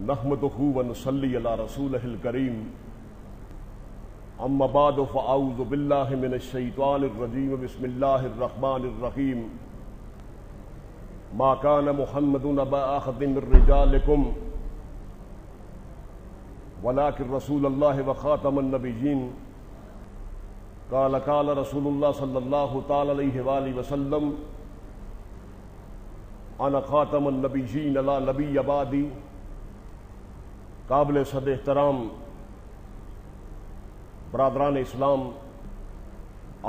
نحمدہ و نصلی علی رسولہ الکریم اما بعد فاعوذ باللہ من الشیطان الرجیم بسم اللہ الرحمن الرحیم ما کان محمد ابا احد من رجالکم ولکن رسول اللہ وخاتم النبیین قال رسول اللہ صلی اللہ تعالی علیہ وآلہ وسلم انا خاتم النبیین لا نبی بعدی۔ قابل صد احترام برادران اسلام،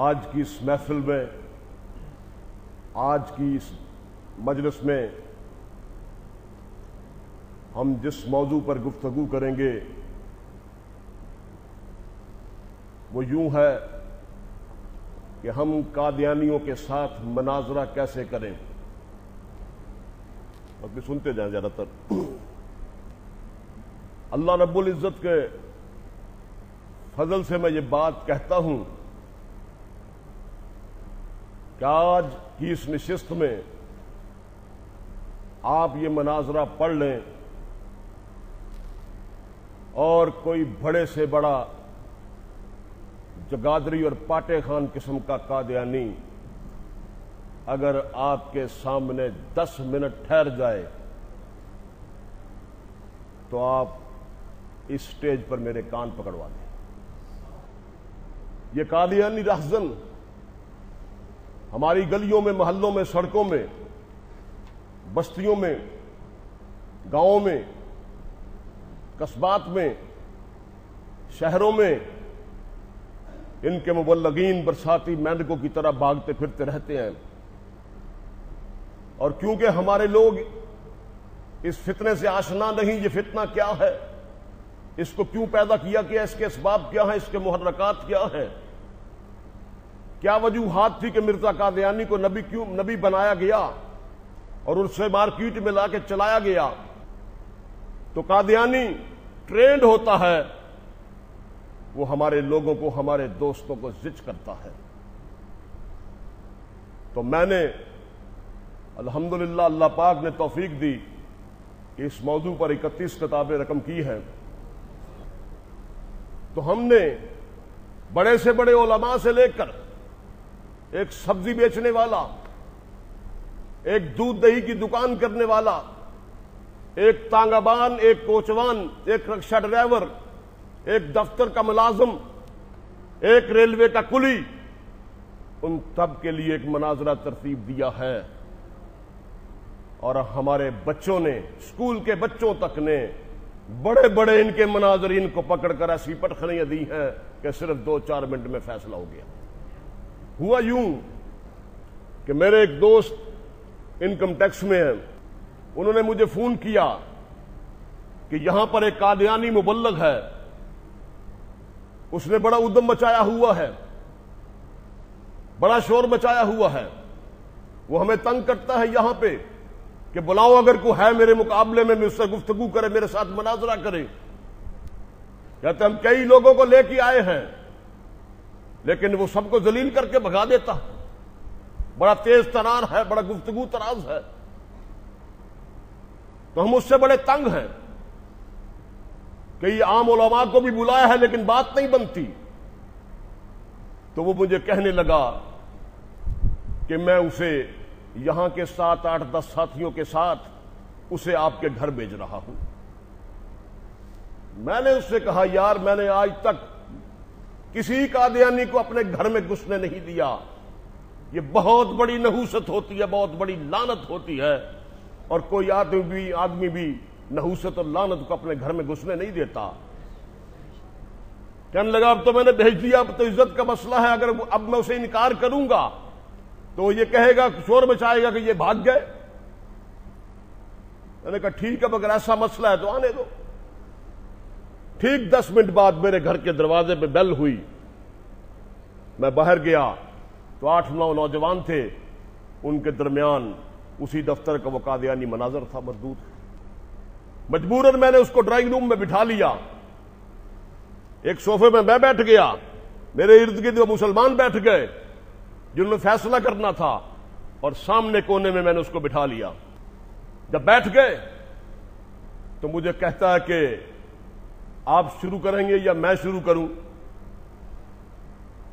آج کی اس محفل میں، آج کی اس مجلس میں ہم جس موضوع پر گفتگو کریں گے وہ یوں ہے کہ ہم قادیانیوں کے ساتھ مناظرہ کیسے کریں۔ ابھی سنتے جائیں زیادہ تر۔ اللہ رب العزت کے فضل سے میں یہ بات کہتا ہوں کہ آج کی اس نشست میں آپ یہ مناظرہ پڑھ لیں اور کوئی بڑے سے بڑا جگادری اور پاٹے خان قسم کا قادیانی اگر آپ کے سامنے 10 منٹ ٹھہر جائے تو آپ اس سٹیج پر میرے کان پکڑوا دیں۔ یہ قادیانی رہزن ہماری گلیوں میں، محلوں میں، سڑکوں میں، بستیوں میں، گاؤں میں، قصبات میں، شہروں میں ان کے مبلغین برساتی مینڈکوں کی طرح بھاگتے پھرتے رہتے ہیں، اور کیونکہ ہمارے لوگ اس فتنے سے آشنا نہیں، یہ فتنہ کیا ہے، اس کو کیوں پیدا کیا گیا، اس کے اسباب کیا ہیں، اس کے محرکات کیا ہیں، کیا وجوہات تھی کہ مرزا قادیانی کو نبی بنایا گیا اور اس سے مارکیٹ میں لا کے چلایا گیا، تو قادیانی ٹرینڈ ہوتا ہے، وہ ہمارے لوگوں کو، ہمارے دوستوں کو زچ کرتا ہے۔ تو میں نے الحمدللہ اللہ پاک نے توفیق دی کہ اس موضوع پر 31 کتابیں رقم کی ہیں، تو ہم نے بڑے سے بڑے علماء سے لے کر ایک سبزی بیچنے والا، ایک دودھ دہی کی دکان کرنے والا، ایک تانگابان، ایک کوچوان، ایک رکشہ ڈرائیور، ایک دفتر کا ملازم، ایک ریلوے کا کلی، ان سب کے لیے ایک مناظرہ ترتیب دیا ہے، اور ہمارے بچوں نے، اسکول کے بچوں تک نے بڑے بڑے ان کے مناظرین کو پکڑ کر ایسی پٹخنیاں دی ہیں کہ صرف 2-4 منٹ میں فیصلہ ہو گیا۔ ہوا یوں کہ میرے ایک دوست انکم ٹیکس میں ہیں، انہوں نے مجھے فون کیا کہ یہاں پر ایک قادیانی مبلغ ہے، اس نے بڑا ادم مچایا ہوا ہے، بڑا شور مچایا ہوا ہے، وہ ہمیں تنگ کرتا ہے یہاں پہ کہ بلاؤ اگر کوئی ہے میرے مقابلے میں مجھ سے گفتگو کرے، میرے ساتھ مناظرہ کرے۔ کہتے ہم کئی لوگوں کو لے کے آئے ہیں لیکن وہ سب کو ذلیل کر کے بھگا دیتا، بڑا تیز ترار ہے، بڑا گفتگو تراز ہے، تو ہم اس سے بڑے تنگ ہیں کہ یہ عام علماء کو بھی بلایا ہے لیکن بات نہیں بنتی۔ تو وہ مجھے کہنے لگا کہ میں اسے یہاں کے 7-8-10 ساتھیوں کے ساتھ اسے آپ کے گھر بھیج رہا ہوں۔ میں نے اس سے کہا یار میں نے آج تک کسی قادیانی کو اپنے گھر میں گھسنے نہیں دیا، یہ بہت بڑی نحوست ہوتی ہے، بہت بڑی لعنت ہوتی ہے، اور کوئی آدمی بھی نحوست اور لعنت کو اپنے گھر میں گھسنے نہیں دیتا۔ کہنے لگا اب تو میں نے بھیج دیا، اب تو عزت کا مسئلہ ہے، اگر اب میں اسے انکار کروں گا تو وہ یہ کہے گا، شور مچائے گا کہ یہ بھاگ گئے۔ میں نے کہا ٹھیک ہے اگر ایسا مسئلہ ہے تو آنے دو۔ ٹھیک 10 منٹ بعد میرے گھر کے دروازے پہ بیل ہوئی، میں باہر گیا تو 8-9 نوجوان تھے، ان کے درمیان اسی دفتر کا وہ قادیانی مناظر تھا مردود۔ مجبوراً میں نے اس کو ڈرائنگ روم میں بٹھا لیا، ایک صوفے میں میں بیٹھ گیا، میرے ارد گرد وہ مسلمان بیٹھ گئے جنہوں نے فیصلہ کرنا تھا، اور سامنے کونے میں نے اس کو بٹھا لیا۔ جب بیٹھ گئے تو مجھے کہتا ہے کہ آپ شروع کریں گے یا میں شروع کروں؟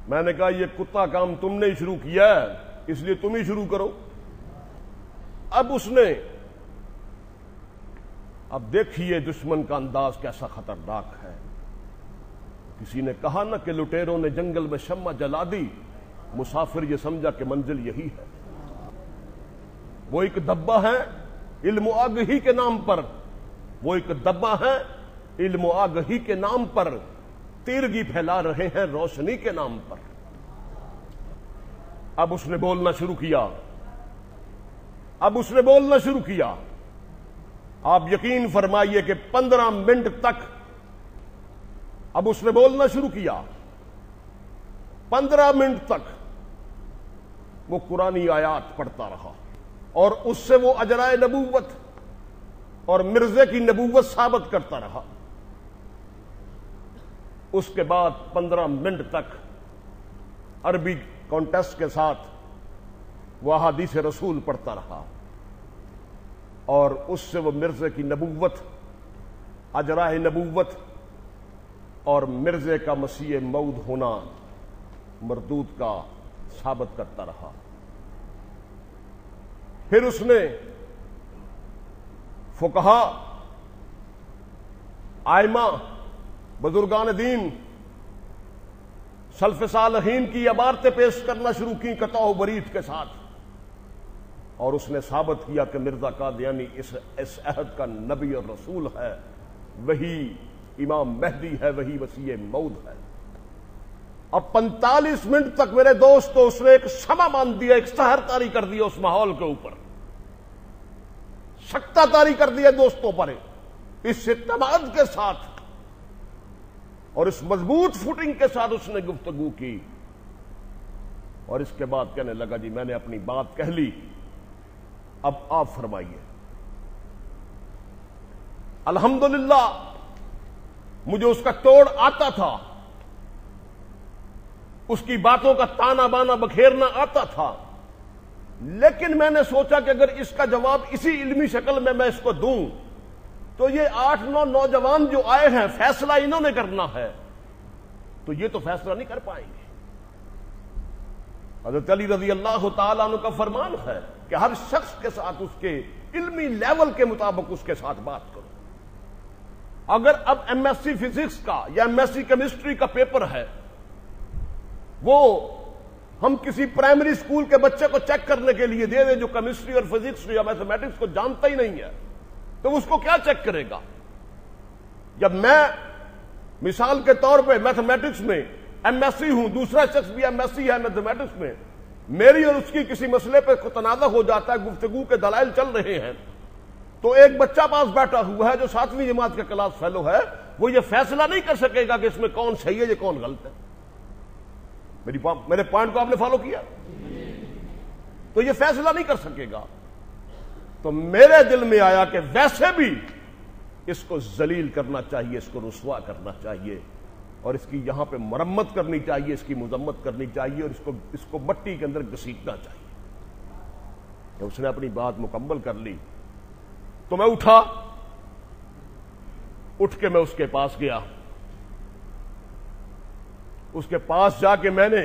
میں نے کہا یہ کتا کام تم نے ہی شروع کیا ہے، اس لیے تم ہی شروع کرو۔ اب دیکھیے دشمن کا انداز کیسا خطرناک ہے۔ کسی نے کہا نا کہ لٹیروں نے جنگل میں شمع جلا دی، مسافر یہ سمجھا کہ منزل یہی ہے۔ وہ ایک دبا ہے علم و آگہی کے نام پر، وہ ایک دبا ہے علم و آگہی کے نام پر، تیرگی پھیلا رہے ہیں روشنی کے نام پر۔ اب اس نے بولنا شروع کیا۔ آپ یقین فرمائیے کہ 15 منٹ تک اب اس نے بولنا شروع کیا۔ 15 منٹ تک وہ قرآنی آیات پڑھتا رہا اور اس سے وہ اجرائے نبوت اور مرزے کی نبوت ثابت کرتا رہا۔ اس کے بعد 15 منٹ تک عربی کانٹیسٹ کے ساتھ وہ احادیث رسول پڑھتا رہا اور اس سے وہ مرزے کی نبوت، اجرائے نبوت اور مرزے کا مسیح موعود ہونا مردود کا ثابت کرتا رہا۔ پھر اس نے فقہا، ائمہ، بزرگان دین، سلف صالحین کی عبارتیں پیش کرنا شروع کی قطع و برید کے ساتھ، اور اس نے ثابت کیا کہ مرزا قادیانی اس عہد کا نبی اور رسول ہے، وہی امام مہدی ہے، وہی مسیح موعود ہے۔ اب 45 منٹ تک میرے دوستو اس نے ایک شمع باندھ دیا، ایک سحر طاری کر دیا اس ماحول کے اوپر، سکتہ طاری کر دیا دوستوں پر، اس اعتماد کے ساتھ اور اس مضبوط فوٹنگ کے ساتھ اس نے گفتگو کی، اور اس کے بعد کہنے لگا جی میں نے اپنی بات کہہ لی، اب آپ فرمائیے۔ الحمدللہ مجھے اس کا توڑ آتا تھا، اس کی باتوں کا تانا بانا بکھیرنا آتا تھا، لیکن میں نے سوچا کہ اگر اس کا جواب اسی علمی شکل میں اس کو دوں تو یہ 8-9 نوجوان جو آئے ہیں فیصلہ انہوں نے کرنا ہے، تو یہ تو فیصلہ نہیں کر پائیں گے۔ حضرت علی رضی اللہ تعالیٰ عنہ کا فرمان ہے کہ ہر شخص کے ساتھ اس کے علمی لیول کے مطابق اس کے ساتھ بات کرو۔ اگر اب ایم ایس سی فزکس کا یا ایم ایس سی کیمسٹری کا پیپر ہے، وہ ہم کسی پرائمری اسکول کے بچے کو چیک کرنے کے لیے دے دیں جو کیمسٹری اور فزکس یا میتھمیٹکس کو جانتا ہی نہیں ہے، تو اس کو کیا چیک کرے گا؟ جب میں مثال کے طور پہ میتھمیٹکس میں ایم ایس سی ہوں، دوسرا شخص بھی ایم ایس سی ہے میتھمیٹکس میں، میری اور اس کی کسی مسئلے پہ تنازع ہو جاتا ہے، گفتگو کے دلائل چل رہے ہیں، تو ایک بچہ پاس بیٹھا ہوا ہے جو 7ویں جماعت کا کلاس فیلو ہے، وہ یہ فیصلہ نہیں کر سکے گا کہ اس میں کون صحیح ہے یہ کون غلط ہے۔ میرے پوائنٹ کو آپ نے فالو کیا؟ تو یہ فیصلہ نہیں کر سکے گا۔ تو میرے دل میں آیا کہ ویسے بھی اس کو ذلیل کرنا چاہیے، اس کو رسوا کرنا چاہیے، اور اس کی یہاں پہ مرمت کرنی چاہیے، اس کی مذمت کرنی چاہیے، اور اس کو مٹی کے اندر گھسیٹنا چاہیے۔ جب اس نے اپنی بات مکمل کر لی تو میں اٹھ کے میں اس کے پاس گیا۔ اس کے پاس جا کے میں نے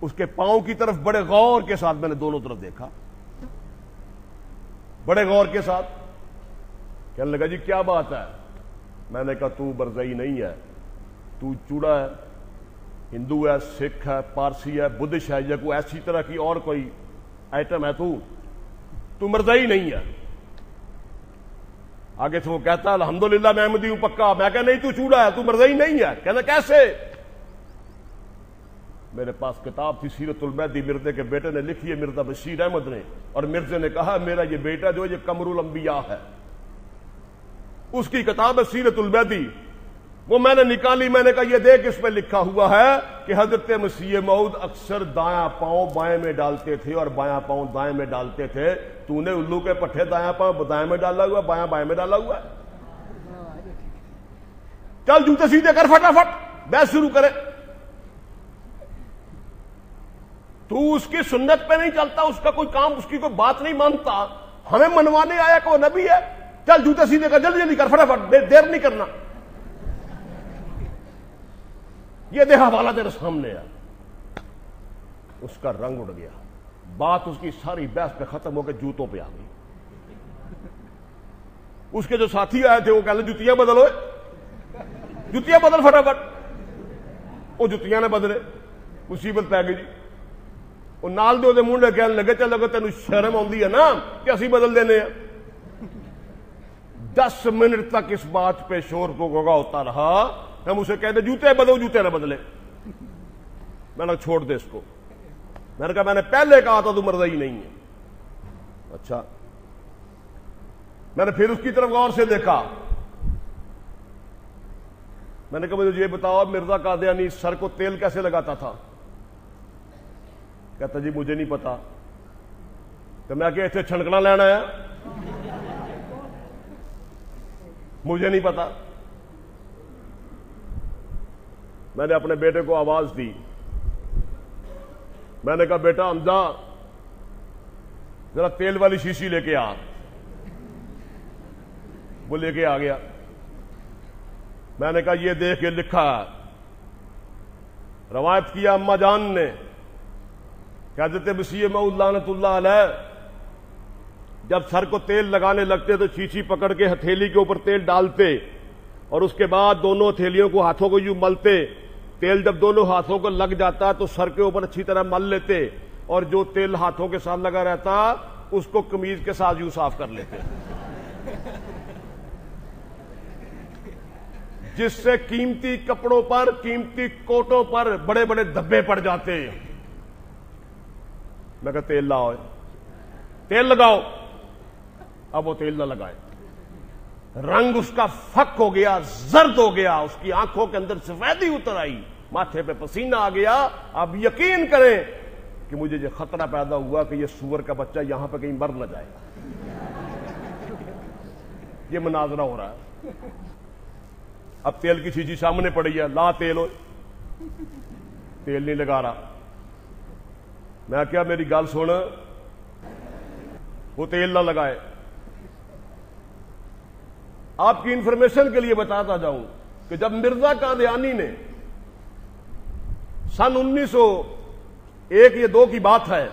اس کے پاؤں کی طرف بڑے غور کے ساتھ میں نے دونوں طرف دیکھا، بڑے غور کے ساتھ۔ کہنے لگا جی کیا بات ہے؟ میں نے کہا تو برزئی نہیں ہے، تو چوڑا ہے، ہندو ہے، سکھ ہے، پارسی ہے، بدھسٹ ہے، یا کوئی ایسی طرح کی اور کوئی آئٹم ہے، تو مرزئی نہیں ہے۔ آگے سے وہ کہتا الحمدللہ میں احمدی ہوں پکا۔ میں کہا نہیں تو چوڑا ہے، تو مرزئی نہیں ہے۔ کہنا کیسے؟ میرے پاس کتاب تھی سیرت المہدی، مرزے کے بیٹے نے لکھی ہے، مرزا بشیر احمد نے، اور مرزے نے کہا میرا یہ بیٹا جو یہ قمر الانبیاء ہے، اس کی کتاب ہے سیرت المہدی۔ وہ میں نے نکالی، میں نے کہا یہ دیکھ اس پہ لکھا ہوا ہے کہ حضرت مسیح موعود اکثر دایاں پاؤں بائیں میں ڈالتے تھے اور بایاں پاؤں دائیں میں ڈالتے تھے۔ تو نے الو کے پٹھے دایاں پاؤں دائیں میں ڈالا ہوا، بایاں بائیں میں ڈالا ہوا ہے۔ چل جوتے سیدھے کر فٹافٹ، بحث شروع کرے۔ تو اس کی سنت پہ نہیں چلتا، اس کا کوئی کام، اس کی کوئی بات نہیں مانتا، ہمیں منوانے آیا کہ وہ نبی ہے۔ چل جوتے سیدھے کر، جلدی جلدی کر، فٹافٹ، دیر نہیں کرنا. یہ دیکھا والا تیرے سامنے ہے. اس کا رنگ اڑ گیا. بات اس کی ساری بحث پہ ختم ہو کے جوتوں پہ آ گئی. اس کے جو ساتھی آئے تھے وہ کہہ لیں جتیاں بدلو، جتیاں بدل فٹافٹ. وہ جتیاں نے بدلے، مصیبت پی گئی جی. وہ نال دے منڈے کہنے لگے چل اگر تینوں شرم آتی ہے نا کہ اسی بدل دینے ہیں. 10 منٹ تک اس بات پہ شور کو گوگا ہوتا رہا. ہم اسے کہتے جوتے بدلو، جوتے نہ بدلے. میں نے چھوڑ دے اس کو. میں نے کہا میں نے پہلے کہا تھا تو مرضی نہیں ہے. اچھا. میں نے پھر اس کی طرف غور سے دیکھا. میں نے کہا مجھے یہ بتاؤ مرزا قادیانی سر کو تیل کیسے لگاتا تھا؟ کہتا جی مجھے نہیں پتا. تو میں کہ اتنے چھنکنا لینا ہے؟ مجھے نہیں پتا. میں نے اپنے بیٹے کو آواز دی. میں نے کہا بیٹا حمزہ ذرا تیل والی شیشی لے کے آ. وہ لے کے آ گیا. میں نے کہا یہ دیکھ کے لکھا ہے. روایت کیا اما جان نے کہ حضرت مسیح موعود لعنت اللہ علیہ جب سر کو تیل لگانے لگتے تو شیشی پکڑ کے ہتھیلی کے اوپر تیل ڈالتے اور اس کے بعد دونوں ہتھیلیوں کو ہاتھوں کو یوں ملتے. تیل جب دونوں ہاتھوں کو لگ جاتا تو سر کے اوپر اچھی طرح مل لیتے اور جو تیل ہاتھوں کے ساتھ لگا رہتا اس کو قمیض کے ساتھ یوں صاف کر لیتے، جس سے قیمتی کپڑوں پر، قیمتی کوٹوں پر بڑے بڑے دھبے پڑ جاتے. میں کہا تیل لاؤ، تیل لگاؤ. اب وہ تیل نہ لگائے. رنگ اس کا فک ہو گیا، زرد ہو گیا. اس کی آنکھوں کے اندر سفیدی اتر آئی، ماتھے پہ پسینہ آ گیا. اب یقین کریں کہ مجھے یہ خطرہ پیدا ہوا کہ یہ سور کا بچہ یہاں پہ کہیں مر نہ جائے. یہ مناظرہ ہو رہا ہے. اب تیل کی شیشی سامنے پڑی ہے. لا تیل ہو. تیل نہیں لگا رہا. میں کیا میری گل سن، وہ تیل نہ لگائے. آپ کی انفارمیشن کے لیے بتاتا جاؤں کہ جب مرزا قادیانی نے سن 1901 یا 2 کی بات ہے،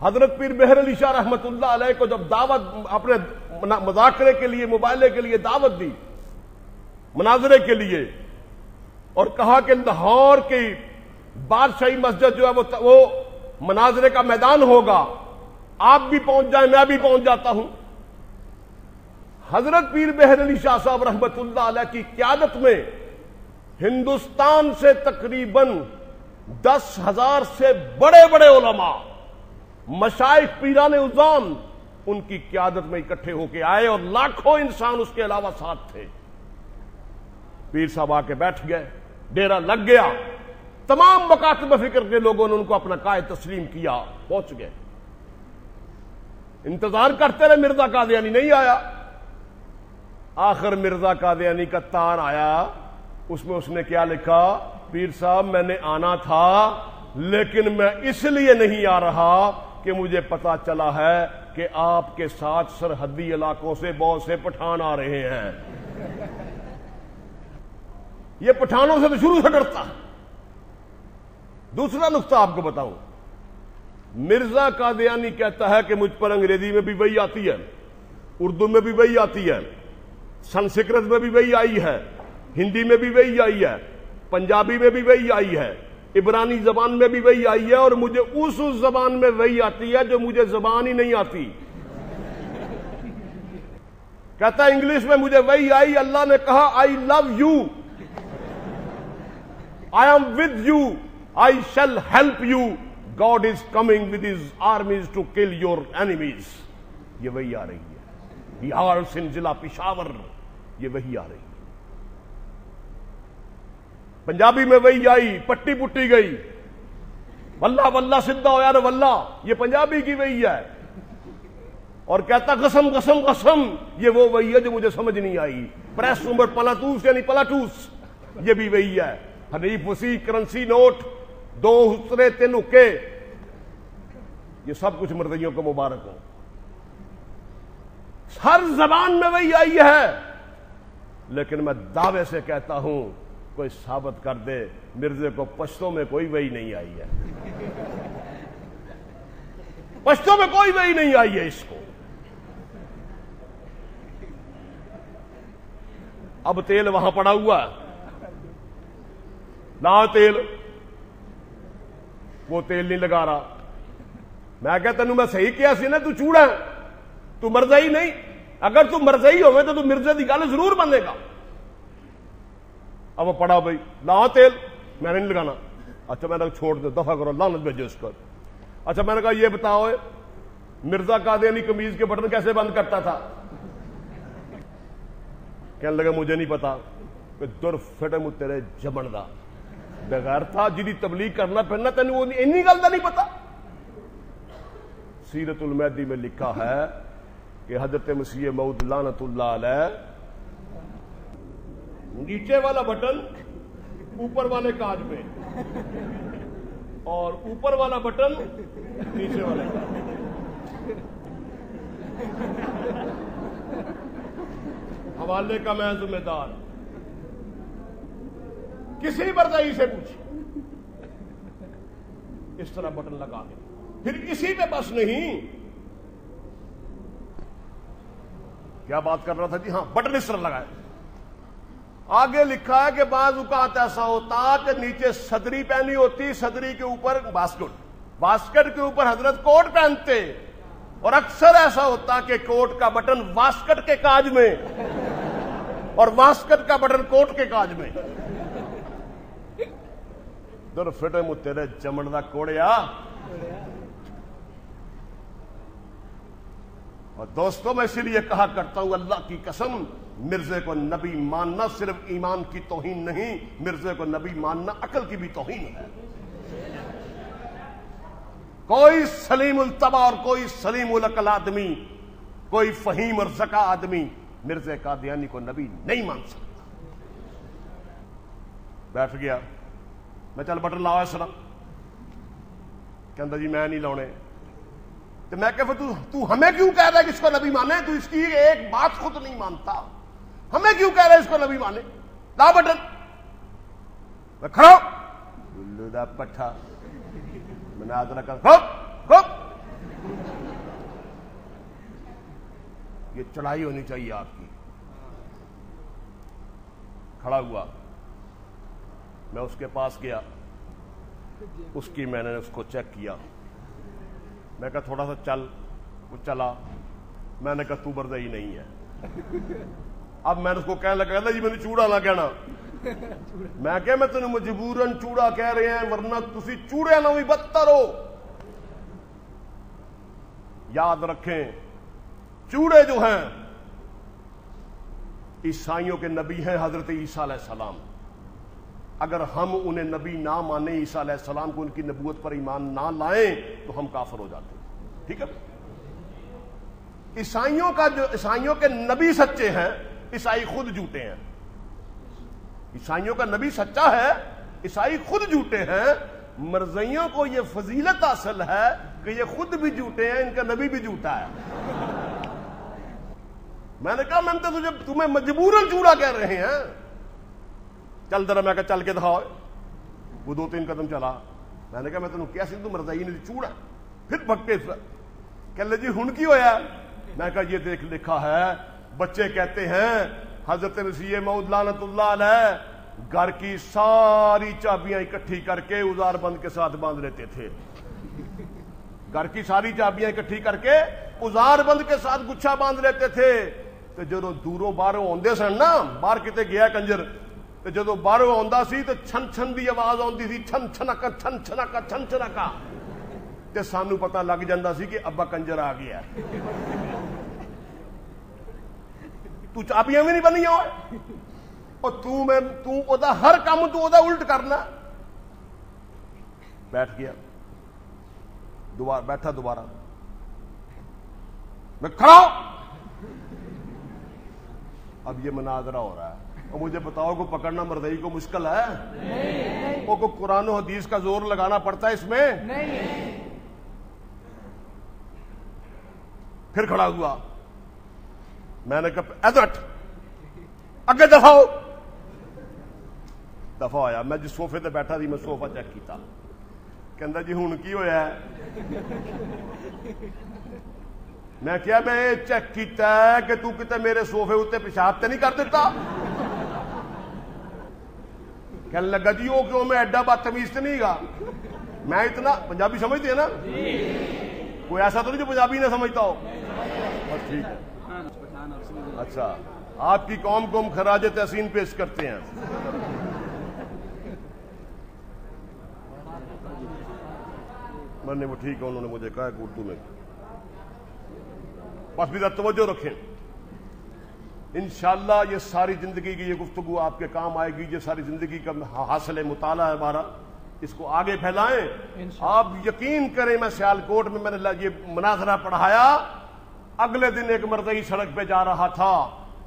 حضرت پیر بہر علی شاہ رحمت اللہ علیہ کو جب دعوت اپنے مذاکرے کے لیے، مباحثے کے لیے دعوت دی، مناظرے کے لیے، اور کہا کہ لاہور کی بادشاہی مسجد جو ہے وہ مناظرے کا میدان ہوگا، آپ بھی پہنچ جائیں میں بھی پہنچ جاتا ہوں. حضرت پیر بہر علی شاہ صاحب رحمت اللہ علیہ کی قیادت میں ہندوستان سے تقریباً 10,000 سے بڑے بڑے علماء، مشائخ، پیران عظام ان کی قیادت میں اکٹھے ہو کے آئے اور لاکھوں انسان اس کے علاوہ ساتھ تھے. پیر صاحب آ کے بیٹھ گئے، ڈیرا لگ گیا. تمام مکاتب فکر کے لوگوں نے ان کو اپنا قائد تسلیم کیا، پہنچ گئے. انتظار کرتے رہے، مرزا قادیانی نہیں آیا. آخر مرزا قادیانی کا تار آیا. اس میں اس نے کیا لکھا؟ پیر صاحب میں نے آنا تھا لیکن میں اس لیے نہیں آ رہا کہ مجھے پتا چلا ہے کہ آپ کے ساتھ سرحدی علاقوں سے بہت سے پٹھان آ رہے ہیں. یہ پٹھانوں سے تو شروع سے ڈرتا. دوسرا نقطہ آپ کو بتاؤں، مرزا قادیانی کہتا ہے کہ مجھ پر انگریزی میں بھی وہی آتی ہے، اردو میں بھی وہی آتی ہے، سنسکرت میں بھی وہی آئی ہے، ہندی میں بھی وہی آئی ہے، پنجابی میں بھی وہی آئی ہے، عبرانی زبان میں بھی وہی آئی ہے، اور مجھے اس زبان میں وہی آتی ہے جو مجھے زبان ہی نہیں آتی. کہتا ہے انگلش میں مجھے وہی آئی. اللہ نے کہا I love you, I am with you, I shall help you, God is coming with his armies to kill your enemies. یہ وہی آ رہی ہے. بہار سندھ ضلع پشاور، یہ وہی آ رہی ہے. پنجابی میں وہی آئی، پٹی پٹی گئی، واللہ واللہ سدھا ہو یار واللہ، یہ پنجابی کی وہی ہے. اور کہتا قسم قسم قسم، یہ وہ وہی ہے جو مجھے سمجھ نہیں آئی. پریس نمبر پلاٹوس یعنی پلاٹوس، یہ بھی وہی ہے. حریف وسیع، کرنسی نوٹ، 2 حسرے 3 حکے، یہ سب کچھ مرضیوں کو مبارک ہو. ہر زبان میں وہی آئی ہے، لیکن میں دعوے سے کہتا ہوں کوئی ثابت کر دے مرزے کو پشتوں میں کوئی وہی نہیں آئی ہے، پشتوں میں کوئی وہی نہیں آئی ہے اس کو۔ اب تیل وہاں پڑا ہوا ہے، لا تیل، وہ تیل نہیں لگا رہا۔ میں کہتا ہوں میں صحیح کیا سی نا، تو چوڑا ہے، تو مرزائی نہیں، اگر تو مرزائی ہوئے تو مرزے دی گل ضرور بنے گا۔ اب وہ پڑا بھائی لا تیل، میں نے نہیں لگانا۔ اچھا میں نے چھوڑ دو، دفع کرو، لعنت بھیجو اس کو۔ اچھا میں نے کہا یہ بتاؤ مرزا قادیانی قمیض کے بٹن کیسے بند کرتا تھا؟ کہنے لگا مجھے نہیں پتا۔ کہ در فٹے مو تیرے جمن دا بغیر تھا جی تبلیغ کرنا پھرنا، تین وہ اینی گل کا نہیں پتا۔ سیرت المہدی میں لکھا ہے کہ حضرت مسیح موعود لعنت اللہ علیہ نیچے والا بٹن اوپر والے کاج میں اور اوپر والا بٹن نیچے والے کاج میں۔ حوالے کا میں ذمہ دار، کسی مرزائی سے پوچھ، اس طرح بٹن لگا دے۔ پھر کسی پہ بس نہیں، کیا بات کر رہا تھا جی؟ ہاں بٹن اس طرح لگائے۔ آگے لکھا ہے کہ بعض اوقات ایسا ہوتا کہ نیچے صدری پہنی ہوتی، صدری کے اوپر باسکٹ، باسکٹ کے اوپر حضرت کوٹ پہنتے، اور اکثر ایسا ہوتا کہ کوٹ کا بٹن واسکٹ کے کاج میں اور واسکٹ کا بٹن کوٹ کے کاج میں۔ در فٹے مو تیرے چمڑ دا کوڑیا۔ اور دوستوں میں اسی لیے کہا کرتا ہوں اللہ کی قسم، مرزے کو نبی ماننا صرف ایمان کی توہین نہیں، مرزے کو نبی ماننا عقل کی بھی توہین ہے۔ کوئی سلیم الطبع اور کوئی سلیم العقل آدمی، کوئی فہیم اور ذکا آدمی مرزا قادیانی کو نبی نہیں مان سکتا۔ بیٹھ گیا، میں چل بٹن لاؤ اس طرح، کہندا جی میں نہیں لاؤنے۔ تو میں کہ تو ہمیں کیوں کہہ رہا ہے کہ اس کو نبی مانے؟ تو اس کی ایک بات خود نہیں مانتا، ہمیں کیوں کہہ رہا ہے اس کو نبی مانے؟ لا بٹن۔ میں کھڑا لو دا پٹھا، میں نے آدھا کر خوب یہ چڑھائی ہونی چاہیے آپ کی۔ کھڑا ہوا، میں اس کے پاس گیا، اس کی میں نے اس کو چیک کیا، میں کہا تھوڑا سا چل، وہ چلا، میں نے کہا تو مرزائی نہیں ہے۔ اب میں نے اس کو کہنے لگا جی میں نے چوڑا نہ کہنا، میں کہ میں تمہیں مجبوراً چوڑا کہہ رہے ہیں ورنہ تسی چوڑے نہ ہوئی بدتر ہو۔ یاد رکھیں چوڑے جو ہیں عیسائیوں کے نبی ہیں حضرت عیسیٰ علیہ السلام، اگر ہم انہیں نبی نہ مانیں، عیسیٰ علیہ السلام کو ان کی نبوت پر ایمان نہ لائیں تو ہم کافر ہو جاتے ہیں۔ ٹھیک ہے؟ عیسائیوں کے نبی سچے ہیں، عیسائی خود جھوٹے ہیں۔ عیسائیوں کا نبی سچا ہے، عیسائی خود جھوٹے ہیں۔ مرزائیوں کو یہ فضیلت حاصل ہے کہ یہ خود بھی جھوٹے ہیں، ان کا نبی بھی جھوٹا ہے۔ میں نے کہا میں تو تمہیں مجبوراً چوڑا کہہ رہے ہیں، چل ذرا، میں کہا چل کے دکھاؤ۔ وہ 2-3 قدم چلا، میں نے کہا میں تمہیں کیا سی تو مرزائی نے چوڑا، پھر بھگتے کہہ لے جی ہن کی ہویا؟ میں کہا یہ دیکھ لکھا ہے، بچے کہتے ہیں حضرت مسیح موعود لعنت اللہ علیہ گھر کی ساری چابیاں اکٹھی کر کے ازار بند کے ساتھ باندھ لیتے تھے، گھر کی ساری چابیاں اکٹھی کر کے ازار بند کے ساتھ گچھا باندھ لیتے تھے۔ تو جدو دوروں باہروں آندے سن نا، باہر کتے گیا کنجر، تو جدو باہروں آندا سی تو چھن چھن دی آواز آندی سی، چھن چھنکا چھن چھنکا چھن چھنکا، تے سانو پتہ لگ جاندا سی کہ ابا کنجر آ گیا۔ تو چابیاں بھی نہیں بنی ہوئے اور تو دا ہر کام تو دا الٹ کرنا۔ بیٹھ گیا، دوبارہ بیٹھا، دوبارہ میں کھڑا۔ اب یہ مناظرہ ہو رہا ہے، اور مجھے بتاؤ کو پکڑنا مرزائی کو مشکل ہے؟ وہ کو قرآن و حدیث کا زور لگانا پڑتا ہے اس میں؟ نہیں۔ پھر کھڑا ہوا، میں نے کہا ادھر اگے دفع ہو. دفع ہویا. میں جس سوفے تے بیٹھا تھی میں سوفا چیک کیتا. کہندا جی ہن کی ہویا ہے؟ میں کیا میں یہ چیک کیتا ہے کہ تو کتے میرے سوفے اتنے پیشاب تے نہیں کر دیتا؟ کہنے لگا جی وہ کیوں میں ایڈا بدتمیز تو نہیں گا. میں اتنا پنجابی سمجھتے ہیں نا؟ کوئی ایسا تو نہیں جو پنجابی نہ سمجھتا ہو؟ بس ٹھیک ہے. اچھا آپ کی قوم کو ہم خراج تحسین پیش کرتے ہیں. میں نے وہ ٹھیک ہے انہوں نے مجھے کہا کہ اردو میں بس بھی توجہ رکھیں. انشاءاللہ یہ ساری زندگی کی یہ گفتگو آپ کے کام آئے گی. یہ ساری زندگی کا حاصل مطالعہ ہے ہمارا. اس کو آگے پھیلائیں. آپ یقین کریں میں سیالکوٹ میں نے یہ مناظرہ پڑھایا. اگلے دن ایک مردئی سڑک پہ جا رہا تھا.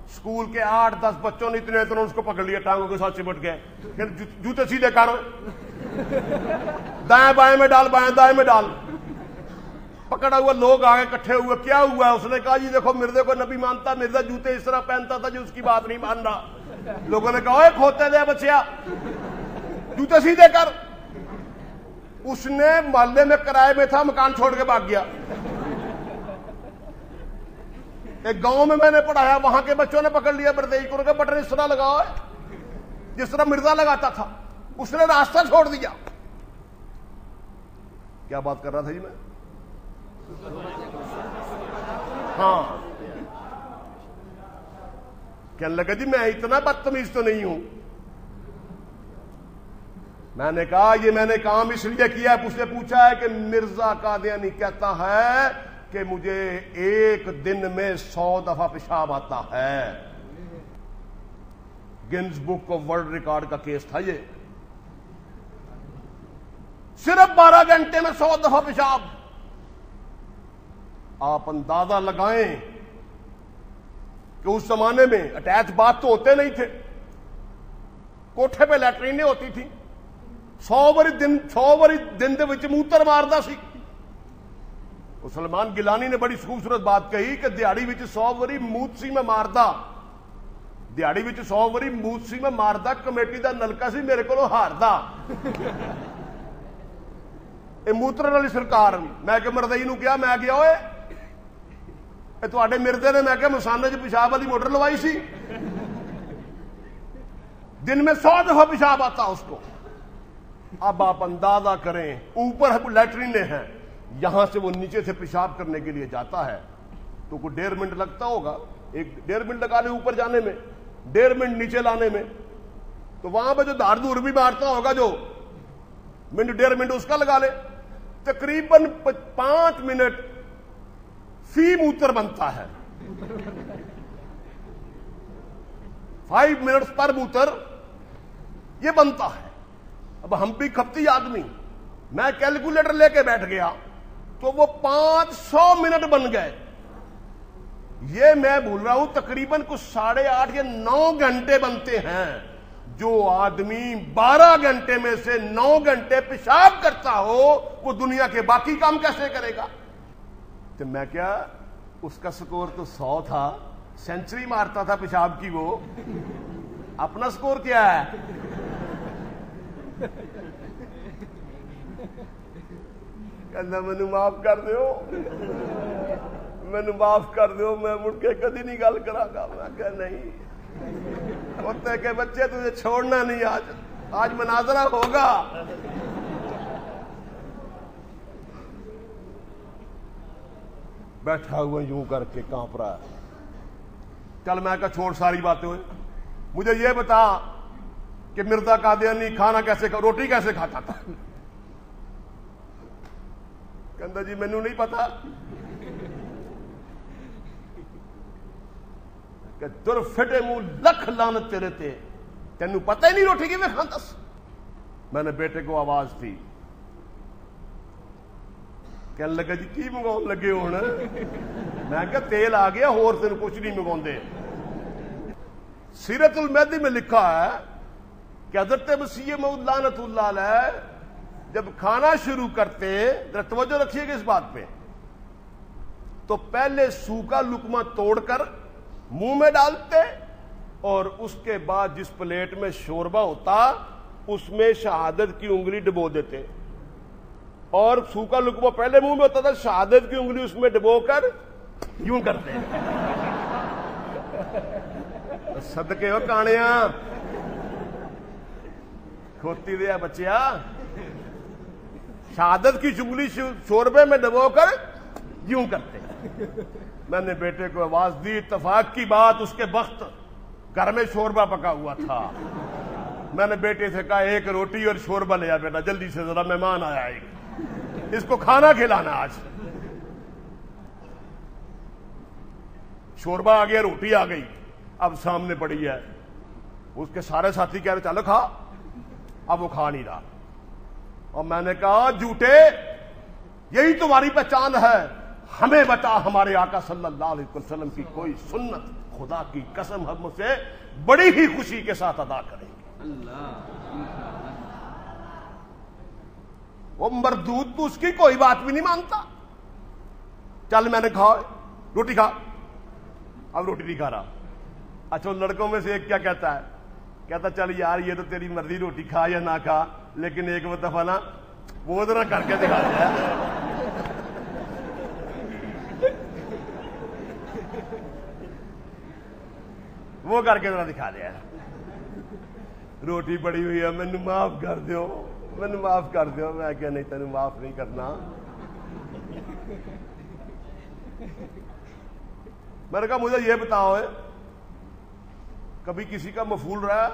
اسکول کے 8-10 بچوں نے اتنے اس کو پکڑ لیا, ٹانگوں کے ساتھ چپٹ گئے. جوتے سیدھے کر, دائیں بائیں میں ڈال, بائیں دائیں میں ڈال. پکڑا ہوا لوگ آگے کٹھے ہوئے. کیا ہوا ہے؟ اس نے کہا جی دیکھو مردے کو نبی مانتا, مرزا جوتے اس طرح پہنتا تھا جو اس کی بات نہیں مان رہا. لوگوں نے کہا اوے کھوتے دے بچیا, جوتے سیدھے کر. اس نے محلے میں کرائے میں تھا, مکان چھوڑ کے بھاگ گیا. ایک گاؤں میں نے پڑھایا, وہاں کے بچوں نے پکڑ لیا مردئی کو, کہ بٹن اس طرح لگاؤ جس طرح مرزا لگاتا تھا. اس نے راستہ چھوڑ دیا. کیا بات کر رہا تھا جی میں؟ ہاں کہنے لگا جی میں اتنا بدتمیز تو نہیں ہوں. میں نے کہا یہ میں نے کام اس لیے کیا ہے. اس نے پوچھا ہے کہ مرزا قادیانی کہتا ہے کہ مجھے ایک دن میں 100 دفعہ پیشاب آتا ہے. Guns book of world record کا کیس تھا یہ. صرف 12 گھنٹے میں 100 دفعہ پیشاب. آپ اندازہ لگائیں کہ اس زمانے میں اٹیچ باتھ تو ہوتے نہیں تھے, کوٹھے پہ لیٹرینیں ہوتی تھی. 100 واری دن دے وچ موتر ماردا سی. سلمان گیلانی نے بڑی خوبصورت بات کہی کہ دیہڑی وچ 100 واری موت سی میں ماردا, دیہڑی وچ 100 واری موت سی میں ماردا, کمیٹی دا نلکا سی میرے کو ہاردا. اے موتر والی سرکار. میں کہ مردئی نو کیا, میں گیا ہوئے تواڈے مردے نے, میں کہ مسانے چ پیشاب والی موٹر لوائی سی. دن میں 100 دفعہ پیشاب آتا اس کو. اب آپ اندازہ کریں, اوپر لیٹرینیں ہیں, یہاں سے وہ نیچے سے پیشاب کرنے کے لیے جاتا ہے تو کوئی 1.5 منٹ لگتا ہوگا. 1.5 منٹ لگا لے اوپر جانے میں, 1.5 منٹ نیچے لانے میں. تو وہاں پہ جو دھار دور بھی مارتا ہوگا جو منٹ 1.5 منٹ اس کا لگا لے. تقریباً 5 منٹ فی موتر بنتا ہے. 5 منٹ پر موتر یہ بنتا ہے. اب ہم بھی کھپتی آدمی, میں کیلکولیٹر لے کے بیٹھ گیا تو وہ 500 منٹ بن گئے. یہ میں بھول رہا ہوں تقریباً کچھ 8.5 یا 9 گھنٹے بنتے ہیں. جو آدمی 12 گھنٹے میں سے 9 گھنٹے پیشاب کرتا ہو وہ دنیا کے باقی کام کیسے کرے گا؟ تو میں کیا, اس کا سکور تو 100 تھا, سینچری مارتا تھا پیشاب کی. وہ اپنا سکور کیا ہے؟ کہنا مینو معاف کر دیو, مینو معاف کر دیو, میں مڑ کے کدی نہیں گل کرا گا. میں کہ نہیں, ہوتے کہ بچے تجھے چھوڑنا نہیں, آج مناظرہ ہوگا. بیٹھا ہوا یوں کر کے کانپ رہا ہے. چل میں کہا چھوڑ ساری باتیں ہوئے, مجھے یہ بتا کہ مرزا قادیانی کھانا کیسے, روٹی کیسے کھاتا تھا؟ کہندا جی مینوں نہیں پتا. کہ در فٹے منہ لکھ لعنت تیرے تے, تینوں پتہ ہی نہیں روٹی کیویں کھاندا سی. میں نے بیٹے کو آواز دی. کہنے لگا جی کی منگاؤن لگے ہون؟ میں کہا تیل آ گیا, ہور تینوں کچھ نہیں منگاؤندے. سیرت المہدی میں لکھا ہے کہ حضرت مسیح موعود لعنت اللہ علیہ جب کھانا شروع کرتے, ذرا توجہ رکھیے گا اس بات پہ, تو پہلے سوکھا لقمہ توڑ کر منہ میں ڈالتے اور اس کے بعد جس پلیٹ میں شوربہ ہوتا اس میں شہادت کی انگلی ڈبو دیتے، اور سوکھا لقمہ پہلے منہ میں ہوتا تھا، شہادت کی انگلی اس میں ڈبو کر یوں کرتے۔ صدقے ہو کانیاں، کھوتی دیا بچیا، شہادت کی چنگلی شوربے میں ڈبو کر یوں کرتے۔ میں نے بیٹے کو آواز دی، اتفاق کی بات اس کے وقت گھر میں شوربہ پکا ہوا تھا۔ میں نے بیٹے سے کہا ایک روٹی اور شوربہ لیا بیٹا، جلدی سے، ذرا مہمان آیا ایک، اس کو کھانا کھلانا آج۔ شوربہ آ گیا، روٹی آ گئی، اب سامنے پڑی ہے، اس کے سارے ساتھی کہہ رہے چلو کھا، اب وہ کھا نہیں رہا، اور میں نے کہا جھوٹے، یہی تمہاری پہچان ہے، ہمیں بتا ہمارے آقا صلی اللہ علیہ وسلم کی کوئی سنت، خدا کی قسم ہم اسے بڑی ہی خوشی کے ساتھ ادا کریں گے۔ وہ مردود تو اس کی کوئی بات بھی نہیں مانتا۔ چل میں نے کھا، روٹی کھا، اب روٹی نہیں کھا رہا۔ اچھا لڑکوں میں سے ایک کیا کہتا ہے، کہتا چل یار یہ تو تیری مرضی، روٹی کھا یا نہ کھا، لیکن ایک دفعہ نا وہ ذرا کر کے دکھا دیا۔ وہ کر کے ذرا دکھا دیا، روٹی پڑی ہوئی ہے، مینو معاف کر دیو، مینو معاف کر دیو۔ میں کیا نہیں، تینوں معاف نہیں کرنا۔ میں نے کہا مجھے یہ بتاؤ کبھی کسی کا مفعول رہا؟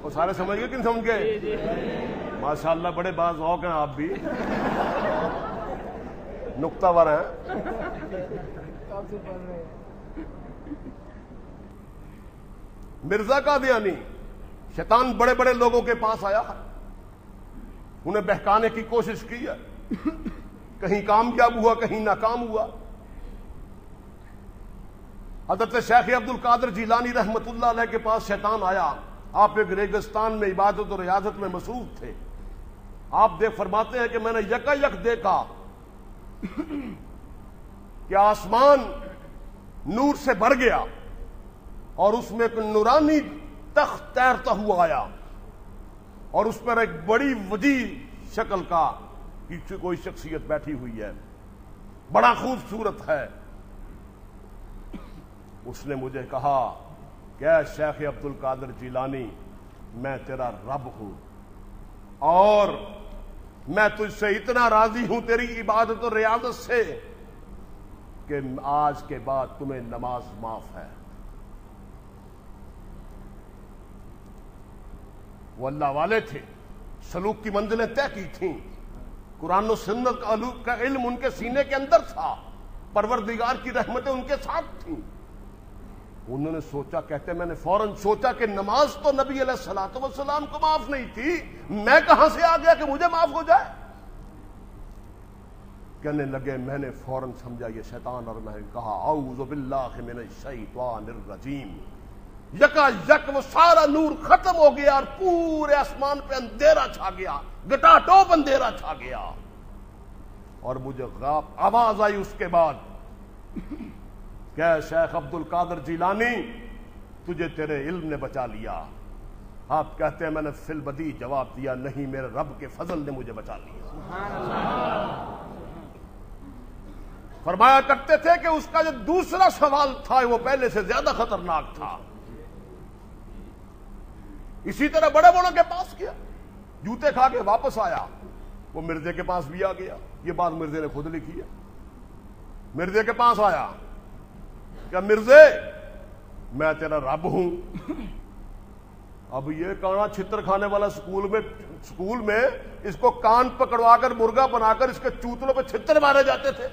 وہ سارے سمجھ گئے کہ نہیں سمجھ گئے؟ ماشاءاللہ بڑے باز ذوق ہیں آپ بھی، نقطہ ور ہیں۔ مرزا قادیانی، شیطان بڑے بڑے لوگوں کے پاس آیا، انہیں بہکانے کی کوشش کی ہے، کہیں کامیاب ہوا کہیں ناکام ہوا۔ حضرت شیخ عبد القادر جیلانی رحمت اللہ علیہ کے پاس شیطان آیا، آپ ایک ریگستان میں عبادت و ریاضت میں مصروف تھے۔ آپ فرماتے ہیں کہ میں نے یکا یک دیکھا کہ آسمان نور سے بھر گیا اور اس میں ایک نورانی تخت تیرتا ہوا آیا، اور اس پر ایک بڑی وجیح شکل کا کوئی شخصیت بیٹھی ہوئی ہے، بڑا خوبصورت ہے۔ اس نے مجھے کہا کہ اے شیخ عبد القادر جیلانی، میں تیرا رب ہوں، اور میں تجھ سے اتنا راضی ہوں تیری عبادت و ریاضت سے کہ آج کے بعد تمہیں نماز معاف ہے۔ وہ اللہ والے تھے، سلوک کی منزلیں طے کی تھیں، قرآن و سنت کا علم ان کے سینے کے اندر تھا، پروردگار کی رحمتیں ان کے ساتھ تھیں۔ انہوں نے سوچا، کہتے میں نے فوراً سوچا کہ نماز تو نبی علیہ الصلوۃ والسلام کو معاف نہیں تھی، میں کہاں سے آ گیا کہ مجھے معاف ہو جائے؟ کہنے لگے میں نے فوراً سمجھا یہ شیطان، اور میں نے کہا اعوذ باللہ من الشیطان الرجیم۔ یکا یک وہ سارا نور ختم ہو گیا اور پورے آسمان پہ اندھیرا چھا گیا، گٹا ٹوپ اندھیرا چھا گیا، اور مجھے آواز آئی اس کے بعد کہ شیخ عبد القادر جیلانی، تجھے تیرے علم نے بچا لیا۔ آپ کہتے ہیں میں نے فی البدی جواب دیا، نہیں، میرے رب کے فضل نے مجھے بچا لیا۔ فرمایا کرتے تھے کہ اس کا جو دوسرا سوال تھا وہ پہلے سے زیادہ خطرناک تھا۔ اسی طرح بڑے بڑوں کے پاس کیا، جوتے کھا کے واپس آیا، وہ مرزے کے پاس بھی آ گیا، یہ بات مرزے نے خود لکھی ہے۔ مرزے کے پاس آیا کہ مرزے میں تیرا رب ہوں۔ اب یہ کانا چھتر کھانے والا سکول میں اس کو کان پکڑوا کر مرغا بنا کر اس کے چوتلوں پہ چھتر مارے جاتے تھے۔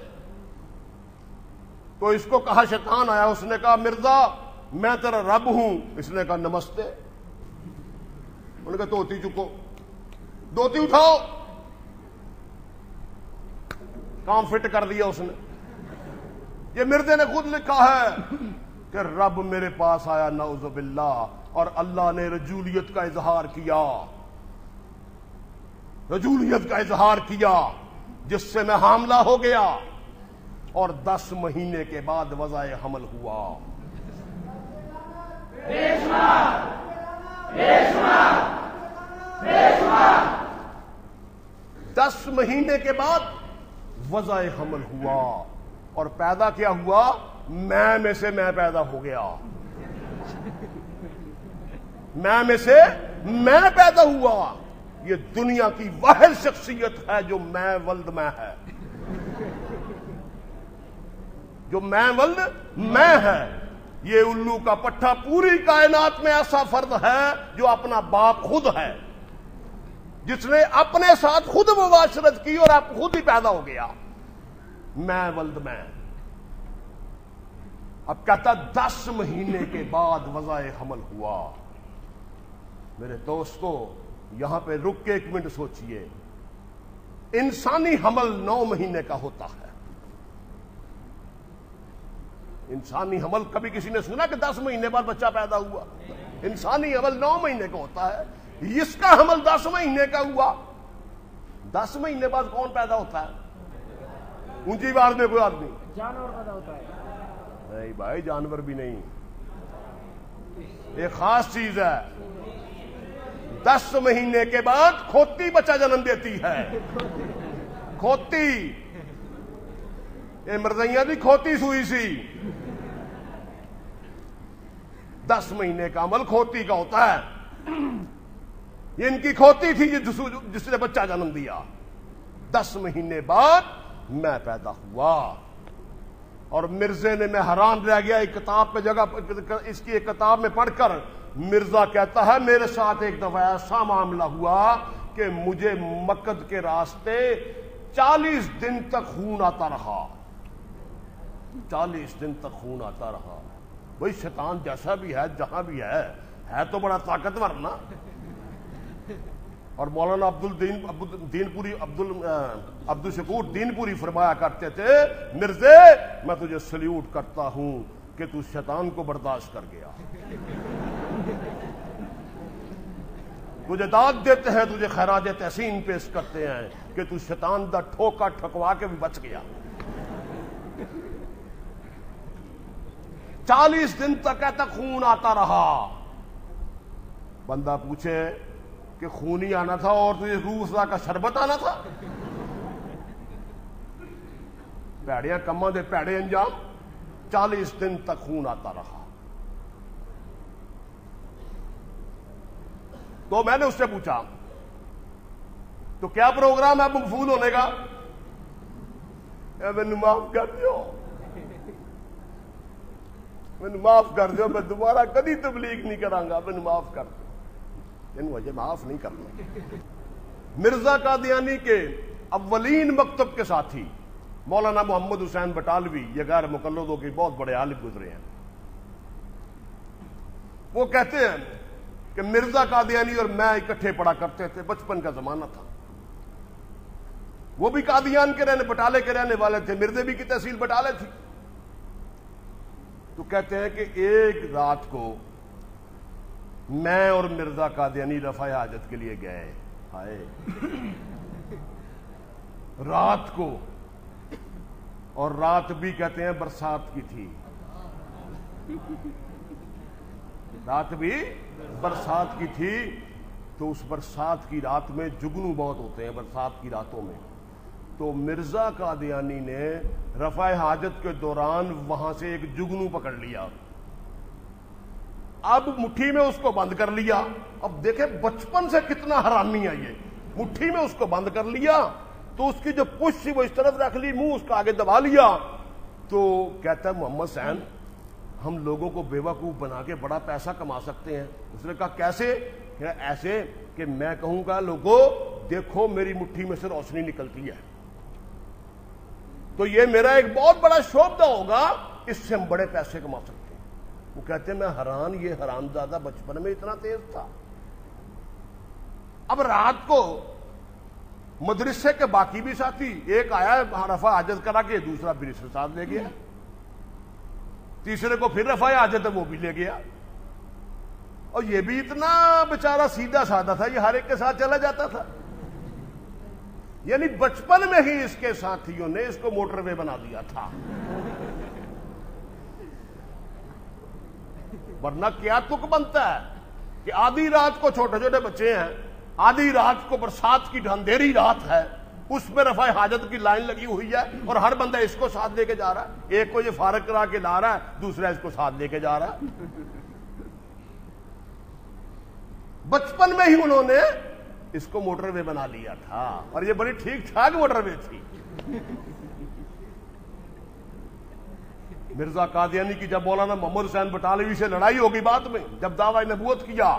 تو اس کو کہا، شیطان آیا، اس نے کہا مرزا میں تیرا رب ہوں۔ اس نے کہا نمستے۔ انہوں نے کہا دھوتی چکو، دھوتی اٹھاؤ، کام فٹ کر دیا اس نے۔ یہ مرزے نے خود لکھا ہے کہ رب میرے پاس آیا نعوذ باللہ، اور اللہ نے رجولیت کا اظہار کیا، رجولیت کا اظہار کیا، جس سے میں حاملہ ہو گیا۔ اور 10 مہینے کے بعد وضع حمل ہوا۔ 10 مہینے کے بعد وضع حمل ہوا، اور پیدا کیا ہوا؟ میں سے میں پیدا ہو گیا، میں سے میں پیدا ہوا۔ یہ دنیا کی واحد شخصیت ہے جو میں ولد میں ہے، جو میں ولد میں ہے۔ یہ الو کا پٹھا پوری کائنات میں ایسا فرد ہے جو اپنا باپ خود ہے، جس نے اپنے ساتھ خود مباشرت کی اور آپ خود ہی پیدا ہو گیا، میں ولد میں۔ اب کہتا 10 مہینے کے بعد وضع حمل ہوا۔ میرے دوستو یہاں پہ رک کے 1 منٹ سوچئے، انسانی حمل 9 مہینے کا ہوتا ہے۔ انسانی حمل کبھی کسی نے سنا کہ 10 مہینے بعد بچہ پیدا ہوا؟ انسانی حمل 9 مہینے کا ہوتا ہے، اس کا حمل 10 مہینے کا ہوا۔ 10 مہینے بعد کون پیدا ہوتا ہے؟ اونچی آواز میں کوئی آدمی؟ جانور پیدا ہوتا ہے؟ نہیں بھائی، جانور بھی نہیں، ایک خاص چیز ہے۔ 10 مہینے کے بعد کھوتی بچہ جنم دیتی ہے۔ کھوتی، یہ مرزیاں دی کھوتی سوئی سی۔ 10 مہینے کا عمل کھوتی کا ہوتا ہے، یہ ان کی کھوتی تھی جس نے بچہ جنم دیا۔ 10 مہینے بعد میں پیدا ہوا، اور مرزے نے، میں حیران رہ گیا ایک کتاب پہ جگہ، اس کی ایک کتاب میں پڑھ کر، مرزا کہتا ہے میرے ساتھ ایک دفعہ ایسا معاملہ ہوا کہ مجھے مکد کے راستے 40 دن تک خون آتا رہا۔ 40 دن تک خون آتا رہا۔ وہی شیطان جیسا بھی ہے، جہاں بھی ہے تو بڑا طاقتور نا۔ اور مولانا عبدالشکور دین پوری فرمایا کرتے تھے، مرزے میں تجھے سلیوٹ کرتا ہوں کہ تو شیطان کو برداشت کر گیا۔ تجھے داد دیتے ہیں، تجھے خراج تحسین پیش کرتے ہیں کہ تو شیطان دا ٹھوکا ٹھکوا کے بھی بچ گیا۔ 40 دن تک خون آتا رہا۔ بندہ پوچھے کہ خون ہی آنا تھا اور تجھے روح افزا کا شربت آنا تھا؟ پیڑیاں کماں دے پیڑے انجام۔ 40 دن تک خون آتا رہا۔ تو میں نے اس سے پوچھا تو کیا پروگرام ہے مقبول ہونے کا؟ میں معاف کر دیو، میں معاف کر دیو، میں دوبارہ کبھی تبلیغ نہیں کراں گا، میں معاف کر دو، مجھے معاف نہیں کرنا۔ مرزا قادیانی کے اولین مکتب کے ساتھی مولانا محمد حسین بٹالوی، یہ غیر مقلدوں کے بہت بڑے عالم گزرے ہیں، وہ کہتے ہیں کہ مرزا قادیانی اور میں اکٹھے پڑھا کرتے تھے، بچپن کا زمانہ تھا۔ وہ بھی قادیان کے بٹالے کے رہنے والے تھے، مرزے بھی کی تحصیل بٹالے تھی۔ تو کہتے ہیں کہ ایک رات کو میں اور مرزا قادیانی رفع حاجت کے لیے گئے۔ ہائے، رات کو، اور رات بھی کہتے ہیں برسات کی تھی، رات بھی برسات کی تھی۔ تو اس برسات کی رات میں جگنو بہت ہوتے ہیں برسات کی راتوں میں، تو مرزا قادیانی نے رفع حاجت کے دوران وہاں سے ایک جگنو پکڑ لیا، اب مٹھی میں اس کو بند کر لیا۔ اب دیکھیں بچپن سے کتنا حرامی ہے یہ، مٹھی میں اس کو بند کر لیا، تو اس کی جو پشت تھی وہ اس طرف رکھ لی، منہ اس کا آگے دبا لیا۔ تو کہتا ہے محمد حسین ہم لوگوں کو بیوقوف بنا کے بڑا پیسہ کما سکتے ہیں۔ اس نے کہا کیسے؟ ایسے کہ میں کہوں گا لوگوں دیکھو میری مٹھی میں سے روشنی نکلتی ہے، تو یہ میرا ایک بہت بڑا شعبہ ہوگا، اس سے ہم بڑے پیسے کما سکتے ہیں۔ وہ کہتے ہیں میں حیران، یہ حرامزادہ بچپن میں اتنا تیز تھا۔ اب رات کو مدرسے کے باقی بھی ساتھی، ایک آیا رفع حاجت کرا کے، دوسرا پھر اس کے ساتھ لے گیا، تیسرے کو پھر رفع حاجت ہے وہ بھی لے گیا، اور یہ بھی اتنا بیچارہ سیدھا سادہ تھا، یہ ہر ایک کے ساتھ چلا جاتا تھا۔ یعنی بچپن میں ہی اس کے ساتھیوں نے اس کو موٹر وے بنا دیا تھا. ورنہ کیا تک بنتا ہے کہ آدھی رات کو چھوٹے چھوٹے بچے ہیں, آدھی رات کو برسات کی اندھیری رات ہے, اس میں رفع حاجت کی لائن لگی ہوئی ہے اور ہر بندہ اس کو ساتھ لے کے جا رہا ہے. ایک کو یہ فارغ کرا کے لا رہا ہے, دوسرا اس کو ساتھ لے کے جا رہا ہے. بچپن میں ہی انہوں نے اس کو موٹر وے بنا لیا تھا, اور یہ بڑی ٹھیک ٹھاک موٹر وے تھی. مرزا قادیانی کی جب مولانا محمد حسین بٹالوی سے لڑائی ہوگی بعد میں, جب دعویٰ نبوت کیا,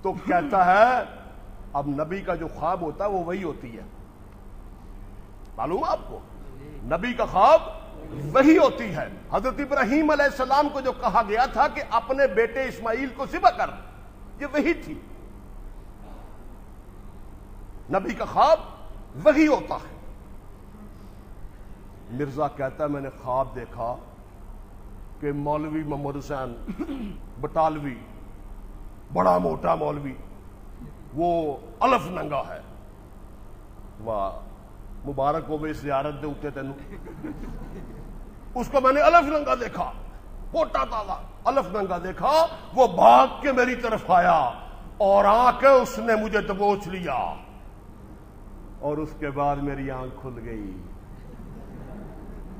تو کہتا ہے اب نبی کا جو خواب ہوتا ہے وہ وہی ہوتی ہے. معلوم آپ کو نبی کا خواب وہی ہوتی ہے. حضرت ابراہیم علیہ السلام کو جو کہا گیا تھا کہ اپنے بیٹے اسماعیل کو ذبح کر, یہ وہی تھی. نبی کا خواب وہی ہوتا ہے. مرزا کہتا ہے میں نے خواب دیکھا کہ مولوی محمد حسین بٹالوی, بڑا موٹا مولوی, وہ الف ننگا ہے. واہ مبارک ہو بے زیارت دے اتے تینوں. اس کو میں نے الف ننگا دیکھا, موٹا تازہ الف ننگا دیکھا. وہ بھاگ کے میری طرف آیا اور آ کے اس نے مجھے دبوچ لیا, اور اس کے بعد میری آنکھ کھل گئی.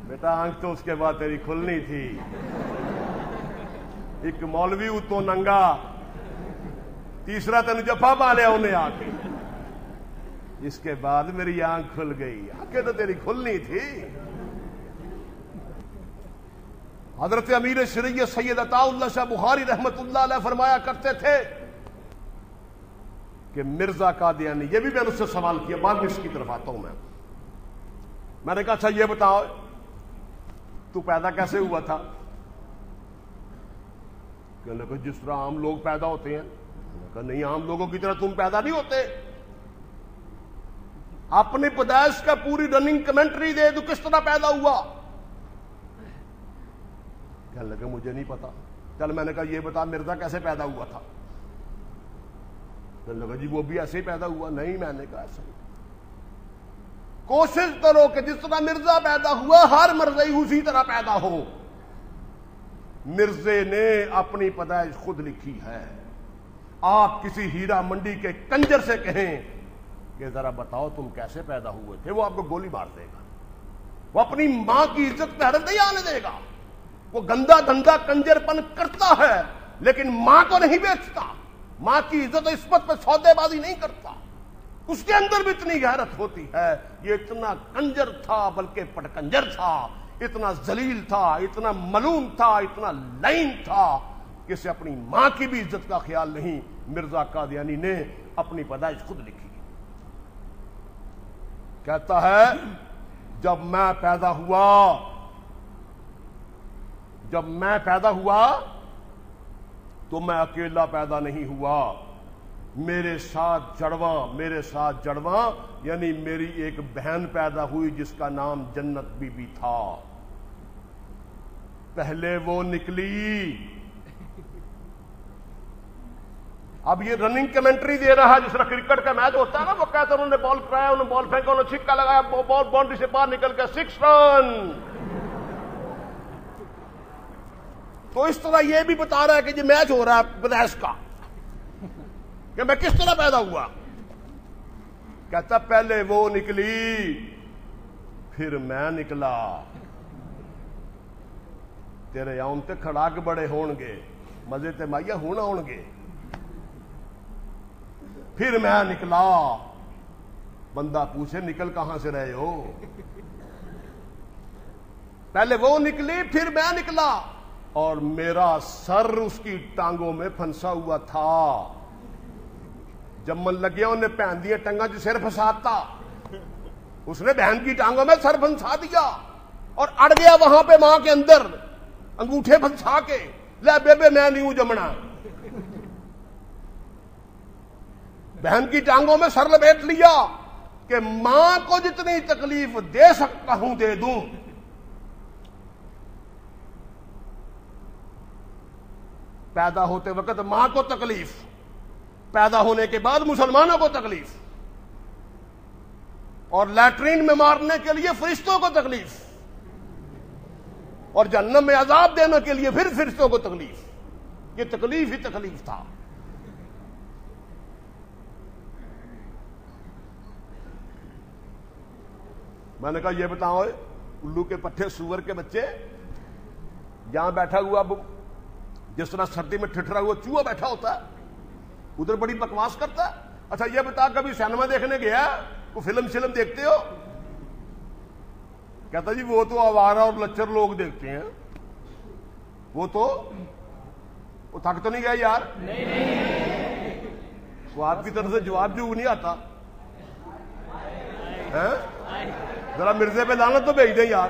بیٹا آنکھ تو اس کے بعد تیری کھلنی تھی. ایک مولوی اتو ننگا, تیسرا تین جفا پا لیا انہیں آ کے, اس کے بعد میری آنکھ کھل گئی. آنکھیں تو تیری کھلنی تھی. حضرت امیر شریعت سید عطا اللہ شاہ بخاری رحمت اللہ علیہ فرمایا کرتے تھے کہ مرزا قادیانی, یہ بھی میں نے اس سے سوال کیا, بعد میں اس کی طرف آتا ہوں. میں نے کہا اچھا یہ بتاؤ تو پیدا کیسے ہوا تھا؟ کہنے لگا جس طرح عام لوگ پیدا ہوتے ہیں. میں نے کہا نہیں, عام لوگوں کی طرح تم پیدا نہیں ہوتے. اپنی پیدائش کا پوری رننگ کمنٹری دے تو کس طرح پیدا ہوا؟ کہنے لگا مجھے نہیں پتا. چل میں نے کہا یہ بتا مرزا کیسے پیدا ہوا تھا؟ کہنے لگا جی وہ بھی ایسے ہی پیدا ہوا. نہیں, میں نے کہا ایسا نہیں. کوشش کرو کہ جس طرح مرزا پیدا ہوا ہر مرزائی اسی طرح پیدا ہو. مرزے نے اپنی پیدائش خود لکھی ہے. آپ کسی ہیرا منڈی کے کنجر سے کہیں کہ ذرا بتاؤ تم کیسے پیدا ہوئے تھے, وہ آپ کو گولی مار دے گا. وہ اپنی ماں کی عزت پہ حرف نہیں آنے دے گا. وہ گندا دھندا کنجر پن کرتا ہے لیکن ماں کو نہیں بیچتا, ماں کی عزت و عصمت پہ سودے بازی نہیں کرتا. اس کے اندر بھی اتنی غیرت ہوتی ہے. یہ اتنا کنجر تھا, بلکہ پٹکنجر تھا, اتنا ذلیل تھا, اتنا ملون تھا, اتنا لعین تھا کہ اسے اپنی ماں کی بھی عزت کا خیال نہیں. مرزا قادیانی نے اپنی پیدائش خود لکھی. کہتا ہے جب میں پیدا ہوا تو میں اکیلا پیدا نہیں ہوا. میرے ساتھ جڑواں یعنی میری ایک بہن پیدا ہوئی جس کا نام جنت بی بی تھا. پہلے وہ نکلی. اب یہ رننگ کمنٹری دے رہا ہے جس طرح کرکٹ کا میچ ہوتا ہے نا, وہ کہتے ہیں انہوں نے بال کرایا, انہوں نے بال پھینکا, انہوں نے چھکا لگایا, بال باؤنڈری سے باہر نکل گیا, 6 رن. تو اس طرح یہ بھی بتا رہا ہے کہ یہ میچ ہو رہا ہے پیدائش کا کہ میں کس طرح پیدا ہوا. کہتا پہلے وہ نکلی پھر میں نکلا. تیرے آن تے کھڑاک بڑے ہون گے, مزے تے مائیا ہونا ہون گے. پھر میں نکلا. بندہ پوچھے نکل کہاں سے رہے ہو؟ پہلے وہ نکلی پھر میں نکلا, اور میرا سر اس کی ٹانگوں میں پھنسا ہوا تھا. جمن لگیا انہیں پہن دیا ٹنگا جو سر پھنساتا, اس نے بہن کی ٹانگوں میں سر پھنسا دیا اور اڑ گیا وہاں پہ ماں کے اندر انگوٹھے پھنسا کے. لے بیبے میں نہیں ہوں جمنا. بہن کی ٹانگوں میں سر لپیٹ لیا کہ ماں کو جتنی تکلیف دے سکتا ہوں دے دوں. پیدا ہوتے وقت ماں کو تکلیف, پیدا ہونے کے بعد مسلمانوں کو تکلیف. اور لیٹرین میں مارنے کے لیے فرشتوں کو تکلیف، اور جہنم میں عذاب دینے کے لیے پھر فرشتوں کو تکلیف. یہ تکلیف ہی تکلیف تھا. میں نے کہا یہ بتاؤ الو کے پٹھے سور کے بچے، یہاں بیٹھا ہوا جس طرح سردی میں ٹھٹرا ہوا چوہا بیٹھا ہوتا ہے، ادھر بڑی بکواس کرتا ہے. اچھا یہ بتا کبھی سینما دیکھنے گیا، وہ فلم دیکھتے ہو؟ کہتا جی وہ تو آوارہ اور لچر لوگ دیکھتے ہیں. وہ تھک تو نہیں گیا یار؟ وہ آپ کی طرف سے جواب جو نہیں آتا. ذرا مرزے پہ لعنت تو بھیج دیں یار.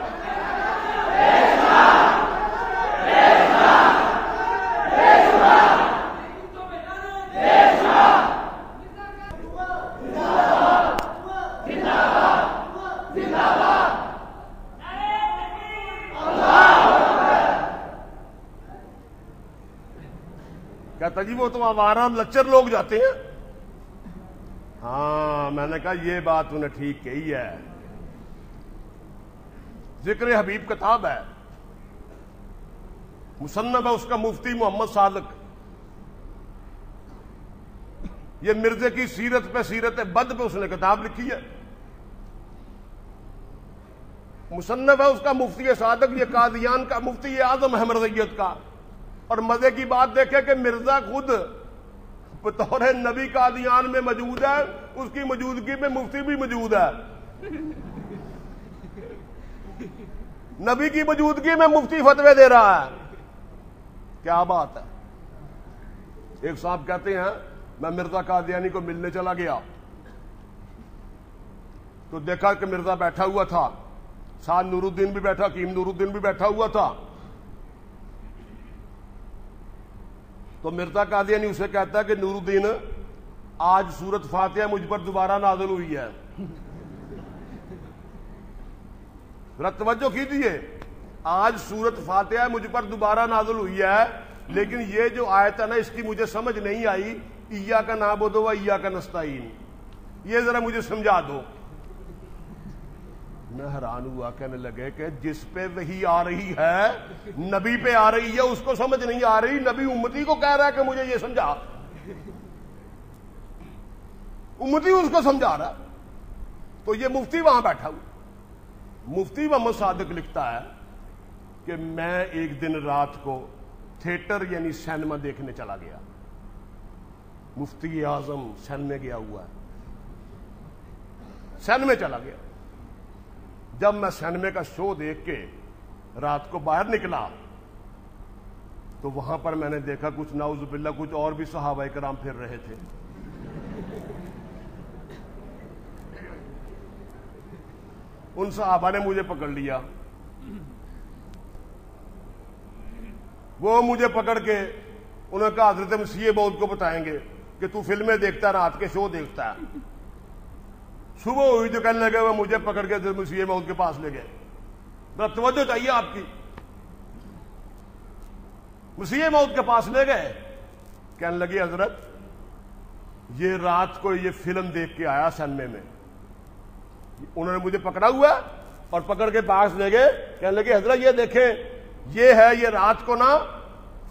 کہتا جی وہ تو آوارہ لچر لوگ جاتے ہیں. ہاں میں نے کہا یہ بات انہیں ٹھیک کہی ہے. ذکر حبیب کتاب ہے، مصنف ہے اس کا مفتی محمد صادق. یہ مرزے کی سیرت پہ، سیرت بد پہ اس نے کتاب لکھی ہے. مصنف ہے اس کا مفتی صادق، یہ قادیان کا مفتی اعظم ہے مرزیت کا. اور مزے کی بات دیکھیں کہ مرزا خود بطور نبی قادیان میں موجود ہے، اس کی موجودگی میں مفتی بھی موجود ہے. نبی کی موجودگی میں مفتی فتوے دے رہا ہے. کیا بات ہے. ایک صاحب کہتے ہیں میں مرزا قادیانی کو ملنے چلا گیا تو دیکھا کہ مرزا بیٹھا ہوا تھا، ساتھ نور الدین بھی بیٹھا، حکیم نور الدین بھی بیٹھا ہوا تھا. تو مرزا قادیانی اسے کہتا ہے کہ نور الدین آج سورت فاتحہ مجھ پر دوبارہ نازل ہوئی ہے. ذرا توجہ کیجیے، آج سورت فاتحہ مجھ پر دوبارہ نازل ہوئی ہے، لیکن یہ جو آیت ہے نا اس کی مجھے سمجھ نہیں آئی. ایاک نعبد و ایاک نستعین، یہ ذرا مجھے سمجھا دو. میں حیران ہوا، کہنے لگے کہ جس پہ وحی آ رہی ہے، نبی پہ آ رہی ہے، اس کو سمجھ نہیں آ رہی. نبی امتی کو کہہ رہا ہے کہ مجھے یہ سمجھا، امتی اس کو سمجھا رہا. تو یہ مفتی وہاں بیٹھا ہوا. مفتی محمد صادق لکھتا ہے کہ میں ایک دن رات کو تھیٹر یعنی سینما دیکھنے چلا گیا. مفتی اعظم سینما گیا ہوا ہے، سینما چلا گیا. جب میں سینما کا شو دیکھ کے رات کو باہر نکلا تو وہاں پر میں نے دیکھا کچھ نعوذ باللہ کچھ اور بھی صحابہ کرام پھر رہے تھے. ان صحابہ نے مجھے پکڑ لیا. وہ مجھے پکڑ کے انہوں نے کہا حضرت مسیح موعود کو بتائیں گے کہ تو فلمیں دیکھتا ہے، رات کے شو دیکھتا ہے. صبح ہوئی تو کہنے لگے وہ مجھے پکڑ کے حضرت مسیح موعود کے پاس لے گئے. ذرا توجہ چاہیے آپ کی. مسیح موعود کے پاس لے گئے، کہنے لگے حضرت یہ رات کو یہ فلم دیکھ کے آیا سینما میں. انہوں نے مجھے پکڑا ہوا اور پکڑ کے پاس لے گئے، کہنے لگے حضرت یہ دیکھیں یہ ہے، یہ رات کو نا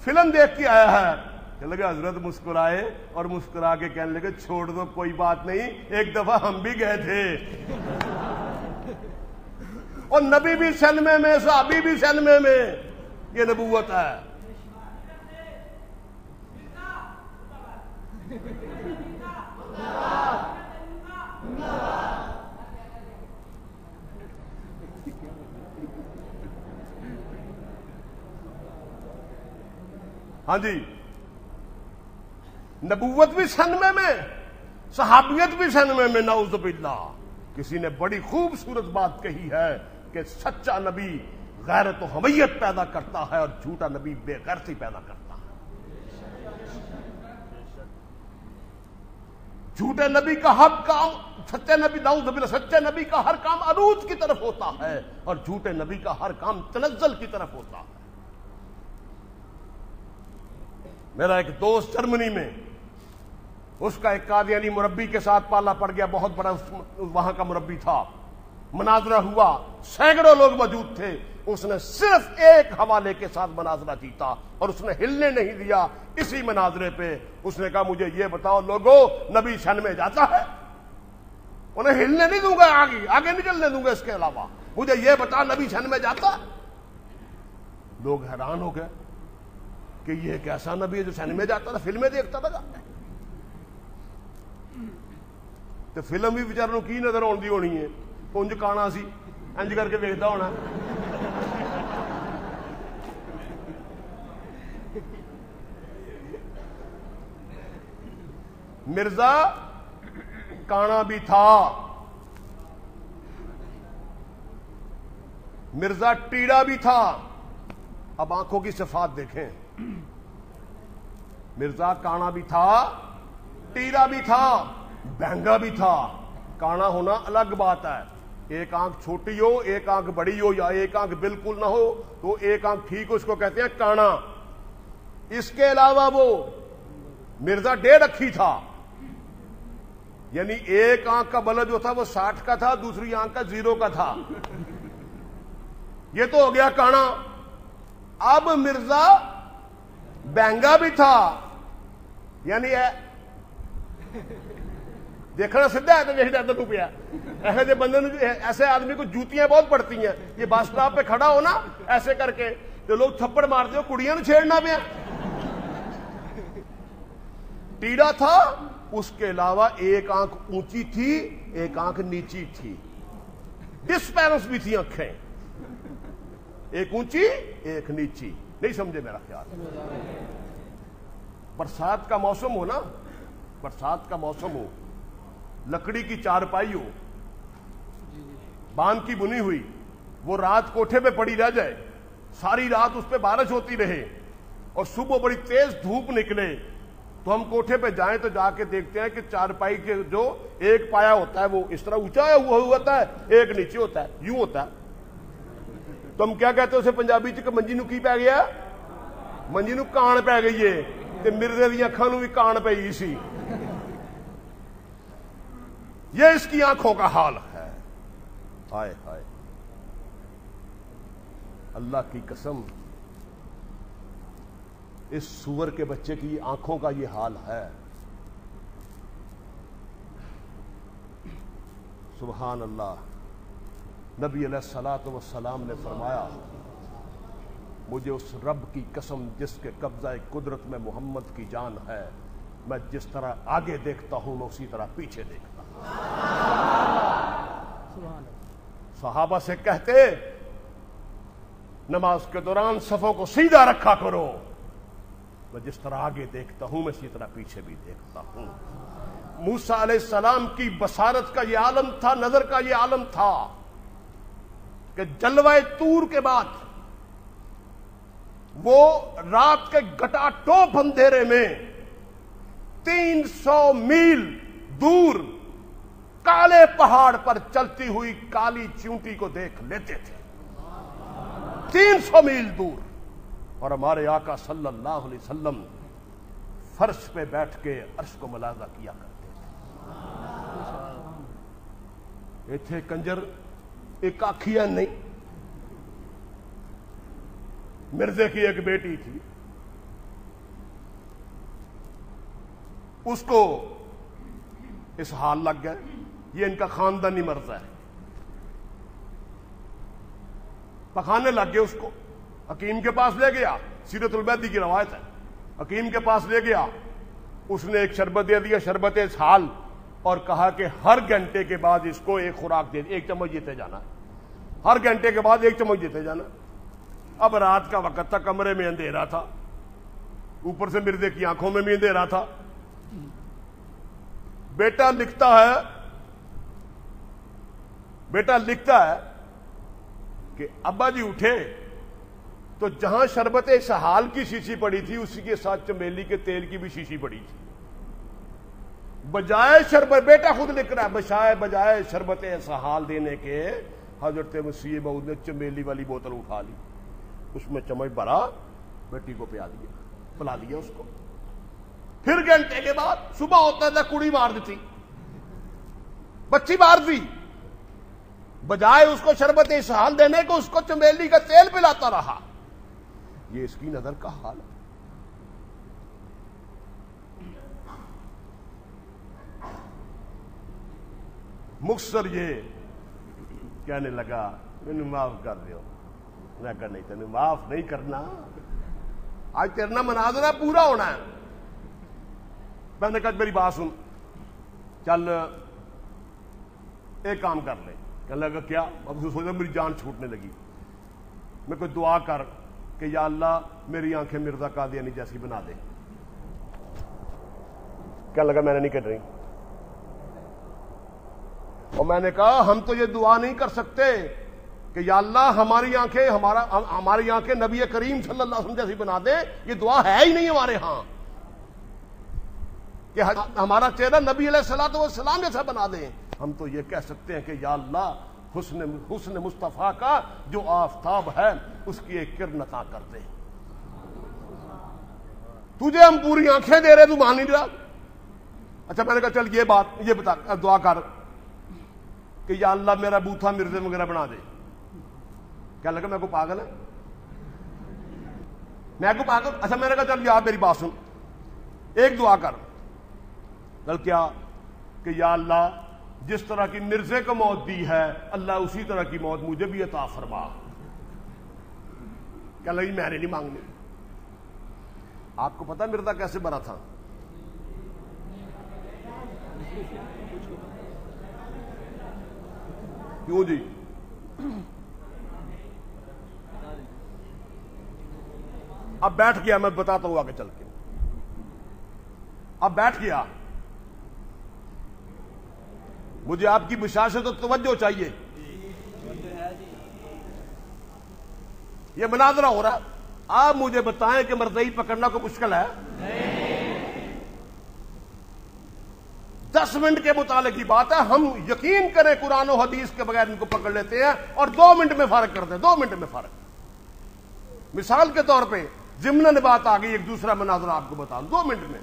فلم دیکھ کے آیا ہے. کہنے لگے حضرت مسکرائے اور مسکرا کے کہنے لگے چھوڑ دو کوئی بات نہیں، ایک دفعہ ہم بھی گئے تھے. اور نبی بھی سینما میں، صحابی بھی سینما میں. یہ نبوت ہے. ہاں جی، نبوت بھی سینما میں، صحابیت بھی سینما میں. نعوذ باللہ. کسی نے بڑی خوبصورت بات کہی ہے کہ سچا نبی غیرت و حمیت پیدا کرتا ہے اور جھوٹا نبی بے غیرتی پیدا کرتا ہے. جھوٹے نبی کا ہر کام، سچے نبی نعوذ باللہ، سچے نبی کا ہر کام عروج کی طرف ہوتا ہے اور جھوٹے نبی کا ہر کام تنزل کی طرف ہوتا ہے. میرا ایک دوست جرمنی میں اس کا ایک قادیانی مربی کے ساتھ پالا پڑ گیا، بہت بڑا وہاں کا مربی تھا، مناظرہ ہوا، سینکڑوں لوگ موجود تھے، اس نے صرف ایک حوالے کے ساتھ مناظرہ جیتا اور اس نے ہلنے نہیں دیا۔ اسی مناظرے پہ اس نے کہا مجھے یہ بتاؤ لوگوں، نبی شن میں جاتا ہے؟ انہیں ہلنے نہیں دوں گا، آگے نہیں چلنے دوں گا، اس کے علاوہ مجھے یہ بتا نبی شن میں جاتا ہے؟ لوگ حیران ہو گئے کہ یہ ایک ایسا نبی ہے جو شن میں جاتا تھا، فلمیں دیکھتا تھا، تو فلم بھی بیچاروں کی نظر آتی ہونی ہے، کنج کانا سی انج کر کے ویکھدا ہونا۔ مرزا کانا بھی تھا، مرزا ٹیڑا بھی تھا۔ اب آنکھوں کی صفات دیکھیں، مرزا کانا بھی تھا، ٹیڑا بھی تھا، بہنگا بھی تھا۔ کانا ہونا الگ بات ہے، ایک آنکھ چھوٹی ہو، ایک آنکھ بڑی ہو، یا ایک آنکھ بالکل نہ ہو تو ایک آنکھ ٹھیک ہو، اس کو کہتے ہیں کانا۔ اس کے علاوہ وہ مرزا 1.5 اکھی تھا، یعنی ایک آنکھ کا بلد جو تھا وہ 60 کا تھا، دوسری آنکھ کا 0 کا تھا۔ یہ تو ہو گیا کانا۔ اب مرزا بہنگا بھی تھا، یعنی دیکھنا سیدھا ہے تو یہی ڈر پیا، ایسے بندے ایسے آدمی کو جوتیاں بہت پڑتی ہیں، یہ بس اسٹاپ پہ کھڑا ہو نا ایسے کر کے تو لوگ تھپڑ مارتے ہو، کڑیاں نو چھیڑنا پیا۔ ٹیڑا تھا، اس کے علاوہ ایک آنکھ اونچی تھی، ایک آنکھ نیچی تھی، ڈسپیرنس بھی تھی آنکھیں، ایک اونچی ایک نیچی۔ نہیں سمجھے میرا خیال؟ برسات کا موسم ہو نا، برسات کا موسم ہو، لکڑی کی چارپائی ہو، باندھ کی بنی ہوئی، وہ رات کوٹھے پہ پڑی رہ جائے، ساری رات اس پہ بارش ہوتی رہے اور صبح بڑی تیز دھوپ نکلے تو ہم کوٹھے پہ جائیں تو جا کے دیکھتے ہیں کہ چارپائی کے جو ایک پایا ہوتا ہے وہ اس طرح اونچا ہوا ہوتا ہے، ایک نیچے ہوتا ہے، یوں ہوتا ہے، تو ہم کیا کہتے ہیں اسے پنجابی چ کہ منجی نو کی پی گیا؟ منجی نو کان پی گئی ہے، تے مرزے دی اکھاں نو بھی کان پی گئی سی۔ یہ اس کی آنکھوں کا حال ہے۔ ہائے ہائے، اللہ کی قسم، اس سور کے بچے کی آنکھوں کا یہ حال ہے۔ سبحان اللہ۔ نبی علیہ الصلوۃ والسلام نے فرمایا مجھے اس رب کی قسم جس کے قبضہ قدرت میں محمد کی جان ہے، میں جس طرح آگے دیکھتا ہوں میں اسی طرح پیچھے دیکھتا ہوں۔ صحابہ سے کہتے نماز کے دوران صفوں کو سیدھا رکھا کرو، میں جس طرح آگے دیکھتا ہوں میں اسی طرح پیچھے بھی دیکھتا ہوں۔ موسیٰ علیہ السلام کی بصارت کا یہ عالم تھا، نظر کا یہ عالم تھا کہ جلوہ طور کے بعد وہ رات کے گٹا ٹوپ اندھیرے میں 300 میل دور کالے پہاڑ پر چلتی ہوئی کالی چیونٹی کو دیکھ لیتے تھے، 300 میل دور۔ اور ہمارے آقا صلی اللہ علیہ وسلم فرش پہ بیٹھ کے عرش کو ملاحظہ کیا کرتے تھے۔ یہ تھے کنجر ایک آکھیا نہیں، مرزے کی ایک بیٹی تھی، اس کو اس حال لگ گئے، یہ ان کا خاندانی مرض ہے، پکانے لگ گئے اس کو، حکیم کے پاس لے گیا، سیرت البیدی کی روایت ہے، حکیم کے پاس لے گیا، اس نے ایک شربت دے دیا، شربت اسحال، اور کہا کہ ہر گھنٹے کے بعد اس کو ایک خوراک دے، 1 چمچ دیتے جانا، ہر گھنٹے کے بعد 1 چمچ دیتے جانا۔ اب رات کا وقت تھا، کمرے میں اندھیرا تھا، اوپر سے مرزے کی آنکھوں میں بھی اندھیرا تھا۔ بیٹا لکھتا ہے کہ ابا جی اٹھے تو جہاں شربت سحال کی شیشی پڑی تھی اسی کے ساتھ چمیلی کے تیل کی بھی شیشی پڑی تھی، بجائے شربت، بیٹا خود لکھ رہا ہے، بجائے شربت سحال دینے کے حضرت مسیح موعود نے چمیلی والی بوتل اٹھا لی، اس میں چمچ بھرا، بیٹی کو پلا دیا اس کو۔ پھر گھنٹے کے بعد صبح ہوتا تھا کڑی مار دیتی، بچی مار دی، بجائے اس کو شربت اسہال دینے کو اس کو چمیلی کا تیل پلاتا رہا۔ یہ اس کی نظر کا حال ہے۔ مختصر یہ کہنے لگا مجھے معاف کر دیو، میں کہا نہیں تینوں معاف نہیں کرنا، آج تیرنا مناظرہ پورا ہونا ہے۔ میں نے کہا میری بات سن، چل ایک کام کر لیں۔ کہنے لگا کیا؟ اب سوچا میری جان چھوٹنے لگی۔ میں کوئی دعا کر کہ یا اللہ میری آنکھیں مرزا قادیانی جیسی بنا دے۔ کہنے لگا میں نے نہیں کر رہی، اور میں نے کہا ہم تو یہ دعا نہیں کر سکتے کہ یا اللہ ہماری آنکھیں نبی کریم صلی اللہ علیہ وسلم جیسی بنا دے، یہ دعا ہے ہی نہیں ہمارے ہاں کہ ہمارا چہرہ نبی علیہ الصلوۃ والسلام جیسا بنا دیں۔ ہم تو یہ کہہ سکتے ہیں کہ یا اللہ حسن مصطفیٰ کا جو آفتاب ہے اس کی ایک کرن عطا کر دے۔ تجھے ہم پوری آنکھیں دے رہے، تو مان نہیں رہا۔ اچھا میں نے کہا چل یہ بتا، دعا کر کہ یا اللہ میرا بوتھا مرزے وغیرہ بنا دے۔ کیا لگا میں کو پاگل ہے؟ میں کو پاگل؟ اچھا میں نے کہا چل یار میری بات سن، ایک دعا کر۔ کل کیا کہ یا اللہ جس طرح کی مرزے کو موت دی ہے اللہ اسی طرح کی موت مجھے بھی عطا فرما۔ کیا لگی میں نے نہیں مانگنی۔ آپ کو پتا مرزا کیسے مرا تھا؟ کیوں جی؟ اب بیٹھ گیا، میں بتاتا ہوں آگے چل کے۔ اب بیٹھ گیا، مجھے آپ کی بشاشت و توجہ چاہیے۔ یہ مناظرہ ہو رہا، آپ مجھے بتائیں کہ مرزائی پکڑنا کو مشکل ہے؟ 10 منٹ کے مطالعے کی بات ہے، ہم یقین کریں قرآن و حدیث کے بغیر ان کو پکڑ لیتے ہیں اور 2 منٹ میں فارغ کر دیں، 2 منٹ میں فارغ۔ مثال کے طور پہ ضمن بات آ گئی، ایک دوسرا مناظرہ آپ کو بتاؤں 2 منٹ میں۔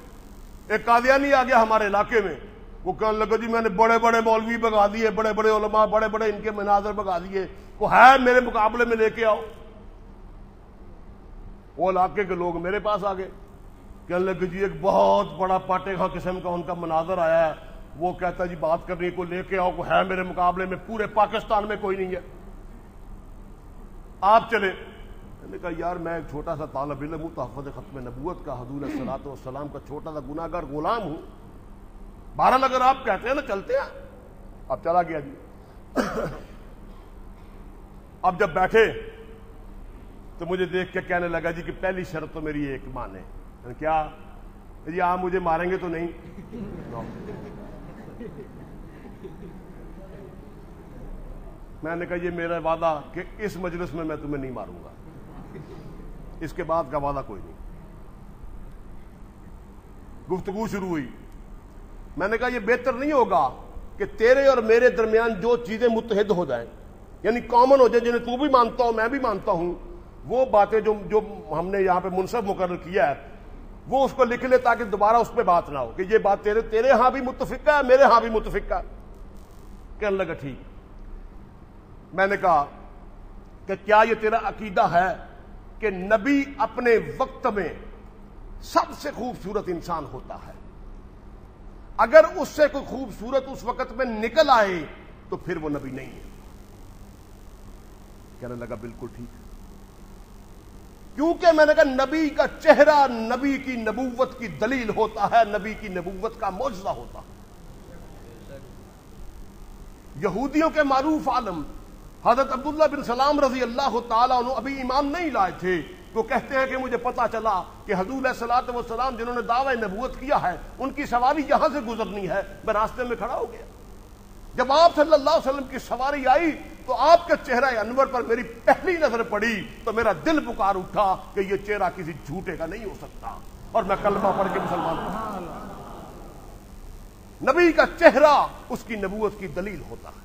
ایک قادیانی آ گیا ہمارے علاقے میں، وہ کہنے لگا جی میں نے بڑے بڑے مولوی بگا دیے، بڑے بڑے علماء، بڑے بڑے ان کے مناظر بگا دیے، وہ ہے میرے مقابلے میں لے کے آؤ۔ وہ علاقے کے لوگ میرے پاس آ گئے، کہنے لگے جی ایک بہت بڑا پاٹے خاں قسم کا ان کا مناظر آیا ہے، وہ کہتا جی بات کرنے کو لے کے آؤ، کو ہے میرے مقابلے میں، پورے پاکستان میں کوئی نہیں ہے، آپ چلے۔ میں نے کہا یار میں ایک چھوٹا سا طالب علم ہوں، تحفظ ختم نبوت کا، حضور علیہ الصلوۃ والسلام کا چھوٹا سا گناہ گار غلام ہوں، بہرحال اگر آپ کہتے ہیں نا چلتے ہیں۔ اب چلا گیا جی۔ اب جب بیٹھے تو مجھے دیکھ کے کہنے لگا جی کہ پہلی شرط تو میری ایک مانے۔ کیا جی؟ آپ مجھے ماریں گے تو نہیں؟ میں نے کہا یہ میرا وعدہ کہ اس مجلس میں تمہیں نہیں ماروں گا، اس کے بعد کا وعدہ کوئی نہیں۔ گفتگو شروع ہوئی، میں نے کہا یہ بہتر نہیں ہوگا کہ تیرے اور میرے درمیان جو چیزیں متحد ہو جائیں، یعنی کامن ہو جائیں، جنہیں تو بھی مانتا ہوں میں بھی مانتا ہوں، وہ باتیں جو ہم نے یہاں پہ منصب مقرر کیا ہے وہ اس کو لکھ لے تاکہ دوبارہ اس پہ بات نہ ہو کہ یہ بات تیرے ہاں بھی متفق ہے، میرے ہاں بھی متفق ہے۔ کہنے لگا ٹھیک۔ میں نے کہا کہ کیا یہ تیرا عقیدہ ہے کہ نبی اپنے وقت میں سب سے خوبصورت انسان ہوتا ہے، اگر اس سے کوئی خوبصورت اس وقت میں نکل آئے تو پھر وہ نبی نہیں ہے؟ کہنے لگا بالکل ٹھیک، کیونکہ میں نے کہا نبی کا چہرہ نبی کی نبوت کی دلیل ہوتا ہے، نبی کی نبوت کا معجزہ ہوتا ہے۔ یہودیوں کے معروف عالم حضرت عبداللہ بن سلام رضی اللہ تعالیٰ عنہ ابھی ایمان نہیں لائے تھے، تو کہتے ہیں کہ مجھے پتا چلا کہ حضور علیہ الصلوۃ والسلام جنہوں نے دعوی نبوت کیا ہے ان کی سواری یہاں سے گزرنی ہے، میں راستے میں کھڑا ہو گیا۔ جب آپ صلی اللہ علیہ وسلم کی سواری آئی تو آپ کے چہرہ انور پر میری پہلی نظر پڑی تو میرا دل پکار اٹھا کہ یہ چہرہ کسی جھوٹے کا نہیں ہو سکتا، اور میں کلمہ پڑھ کے مسلمان ہوں۔ نبی کا چہرہ اس کی نبوت کی دلیل ہوتا ہے۔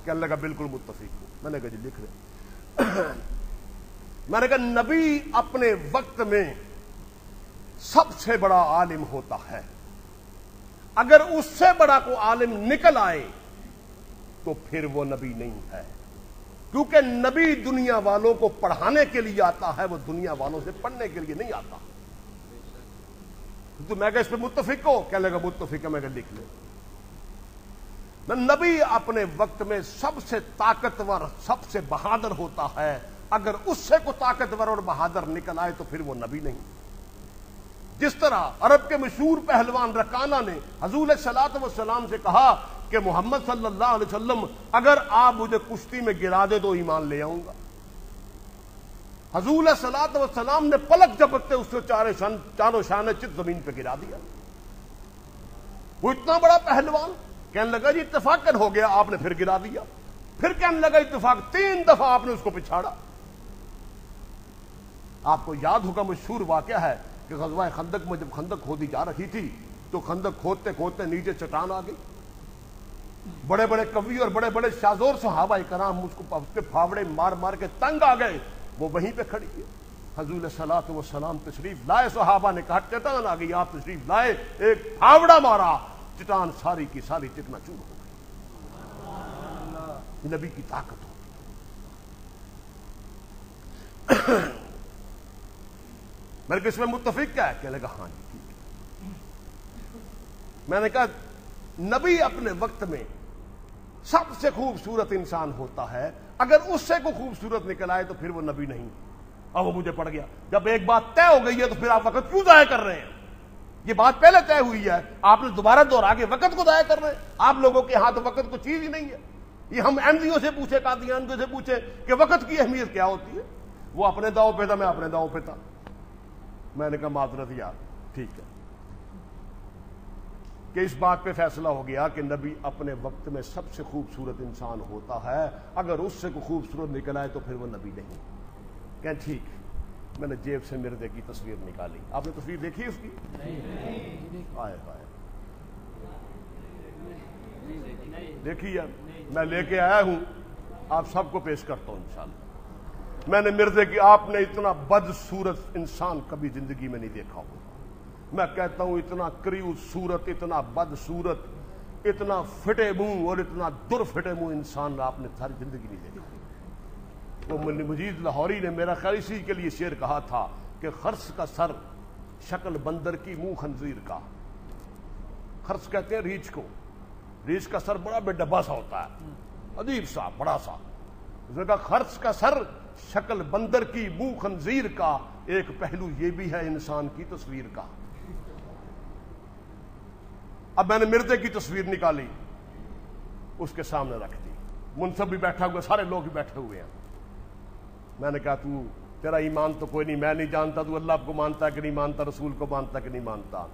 کہنے لگا بالکل متفق ہوں۔ میں نے کہا جی لکھ رہے۔ میں نے کہا نبی اپنے وقت میں سب سے بڑا عالم ہوتا ہے، اگر اس سے بڑا کوئی عالم نکل آئے تو پھر وہ نبی نہیں ہے، کیونکہ نبی دنیا والوں کو پڑھانے کے لیے آتا ہے، وہ دنیا والوں سے پڑھنے کے لیے نہیں آتا۔ تو میں کہ اس پہ متفق ہو؟ کہنے لگا متفق ہے۔ میں کہ لکھ لے، نبی اپنے وقت میں سب سے طاقتور، سب سے بہادر ہوتا ہے، اگر اس سے کوئی طاقتور اور بہادر نکل آئے تو پھر وہ نبی نہیں۔ جس طرح عرب کے مشہور پہلوان رکانہ نے حضور علیہ الصلوۃ والسلام سے کہا کہ محمد صلی اللہ علیہ وسلم اگر آپ مجھے کشتی میں گرا دے تو ایمان لے آؤں گا۔ حضور علیہ الصلوۃ والسلام نے پلک جھپکتے اس سے چاروں شانے چت زمین پہ گرا دیا۔ وہ اتنا بڑا پہلوان، کہنے لگا جی اتفاق ہو گیا، آپ نے پھر گرا دیا۔ پھر کہنے لگا اتفاق، 3 دفعہ آپ نے اس کو پچھاڑا۔ آپ کو یاد ہوگا مشہور واقعہ ہے کہ غزوہ خندق میں جب خندق کھودی جا رہی تھی تو خندق کھودتے کھودتے نیچے چٹان آ گئی، بڑے بڑے کوی اور بڑے بڑے شاذور صحابہ کرام اس کے پھاوڑے مار مار کے تنگ آ گئے، وہ وہیں پہ کھڑی ہے۔ حضور صلاۃ والسلام تشریف لائے، صحابہ نے کہا چٹان آ گئی، آپ تشریف لائے، ایک پھاوڑا مارا، چٹان ساری کی ساری چکنا چور ہو گئی۔ نبی کی طاقت ہوتی۔ میں نے کہا اس میں متفق کیا ہے؟ کہنے لگا ہاں جی ٹھیک ہے۔ میں نے کہا نبی اپنے وقت میں سب سے خوبصورت انسان ہوتا ہے، اگر اس سے کوئی خوبصورت نکل آئے تو پھر وہ نبی نہیں۔ اب وہ مجھے پڑ گیا، جب ایک بات طے ہو گئی ہے تو پھر آپ وقت کیوں ضائع کر رہے ہیں؟ یہ بات پہلے طے ہوئی ہے، آپ نے دوبارہ دوہرا کے وقت کو ضائع کر رہے ہیں۔ آپ لوگوں کے ہاتھ وقت کو چیز ہی نہیں ہے۔ یہ ہم احمدیوں سے پوچھے، قادیانیوں سے پوچھے کہ وقت کی اہمیت کیا ہوتی ہے، وہ اپنے داؤں پہ تھا، میں اپنے داؤں پہ تھا۔ میں نے کہا معذرت یار ٹھیک ہے، کہ اس بات پہ فیصلہ ہو گیا کہ نبی اپنے وقت میں سب سے خوبصورت انسان ہوتا ہے، اگر اس سے کوئی خوبصورت نکل آئے تو پھر وہ نبی نہیں۔ کہ ٹھیک۔ میں نے جیب سے مرزے کی تصویر نکالی۔ آپ نے تصویر دیکھی اس کی؟ آئے آئے دیکھی ہے، میں لے کے آیا ہوں، آپ سب کو پیش کرتا ہوں انشاءاللہ۔ میں نے مرزے کی، آپ نے اتنا بدصورت انسان کبھی زندگی میں نہیں دیکھا ہوگا۔ میں کہتا ہوں اتنا کریو صورت، اتنا بدصورت، اتنا پھٹے منہ اور اتنا در پھٹے منہ انسان آپ نے ساری زندگی نہیں دیکھا۔ وہ مجید لاہوری نے میرا خیال اسی کے لیے شعر کہا تھا کہ خرس کا سر شکل بندر کی منہ خنزیر کا۔ خرس کہتے ہیں ریچھ کو، ریچھ کا سر بڑا بے ڈبا سا ہوتا ہے، عجیب سا بڑا سا۔ اس نے کہا خرس کا سر شکل بندر کی منہ خنزیر کا، ایک پہلو یہ بھی ہے انسان کی تصویر کا۔ اب میں نے مرزے کی تصویر نکالی، اس کے سامنے رکھ دی، منصب بھی بیٹھا ہوا، سارے لوگ بھی بیٹھے ہوئے ہیں۔ میں نے کہا تو تیرا ایمان تو کوئی نہیں، میں نہیں جانتا تو اللہ کو مانتا کہ نہیں مانتا، رسول کو مانتا کہ نہیں مانتا،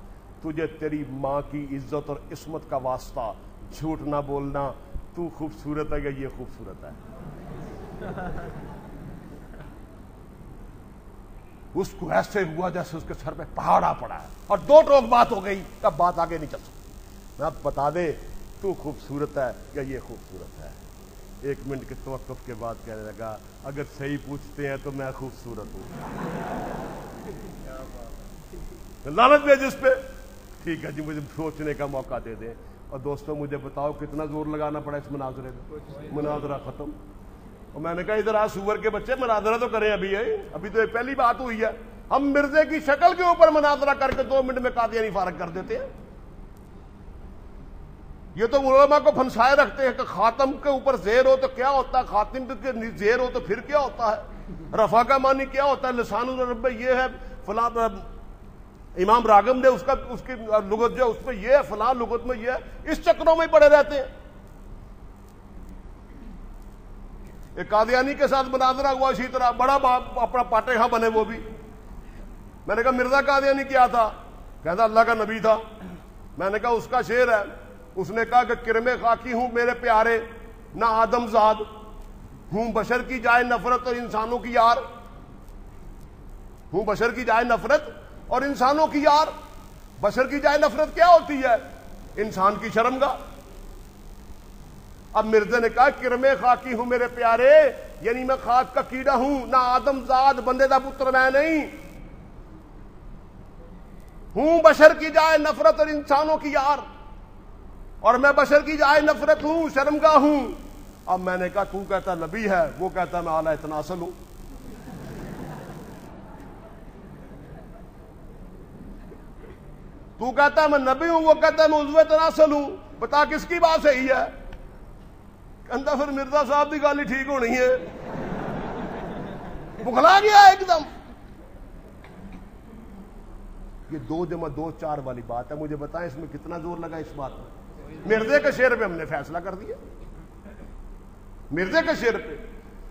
تجھے تیری ماں کی عزت اور عصمت کا واسطہ جھوٹ نہ بولنا، تو خوبصورت ہے یا یہ خوبصورت ہے؟ اس کو ایسے ہوا جیسے اس کے سر پہ پہاڑا پڑا ہے، اور 2 ٹوک بات ہو گئی، اب بات آگے نہیں چل سکتی۔ میں اب بتا دے تو خوبصورت ہے یا یہ خوبصورت ہے؟ 1 منٹ کے توقف کے بعد کہنے لگا اگر صحیح پوچھتے ہیں تو میں خوبصورت ہوں۔ لعنت بھی جس پہ، ٹھیک ہے جی مجھے سوچنے کا موقع دے دیں۔ اور دوستوں مجھے بتاؤ کتنا زور لگانا پڑا اس مناظرے میں؟ مناظرہ ختم۔ اور میں نے کہا ادھر آج سور کے بچے مناظرہ تو کریں، ابھی تو ایک پہلی بات ہوئی ہے، ہم مرزے کی شکل کے اوپر مناظرہ کر کے 2 منٹ میں قادیانی فارغ کر دیتے ہیں۔ یہ تو علماء کو پھنسائے رکھتے ہیں کہ خاتم کے اوپر زیر ہو تو کیا ہوتا ہے، خاتم کے زیر ہو تو پھر کیا ہوتا ہے، رفع کا معنی کیا ہوتا ہے، لسان العرب میں یہ ہے، فلاں امام راغب نے اس کی لغت جو اس میں یہ ہے، فلاں لغت میں یہ ہے، اس چکروں میں ہی پڑے رہتے ہیں۔ ایک قادیانی کے ساتھ مناظرہ ہوا اسی طرح، بڑا اپنا پاٹے ہاں بنے وہ بھی۔ میں نے کہا مرزا قادیانی کیا تھا؟ کہتا اللہ کا نبی تھا۔ میں نے کہا اس کا شعر ہے، اس نے کہا کہ کرم خاکی ہوں میرے پیارے، نہ آدم زاد ہوں، بشر کی جائے نفرت اور انسانوں کی یار، ہوں بشر کی جائے نفرت اور انسانوں کی یار۔ بشر کی جائے نفرت کیا ہوتی ہے؟ انسان کی شرمگاہ۔ اب مرزا نے کہا کرم خاکی ہوں میرے پیارے، یعنی میں خاک کا کیڑا ہوں، نہ آدم زاد، بندے دا پتر میں نہیں۔ ہوں بشر کی جائے نفرت اور انسانوں کی یار، اور میں بشر کی جائے نفرت ہوں، شرمگاہ ہوں۔ اب میں نے کہا تو کہتا نبی ہے، وہ کہتا میں اعلی تناسل ہوں۔ تو کہتا میں نبی ہوں، وہ کہتا میں عضو تناسل ہوں، بتا کس کی بات صحیح ہے؟ کہتا پھر مرزا صاحب کی گل ہی ٹھیک ہونی ہے۔ بخلا گیا ایک دم۔ یہ 2 × 2 = 4 والی بات ہے، مجھے بتائیں اس میں کتنا زور لگا اس بات میں؟ مرزے کے شعر پہ ہم نے فیصلہ کر دیا، مرزے کے شعر پہ۔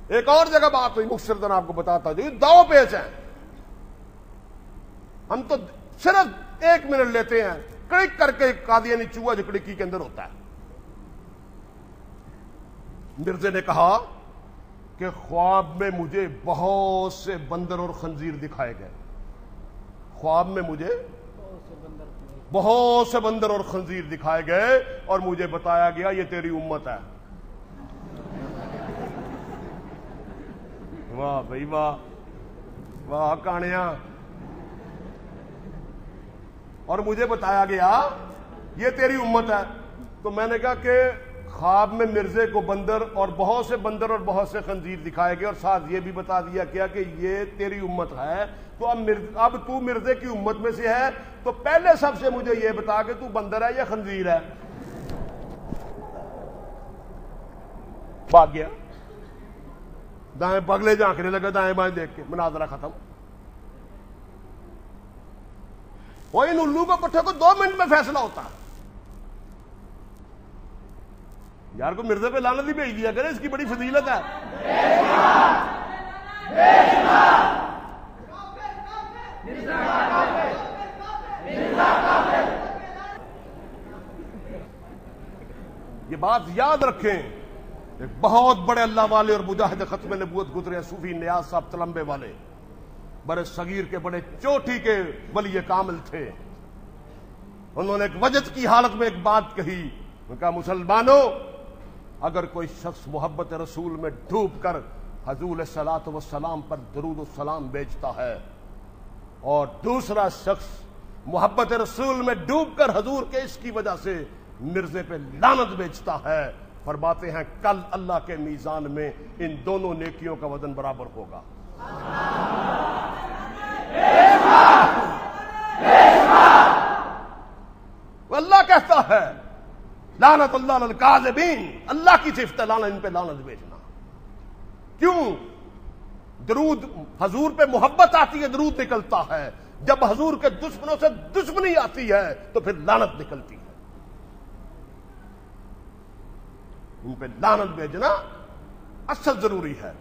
ایک اور جگہ بات ہوئی، مختصراً آپ کو بتاتا ہوں، داؤ پیچ ہیں، ہم تو صرف 1 منٹ لیتے ہیں، کڑک کر کے قادیانی چوہا جو کڑکی کے اندر ہوتا ہے۔ مرزے نے کہا کہ خواب میں مجھے بہت سے بندر اور خنزیر دکھائے گئے، خواب میں مجھے بہت سے بندر اور خنزیر دکھائے گئے اور مجھے بتایا گیا یہ تیری امت ہے۔ واہ بھائی واہ، واہ کہانیاں۔ اور مجھے بتایا گیا یہ تیری امت ہے۔ تو میں نے کہا کہ خواب میں مرزے کو بندر اور بہت سے بندر اور بہت سے خنزیر دکھائے گئے اور ساتھ یہ بھی بتا دیا کیا کہ یہ تیری امت ہے، تو اب تو مرزے کی امت میں سے ہے، تو پہلے سب سے مجھے یہ بتا کہ تو بندر ہے یا خنزیر ہے۔ بھاگ گیا، دائیں بگلے جھانکنے لگا، دائیں بائیں دیکھ کے، مناظرہ ختم۔ وہ ان الو کو پٹھے کو 2 منٹ میں فیصلہ ہوتا ہے۔ یار کو مرزے پہ لعنت ہی بھیج دیا کرے، اس کی بڑی فضیلت ہے۔ یہ بات یاد رکھیں، ایک بہت بڑے اللہ والے اور مجاہد ختم نبوت گزرے صوفی نیاز صاحب تلمبے والے، بڑے صغیر کے بڑے چوٹی کے ولی کامل تھے۔ انہوں نے ایک وجد کی حالت میں ایک بات کہی، ان کا مسلمانوں اگر کوئی شخص محبت رسول میں ڈوب کر حضور صلاۃ والسلام پر درود و سلام بیچتا ہے اور دوسرا شخص محبت رسول میں ڈوب کر حضور کے عشق کی وجہ سے مرزے پہ لعنت بیچتا ہے، فرماتے ہیں کل اللہ کے میزان میں ان دونوں نیکیوں کا وزن برابر ہوگا۔ اللہ کہتا ہے لعنت اللہ علی الکاذبین، اللہ کی صفت ہے لعنت، ان پہ لعنت بیچنا۔ کیوں؟ درود حضور پہ محبت آتی ہے، درود نکلتا ہے، جب حضور کے دشمنوں سے دشمنی آتی ہے تو پھر لعنت نکلتی ہے۔ ان پہ لعنت بھیجنا اصل ضروری ہے۔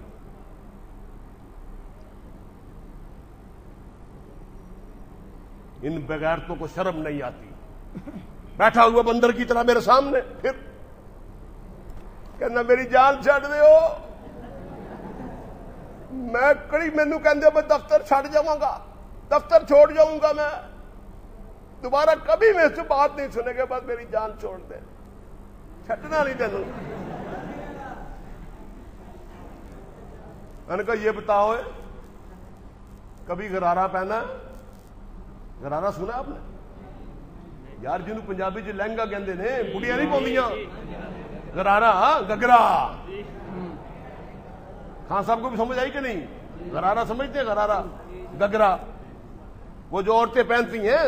ان بغیرتوں کو شرم نہیں آتی، بیٹھا ہوا بندر کی طرح میرے سامنے، پھر کہنا میری جان چھڑ دیو، میں کڑی مینو کہندے میں دفتر چھڑ جاؤں گا، دفتر چھوڑ جاؤں گا، میں دوبارہ کبھی میں سے بات نہیں سنے گا، بس میری جان چھوڑ دے، چھٹنا نہیں تینوں۔ میں نے کہا یہ بتاؤ کبھی غرارہ پہنا؟ غرارہ سنا آپ نے؟ یار جنہوں پنجابی چ لہنگا کہندے نے، بڑیاں نہیں پاؤندیاں غرارہ، گگرا۔ خان صاحب کو بھی سمجھ آئی کہ نہیں؟ غرارہ سمجھتے ہیں؟ غرارہ گگرا وہ جو عورتیں پہنتی ہیں،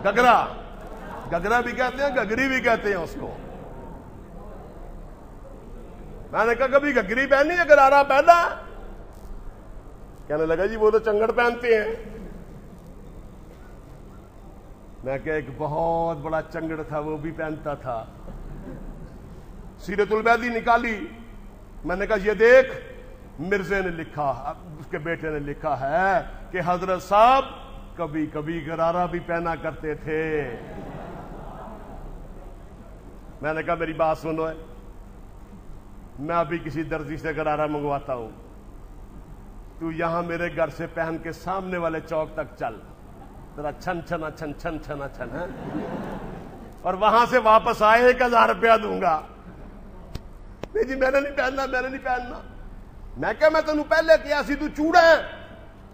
گگرا، گگرا بھی کہتے ہیں، گگری بھی کہتے ہیں اس کو۔ میں نے کہا کبھی گگری پہنی ہے، غرارہ پہنا؟ کہنے لگا جی وہ تو چنگڑ پہنتے ہیں۔ میں کہ ایک بہت بڑا چنگڑ تھا، وہ بھی پہنتا تھا۔ سیرت البیدی نکالی، میں نے کہا یہ دیکھ، مرزے نے لکھا، اس کے بیٹے نے لکھا ہے کہ حضرت صاحب کبھی کبھی غرارہ بھی پہنا کرتے تھے۔ میں نے کہا میری بات سنو، میں ابھی کسی درزی سے غرارہ منگواتا ہوں، تو یہاں میرے گھر سے پہن کے سامنے والے چوک تک چل، ذرا چھن چھنا چھن چھن چھنا چھن ہے، اور وہاں سے واپس آئے 1000 روپیہ دوں گا۔ نہیں جی میں نے نہیں پہننا، میں نے نہیں پہننا۔ میں کہ میں تینوں پہلے کیا سی تو چوڑا ہے،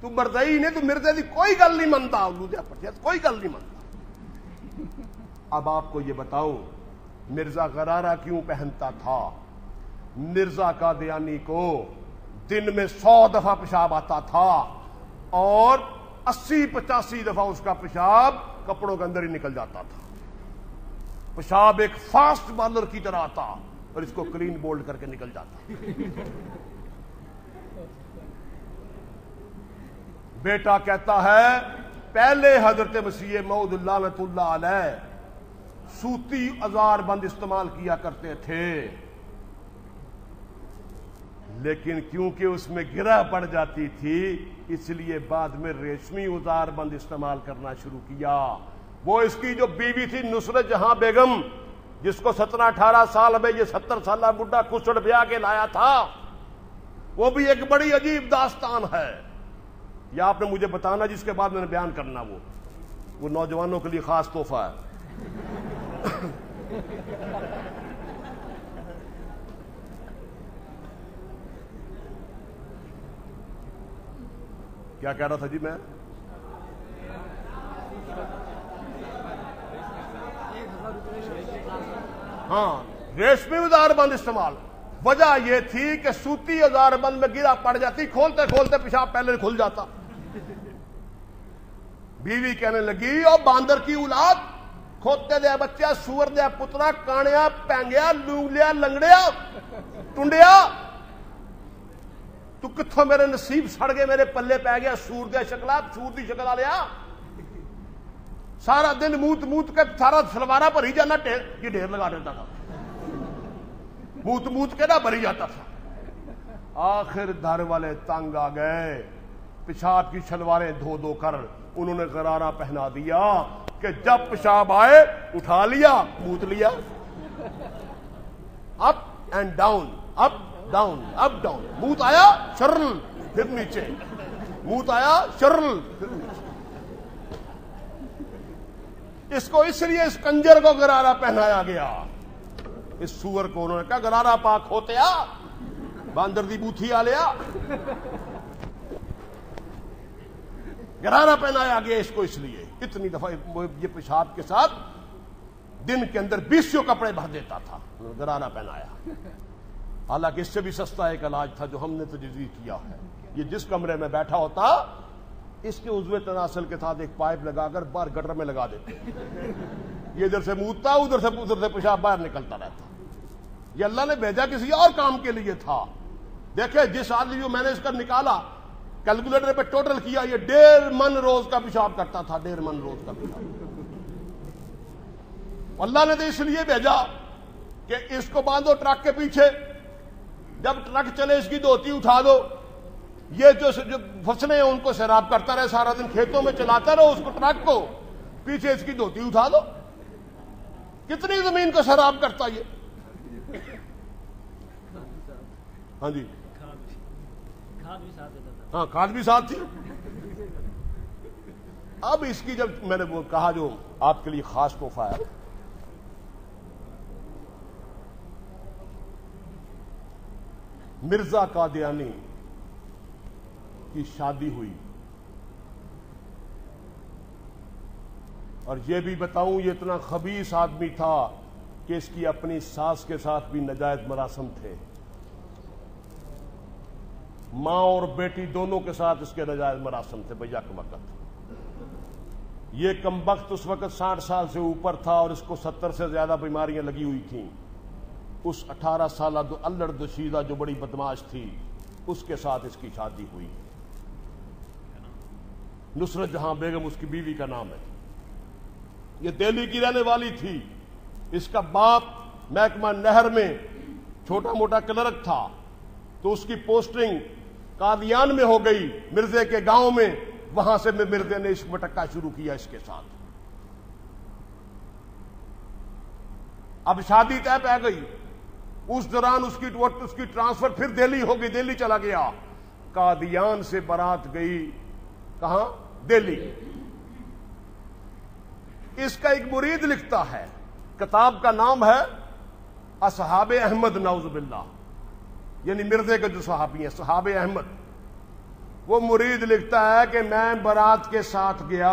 تو مرزائی نہیں، تو مرزے دی کوئی گل نہیں منتا، کوئی گل نہیں منتا۔ اب آپ کو یہ بتاؤں مرزا غرارہ کیوں پہنتا تھا؟ مرزا قادیانی کو دن میں 100 دفعہ پیشاب آتا تھا اور 80-85 دفعہ اس کا پیشاب کپڑوں کے اندر ہی نکل جاتا تھا۔ پیشاب ایک فاسٹ بالر کی طرح آتا اور اس کو کلین بولڈ کر کے نکل جاتا۔ بیٹا کہتا ہے پہلے حضرت مسیح موعود لعنت اللہ علیہ سوتی ازار بند استعمال کیا کرتے تھے، لیکن کیونکہ اس میں گرہ پڑ جاتی تھی اس لیے بعد میں ریشمی ازار بند استعمال کرنا شروع کیا۔ وہ اس کی جو بیوی تھی نصرت جہاں بیگم، جس کو 17-18 سال میں یہ 70 سالہ بڈھا کسڑ بیاہ کے لایا تھا، وہ بھی ایک بڑی عجیب داستان ہے۔ یا آپ نے مجھے بتانا جس کے بعد میں نے بیان کرنا، وہ نوجوانوں کے لیے خاص تحفہ ہے۔ کیا کہہ رہا تھا جی میں؟ ہاں، ریشمی ازار بند استعمال۔ وجہ یہ تھی کہ سوتی ازار بند میں گرا پڑ جاتی، کھولتے کھولتے پیشاب پہلے کھل جاتا۔ بیوی کہنے لگی او باندر کی اولاد، کھوتے دیا بچہ، سور دیا پترا، کانیا پینگیا، لونگلیا لنگڑیا ٹنڈیا، تو کتھوں میرے نصیب سڑ گئے، میرے پلے پہ گیا سور دیا شکلا، سور دی شکل آ لیا۔ سارا دن موت موت کے سارا سلوارا پر ہی جانا، یہ ڈھیر لگا دیتا تھا، موت موت کے نہ بھری جاتا تھا۔ آخر گھر والے تنگ آ گئے، پیشاب کی شلواریں دھو دھو کر انہوں نے غرارہ پہنا دیا کہ جب پیشاب آئے اٹھا لیا، موت لیا، up and down, up down, up down, موت آیا شرل پھر نیچے، موت آیا شرل پھر نیچے۔ اس کو اس لیے اس کنجر کو غرارہ پہنایا گیا، اس سور کو انہوں نے کہا غرارہ پاک ہوتے آ، باندر دی بوتھی آ لیا، غرارہ پہنایا گیا اس کو اس لیے۔ اتنی دفعہ یہ پیشاب کے ساتھ دن کے اندر 20 کپڑے بھر دیتا تھا، غرارہ پہنایا۔ حالانکہ اس سے بھی سستا ایک علاج تھا جو ہم نے تجویز کیا ہے۔ یہ جس کمرے میں بیٹھا ہوتا اس کے عضو تناسل کے ساتھ ایک پائپ لگا کر باہر گٹر میں لگا دیتے، یہ ادھر سے موتتا، ادھر سے پیشاب باہر نکلتا رہتا۔ یہ اللہ نے بھیجا کسی اور کام کے لیے تھا۔ دیکھیں جس آدمی کو میں نے اس کا نکالا، کیلکولیٹر پہ ٹوٹل کیا، یہ 1.5 من روز کا پیشاب کرتا تھا، 1.5 من روز کا پیشاب۔ اللہ نے تو اس لیے بھیجا کہ اس کو باندھو ٹرک کے پیچھے، جب ٹرک چلے اس کی دھوتی اٹھا دو، یہ جو فصلیں ہیں ان کو سیراب کرتا رہے، سارا دن کھیتوں میں چلاتا رہو اس کو، ٹرک کو، پیچھے اس کی دھوتی اٹھا دو۔ کتنی زمین کو سیراب کرتا یہ؟ ہاں جی، ہاں کھاد بھی ساتھ تھی۔ اب اس کی جب میں نے وہ کہا جو آپ کے لیے خاص تحفہ ہے، مرزا قادیانی کی شادی ہوئی، اور یہ بھی بتاؤں یہ اتنا خبیث آدمی تھا کہ اس کی اپنی ساس کے ساتھ بھی ناجائز مراسم تھے، ماں اور بیٹی دونوں کے ساتھ اس کے ناجائز مراسم تھے بیک وقت۔ یہ کمبخت اس وقت 60 سال سے اوپر تھا اور اس کو 70 سے زیادہ بیماریاں لگی ہوئی تھیں۔ اس 18 سالہ الڑ دوشیزہ جو بڑی بدماش تھی اس کے ساتھ اس کی شادی ہوئی۔ نصرت جہاں بیگم اس کی بیوی کا نام ہے۔ یہ دہلی کی رہنے والی تھی۔ اس کا باپ محکمہ نہر میں چھوٹا موٹا کلرک تھا، تو اس کی پوسٹنگ قادیان میں ہو گئی، مرزے کے گاؤں میں۔ وہاں سے مرزے نے عشق مٹکا شروع کیا اس کے ساتھ۔ اب شادی طے پہ گئی، اس دوران اس کی ٹرانسفر پھر دہلی ہو گئی، دہلی چلا گیا۔ قادیان سے بارات گئی کہاں؟ دہلی۔ اس کا ایک مرید لکھتا ہے، کتاب کا نام ہے اصحاب احمد، نعوذ باللہ، یعنی مرزے کے جو صحابی ہیں صحاب احمد۔ وہ مرید لکھتا ہے کہ میں بارات کے ساتھ گیا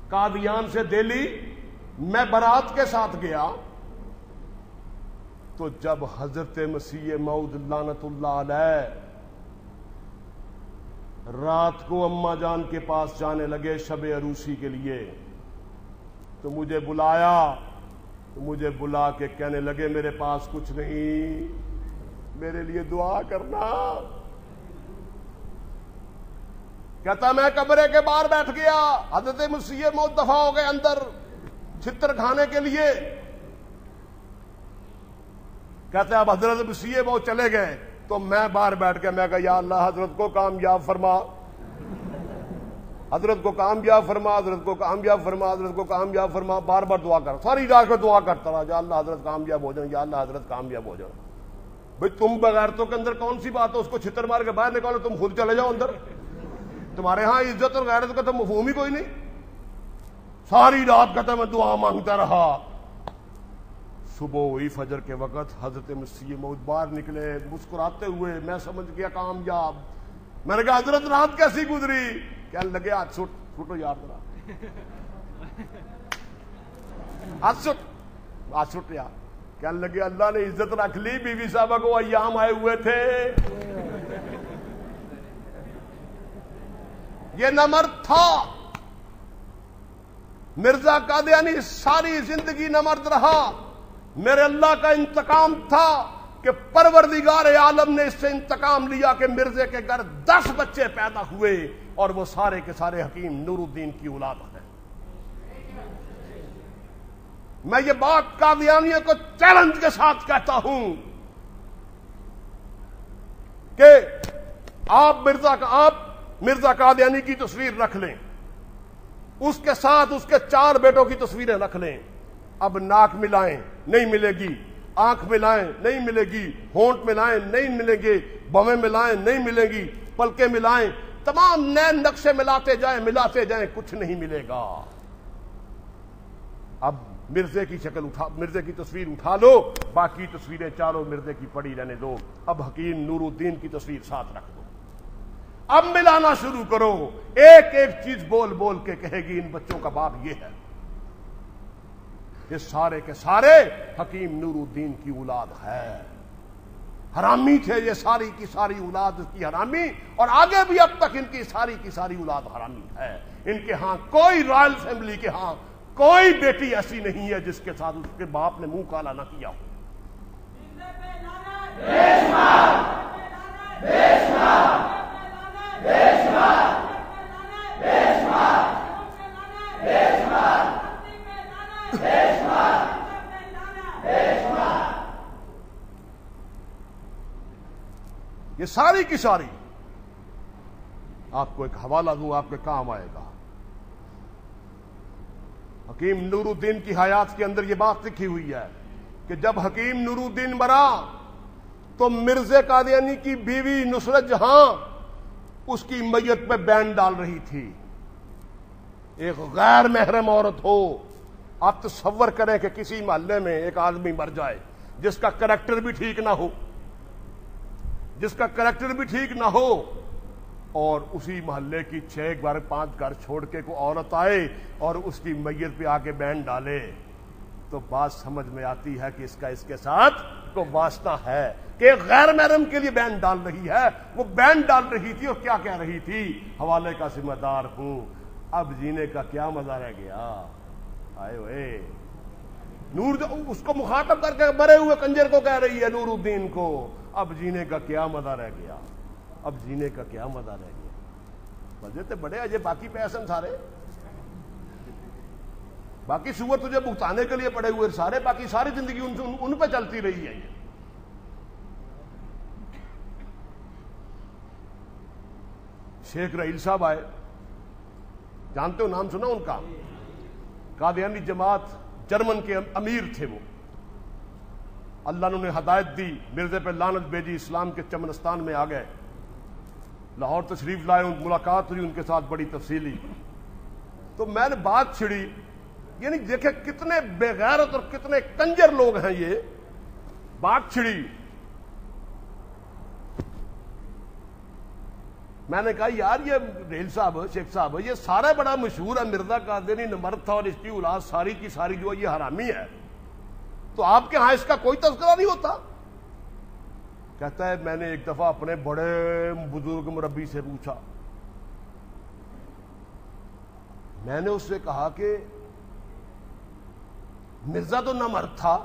قادیان سے دہلی، میں بارات کے ساتھ گیا، تو جب حضرت مسیح موعود لعنت اللہ علیہ رات کو اماں جان کے پاس جانے لگے شب عروسی کے لیے، تو مجھے بلایا، تو مجھے بلا کے کہنے لگے میرے پاس کچھ نہیں، میرے لیے دعا کرنا۔ کہتا میں کمرے کے باہر بیٹھ گیا، حضرت مسیح موعود دفع ہو گئے اندر چھتر کھانے کے لیے۔ کہتے اب حضرت مسیح موعود چلے گئے تو میں باہر بیٹھ کے میں کہا یا اللہ حضرت کو کامیاب فرما، حضرت کو کامیاب فرما، حضرت کو کامیاب فرما، حضرت کو کامیاب فرما، بار بار دعا کر، ساری رات کو دعا کرتا رہا، یا اللہ حضرت کامیاب ہو جائیں، یا اللہ حضرت کامیاب ہو جائیں۔ بھئی تم بغیرتوں کے اندر کون سی بات ہے؟ اس کو چھتر مار کے باہر نکالو، تم خود چلے جاؤ اندر، تمہارے ہاں عزت اور غیرت کا تو مفہوم ہی کوئی نہیں۔ ساری رات کہتا میں دعا مانگتا رہا۔ صبح ہوئی فجر کے وقت، حضرت مسیح موعود باہر نکلے مسکراتے ہوئے، میں سمجھ گیا کامیاب۔ میں نے کہا حضرت رات کیسی گزری؟ کہنے لگے ہاتھ چھوٹو یار ذرا، ہاتھ چھوٹ یار۔ کہنے لگے اللہ نے عزت رکھ لی، بیوی صاحبہ کو ایام آئے ہوئے تھے۔ یہ نمرد تھا، مرزا قادیانی ساری زندگی نمرد رہا۔ میرے اللہ کا انتقام تھا کہ پروردگار عالم نے اس سے انتقام لیا کہ مرزے کے گھر 10 بچے پیدا ہوئے اور وہ سارے کے سارے حکیم نور الدین کی اولاد ہیں۔ میں یہ بات قادیانیوں کو چیلنج کے ساتھ کہتا ہوں کہ آپ مرزا قادیانی کی تصویر رکھ لیں، اس کے ساتھ اس کے 4 بیٹوں کی تصویریں رکھ لیں، اب ناک ملائیں نہیں ملے گی، آنکھ ملائیں نہیں ملے گی، ہونٹ ملائیں نہیں ملیں گے، بویں ملائیں نہیں ملیں گی، پلکیں ملائیں، تمام نئے نقشے ملاتے جائیں، کچھ نہیں ملے گا۔ اب مرزے کی شکل مرزے کی تصویر اٹھا لو، باقی تصویریں چاروں مرزے کی پڑی رہنے دو، اب حکیم نور الدین کی تصویر ساتھ رکھ دو۔ اب ملانا شروع کرو، ایک ایک چیز بول بول کے کہے گی ان بچوں کا باپ یہ ہے۔ یہ سارے کے سارے حکیم نور الدین کی اولاد ہے۔ حرامی تھے یہ ساری کی ساری اولاد کی حرامی، اور آگے بھی اب تک ان کی ساری اولاد حرامی ہے۔ ان کے ہاں کوئی رائل فیملی کے ہاں کوئی بیٹی ایسی نہیں ہے جس کے ساتھ اس کے باپ نے منہ کالا نہ کیا ہو۔ یہ ساری کی ساری، آپ کو ایک حوالہ دوں آپ کے کام آئے گا۔ حکیم نور الدین کی حیات کے اندر یہ بات لکھی ہوئی ہے کہ جب حکیم نور الدین مرا تو مرزا قادیانی کی بیوی نصرت جہاں اس کی میت پہ بین ڈال رہی تھی۔ ایک غیر محرم عورت ہو، آپ تصور کریں کہ کسی محلے میں ایک آدمی مر جائے جس کا کریکٹر بھی ٹھیک نہ ہو، اور اسی محلے کی 6 گھر 5 گھر چھوڑ کے کوئی عورت آئے اور اس کی میت پہ آ کے بین ڈالے، تو بات سمجھ میں آتی ہے کہ اس کے ساتھ کوئی واسطہ ہے کہ غیر محرم کے لیے بین ڈال رہی ہے۔ وہ بین ڈال رہی تھی اور کیا کہہ رہی تھی؟ حوالے کا ذمہ دار ہوں، اب جینے کا کیا مزہ رہ گیا۔ آئے ہوئے نور اس کو مخاطب کر کے مرے ہوئے کنجر کو کہہ رہی ہے نور الدین کو، اب جینے کا کیا مزہ رہ گیا، اب جینے کا کیا مزہ رہ گیا۔ مزے تو بڑے اجے باقی پیسن سارے، باقی سور تجھے بھگتانے کے لیے پڑے ہوئے سارے، باقی ساری زندگی ان پہ چلتی رہی ہے۔ شیخ رحیل صاحب آئے، جانتے ہو نام سنا ان کا؟ قادیانی جماعت جرمن کے امیر تھے وہ، اللہ نے انہیں ہدایت دی، مرزے پہ لعنت بھیجی، اسلام کے چمنستان میں آ گئے، لاہور تشریف لائے، ملاقات ہوئی ان کے ساتھ بڑی تفصیلی۔ تو میں نے بات چھڑی، یعنی دیکھیں کتنے بے غیرت اور کتنے کنجر لوگ ہیں یہ، بات چھڑی میں نے کہا یار یہ ریل صاحب، شیخ صاحب، یہ سارا بڑا مشہور ہے، مرزا قادری نمرد تھا اور اس کی اولاد ساری کی ساری جو ہے یہ حرامی ہے، تو آپ کے ہاں اس کا کوئی تذکرہ نہیں ہوتا؟ کہتا ہے میں نے ایک دفعہ اپنے بڑے بزرگ مربی سے پوچھا، میں نے اس سے کہا کہ مرزا تو نامرد تھا،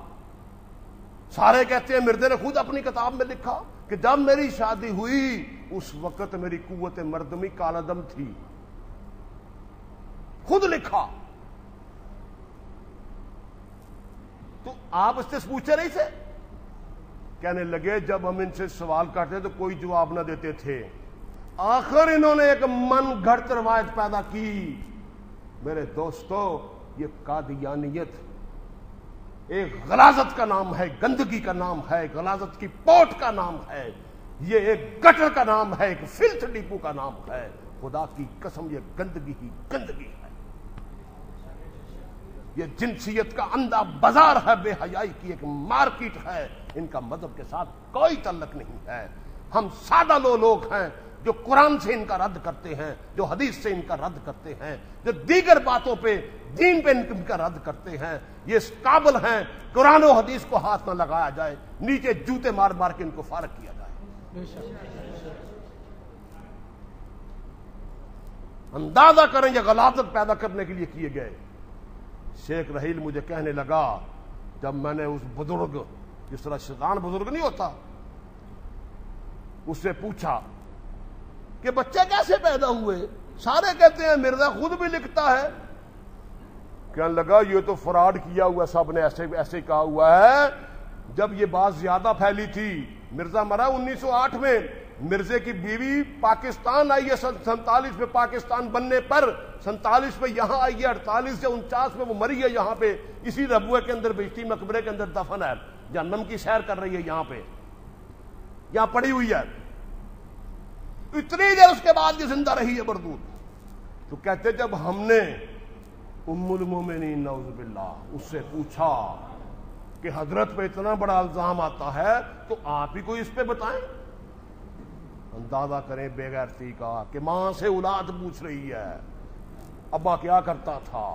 سارے کہتے ہیں مرزا نے خود اپنی کتاب میں لکھا کہ جب میری شادی ہوئی اس وقت میری قوت مردمی کالعدم تھی، خود لکھا، تو آپ اس سے پوچھے نہیں تھے؟ کہنے لگے جب ہم ان سے سوال کرتے تو کوئی جواب نہ دیتے تھے، آخر انہوں نے ایک من گھڑت روایت پیدا کی۔ میرے دوستو، یہ قادیانیت ایک غلاظت کا نام ہے، گندگی کا نام ہے، غلاظت کی پوٹ کا نام ہے، یہ ایک گٹر کا نام ہے، ایک فلتھ ڈپو کا نام ہے۔ خدا کی قسم یہ گندگی ہی گندگی ہے، یہ جنسیت کا اندھا بازار ہے، بے حیائی کی ایک مارکیٹ ہے، ان کا مذہب کے ساتھ کوئی تعلق نہیں ہے۔ ہم سادہ لوگ ہیں جو قرآن سے ان کا رد کرتے ہیں، جو حدیث سے ان کا رد کرتے ہیں، جو دیگر باتوں پہ دین پہ ان کا رد کرتے ہیں، یہ اس قابل ہیں قرآن و حدیث کو ہاتھ نہ لگایا جائے، نیچے جوتے مار مار کے ان کو فارغ کیا جائے۔ اندازہ کریں یہ غلاظت پیدا کرنے کے لیے کیے گئے۔ شیخ رحیل مجھے کہنے لگا جب میں نے اس بزرگ، جس طرح شیطان بزرگ نہیں ہوتا، اس سے پوچھا کہ بچے کیسے پیدا ہوئے؟ سارے کہتے ہیں مرزا خود بھی لکھتا ہے۔ کہنے لگا یہ تو فراڈ کیا ہوا، سب نے ایسے کہا ہوا ہے۔ جب یہ بات زیادہ پھیلی تھی، مرزا مرا 1908 میں، مرزے کی بیوی پاکستان آئی ہے 47 میں پاکستان بننے پر، 47 میں یہاں آئی ہے، 48 یا 49 میں وہ مری ہے یہاں پہ، اسی ربوے کے اندر بہشتی مقبرے کے اندر دفن ہے، جہنم کی سیر کر رہی ہے یہاں پہ، یہاں پڑی ہوئی ہے۔ اتنی دیر اس کے بعد یہ زندہ رہی ہے مردود۔ تو کہتے جب ہم نے ام المومنین نعوذ باللہ اس سے پوچھا کہ حضرت پہ اتنا بڑا الزام آتا ہے تو آپ ہی کوئی اس پہ بتائیں۔ اندازہ کریں بے غیرتی کا کہ ماں سے اولاد پوچھ رہی ہے ابا کیا کرتا تھا۔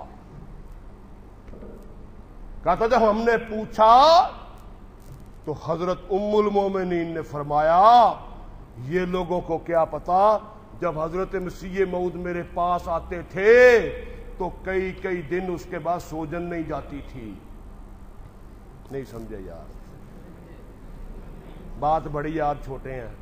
کہتا جب ہم نے پوچھا تو حضرت ام المومنین نے فرمایا یہ لوگوں کو کیا پتا، جب حضرت مسیح موعود میرے پاس آتے تھے تو کئی دن اس کے بعد سوجن نہیں جاتی تھی۔ نہیں سمجھے یار، بات بڑی، آپ چھوٹے ہیں۔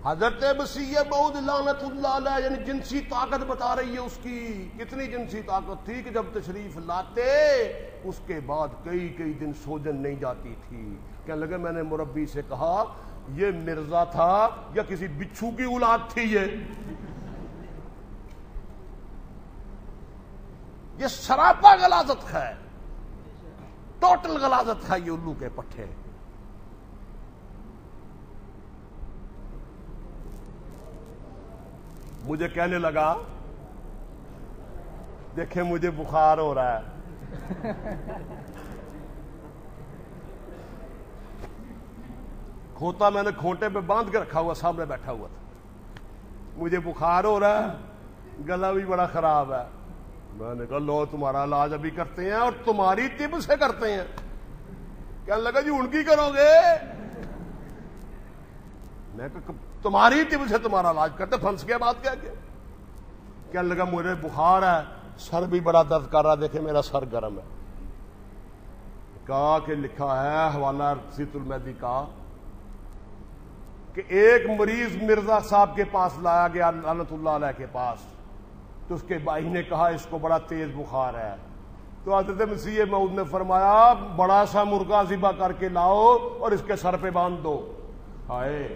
حضرت مسیح موعود لعنت اللہ علیہ، یعنی جنسی طاقت بتا رہی ہے اس کی، کتنی جنسی طاقت تھی کہ جب تشریف لاتے اس کے بعد کئی دن سوجن نہیں جاتی تھی۔ کہنے لگے میں نے مربی سے کہا یہ مرزا تھا یا کسی بچھو کی اولاد تھی؟ یہ سراپا غلاظت ہے، ٹوٹل غلاظت ہے یہ الو کے پٹھے۔ مجھے کہنے لگا دیکھیں مجھے بخار ہو رہا ہے، کھوتا میں نے کھوٹے پہ باندھ کے رکھا ہوا، سامنے بیٹھا ہوا تھا، مجھے بخار ہو رہا ہے، گلا بھی بڑا خراب ہے۔ میں نے کہا لو تمہارا علاج ابھی کرتے ہیں اور تمہاری طب سے کرتے ہیں۔ کہنے لگا جی ان کی کرو گے؟ میں کہا تمہاری طب سے تمہارا علاج کرتے، پھنس گیا بات کہہ کے۔ کہنے لگا مجھے بخار ہے، سر بھی بڑا درد کر رہا، دیکھیں میرا سر گرم ہے۔ کہا کہ لکھا ہے حوالہ رسیت المہدی کا کہ ایک مریض مرزا صاحب کے پاس لایا گیا لعنت اللہ علیہ کے پاس، تو اس کے بھائی نے کہا اس کو بڑا تیز بخار ہے، تو حضرت مسیح موعود نے فرمایا بڑا سا مرغا ذبح کر کے لاؤ اور اس کے سر پہ باندھ دو۔ ہائے،